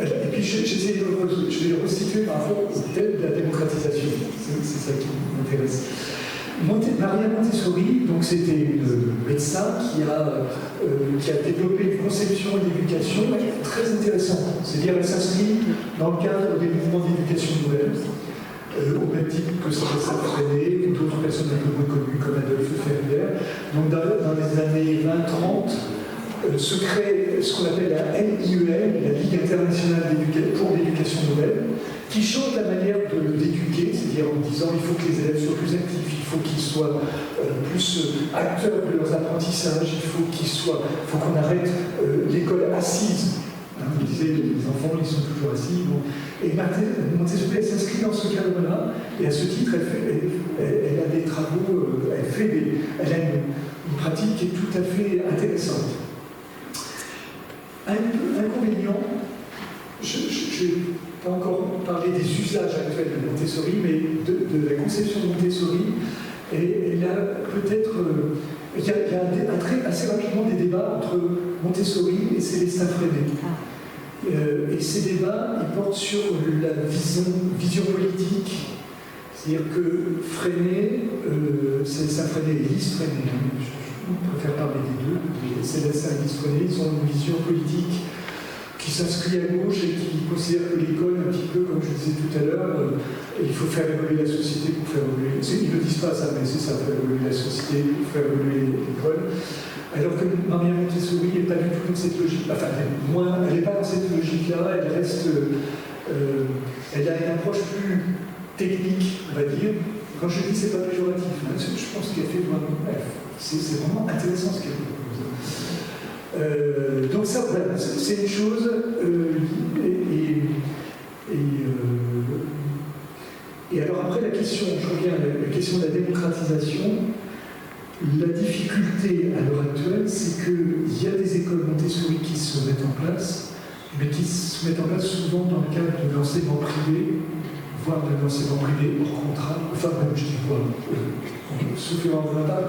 et puis je vais le restituer par rapport au thème de la démocratisation. C'est ça qui m'intéresse. Maria Montessori, donc c'était une médecin qui a développé une conception et d'éducation très intéressante. C'est-à-dire qu'elle s'inscrit dans le cadre des mouvements d'éducation nouvelle, au même titre que Célestin Freinet ou d'autres personnes un peu moins connues comme Adolphe Ferrière. Donc dans les années 20-30, se crée ce qu'on appelle la LIEL, la Ligue internationale pour l'éducation nouvelle, qui change la manière d'éduquer, c'est-à-dire en disant il faut que les élèves soient plus actifs, il faut qu'ils soient plus acteurs de leurs apprentissages, il faut qu'on arrête l'école assise. Vous disiez, les enfants, ils sont toujours assis. Bon. Et Montessori, elle s'inscrit dans ce cadre-là, et à ce titre, elle a des travaux, elle a une pratique qui est tout à fait intéressante. Inconvénient, je ne vais pas encore parler des usages actuels de Montessori, mais de la conception de Montessori, et elle a peut-être. Il y a assez rapidement des débats entre Montessori et Célestin Freinet. Et ces débats, ils portent sur la vision politique. C'est-à-dire que Freinet, Célestin Freinet et Lise Freinet, on préfère parler des deux, Célestin et Lise Freinet, ils ont une vision politique qui s'inscrit à gauche et qui considère que l'école, un petit peu comme je disais tout à l'heure, il faut faire évoluer la société pour faire évoluer. Ils ne le disent pas ça, mais c'est ça, faire évoluer la société pour faire évoluer l'école. Alors que Maria Montessori n'est pas du tout dans cette logique. Enfin, elle n'est pas dans cette logique-là, elle reste. Elle a une approche plus technique, on va dire. Quand je dis c'est pas péjoratif, hein, je pense qu'elle fait c'est vraiment intéressant ce qu'elle propose. Donc ça, voilà, c'est une chose. Et alors après la question, je reviens à la question de la démocratisation. La difficulté à l'heure actuelle, c'est qu'il y a des écoles Montessori qui se mettent en place, mais qui se mettent en place souvent dans le cadre de l'enseignement privé voire de l'enseignement privé hors contrat, enfin même je dis quoi, sauf erreur de ma part,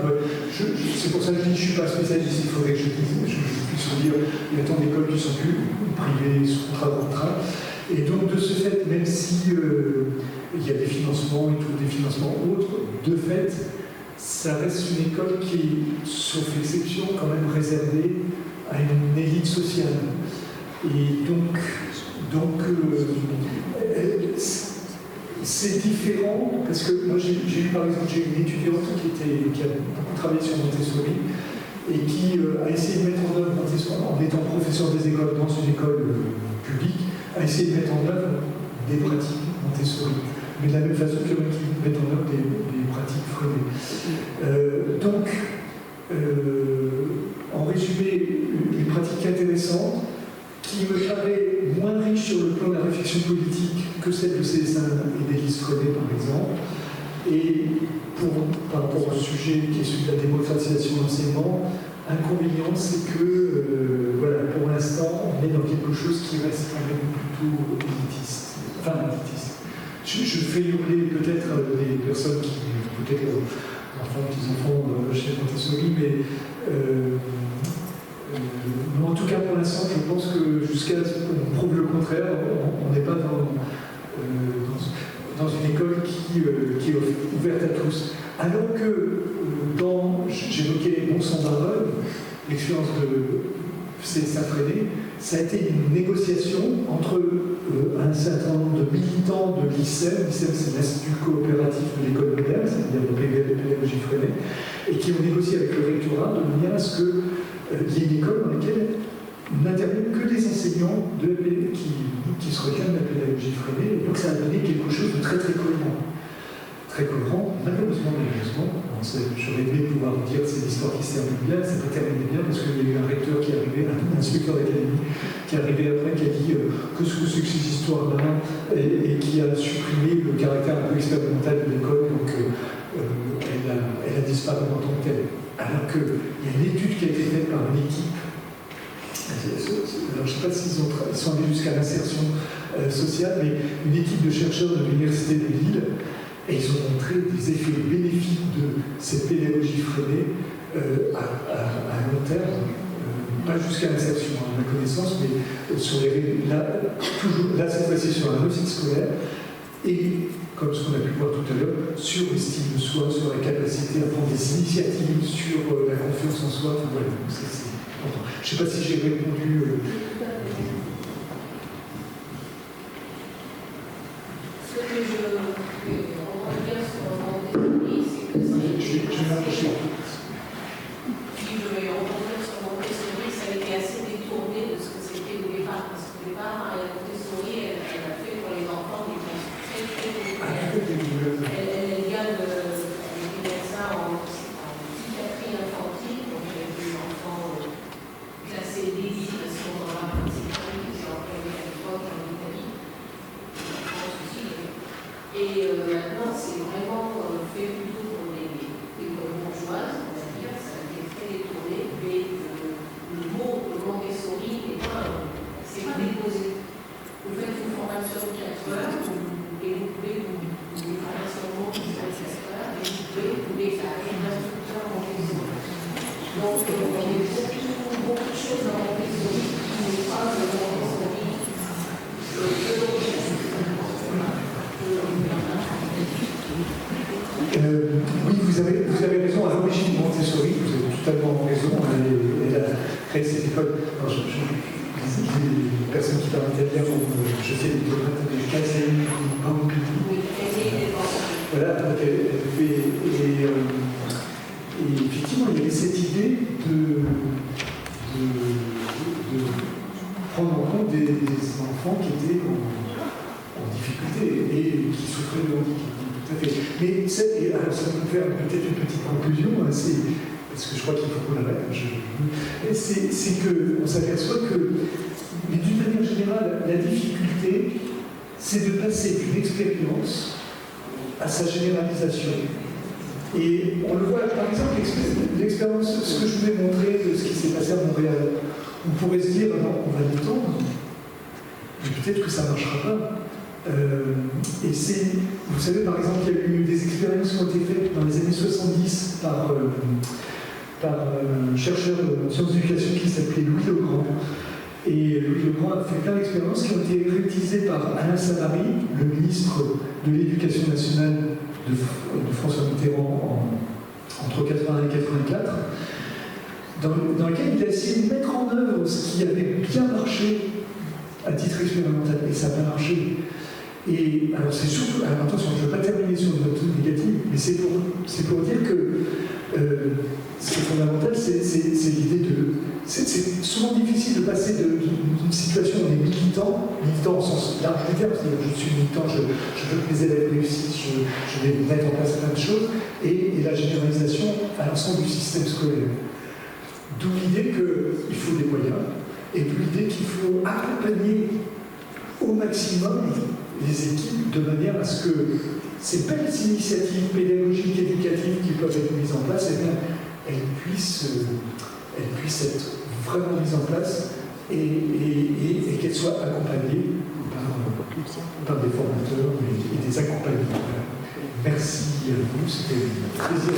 c'est pour ça que je dis que je ne suis pas spécialiste, il faudrait que je puisse vous dire, il y a tant d'écoles qui sont plus privées, sous contrat. Et donc de ce fait, même si il y a des financements et tout, des financements autres, de fait, ça reste une école qui est, sauf exception, quand même réservée à une élite sociale. Et donc c'est différent, parce que moi j'ai eu par exemple une étudiante qui a beaucoup travaillé sur Montessori et qui a essayé de mettre en œuvre Montessori en étant professeur des écoles dans une école publique, a essayé de mettre en œuvre des pratiques Montessori, mais de la même façon qu'il y en a qui mettent en œuvre des pratiques Freinet. En résumé, une pratique intéressante qui me paraît moins riche sur le plan de la réflexion politique que celle de CS1 et d'Élise Freinet, par exemple. Et par rapport au sujet qui est celui de la démocratisation de l'enseignement, inconvénient, c'est que, voilà, pour l'instant, on est dans quelque chose qui reste quand même plutôt élitiste. Enfin, élitiste. Je fais hurler peut-être des personnes qui, peut-être enfants, petits-enfants chez Montessori, mais en tout cas, pour l'instant, je pense que jusqu'à ce qu'on prouve le contraire, on n'est pas dans une école qui est ouverte à tous. Alors que, j'évoquais Mont-Saint-Baronne, l'expérience de CSA Freinet, ça a été une négociation entre un certain nombre de militants de l'ICEM, l'ICEM c'est l'Institut coopératif de l'école moderne, c'est-à-dire de pédagogie Freinet, et qui ont négocié avec le rectorat de manière à ce qu'il y ait une école dans laquelle n'interviennent que des enseignants qui se requièrent de la pédagogie Freinet, et donc ça a donné quelque chose de très très cohérent. Très cohérent, malheureusement, j'aurais aimé pouvoir dire que c'est l'histoire qui se termine bien, ça peut terminer bien parce qu'il y a eu un recteur qui est arrivé, un inspecteur d'académie, qui est arrivé après, qui a dit que ce que c'est que ces histoires-là, et qui a supprimé le caractère un peu expérimental de l'école, donc elle a disparu en tant que telle. Alors qu'il y a une étude qui a été faite par une équipe. Alors, je ne sais pas s'ils sont allés jusqu'à l'insertion sociale, mais une équipe de chercheurs de l'Université de Lille. Et ils ont montré des effets bénéfiques de cette pédagogie Freinet à long terme, pas jusqu'à l'insertion, à ma connaissance, mais sur là cette fois-ci sur la réussite scolaire, et comme ce qu'on a pu voir tout à l'heure, sur l'estime de soi, sur la capacité à prendre des initiatives, sur la confiance en soi. Enfin, voilà, c'est important. Je ne sais pas si j'ai répondu. Ce que je reviens sur Montessori, c'est que je vais rebondir sur Montessori, ça a été assez détourné de ce que c'était au départ, parce qu'au départ, Montessori, elle a fait pour les enfants des choses très très populaires. Elle vient ça en psychiatrie infantile, donc il y a des enfants classés dédiés parce qu'on dans la psychiatrie qui s'est employée à l'époque en Italie, en France aussi. Et maintenant, c'est vraiment fait plutôt pour les bourgeoises, on va dire, ça a été très détourné, mais le mot de Montessori c'est pas déposé. Vous faites une formation de 4 heures, et vous pouvez une formation de 4 heures, et vous pouvez déclarer l'instructeur Montessori. Donc, il y a beaucoup de choses dans Montessori qui n'est pas de Montessori. Oui, vous avez raison, à l'origine de Montessori, vous avez totalement raison, elle a créé cette école. Les personnes qui parlent italien, je sais, les diplômates américains, c'est voilà, donc elle fait. Et effectivement, il y avait cette idée de prendre en compte des enfants qui étaient en difficulté et qui souffraient de handicap. Mais alors ça peut faire peut-être une petite conclusion, hein, parce que je crois qu'il faut qu'on arrête. C'est qu'on s'aperçoit que, mais d'une manière générale, la difficulté, c'est de passer d'une expérience à sa généralisation. Et on le voit, par exemple, l'expérience, ce que je voulais montrer de ce qui s'est passé à Montréal. On pourrait se dire, non, on va l'étendre, mais peut-être que ça ne marchera pas. Et c'est, vous savez, par exemple, il y a eu des expériences qui ont été faites dans les années 70 par un chercheur en sciences d'éducation qui s'appelait Louis Legrand. Et Louis Legrand a fait plein d'expériences qui ont été réalisées par Alain Savary, le ministre de l'Éducation nationale de François Mitterrand entre 80 et 84, dans lequel il a essayé de mettre en œuvre ce qui avait bien marché à titre expérimental, et ça n'a pas marché. Et alors c'est surtout, alors attention, je ne veux pas terminer sur une note négative, mais c'est pour dire que ce qui est fondamental, c'est l'idée de... C'est souvent difficile de passer d'une situation où on est militant au sens large du terme, c'est-à-dire je suis militant, je veux que mes élèves réussissent, je vais mettre en place plein de choses, et la généralisation à l'ensemble du système scolaire. D'où l'idée qu'il faut des moyens, et d'où l'idée qu'il faut accompagner au maximum les équipes de manière à ce que ces belles initiatives pédagogiques, éducatives qui peuvent être mises en place, eh bien, elles puissent être vraiment mises en place et qu'elles soient accompagnées par des formateurs et des accompagnants. Merci à vous, c'était un plaisir.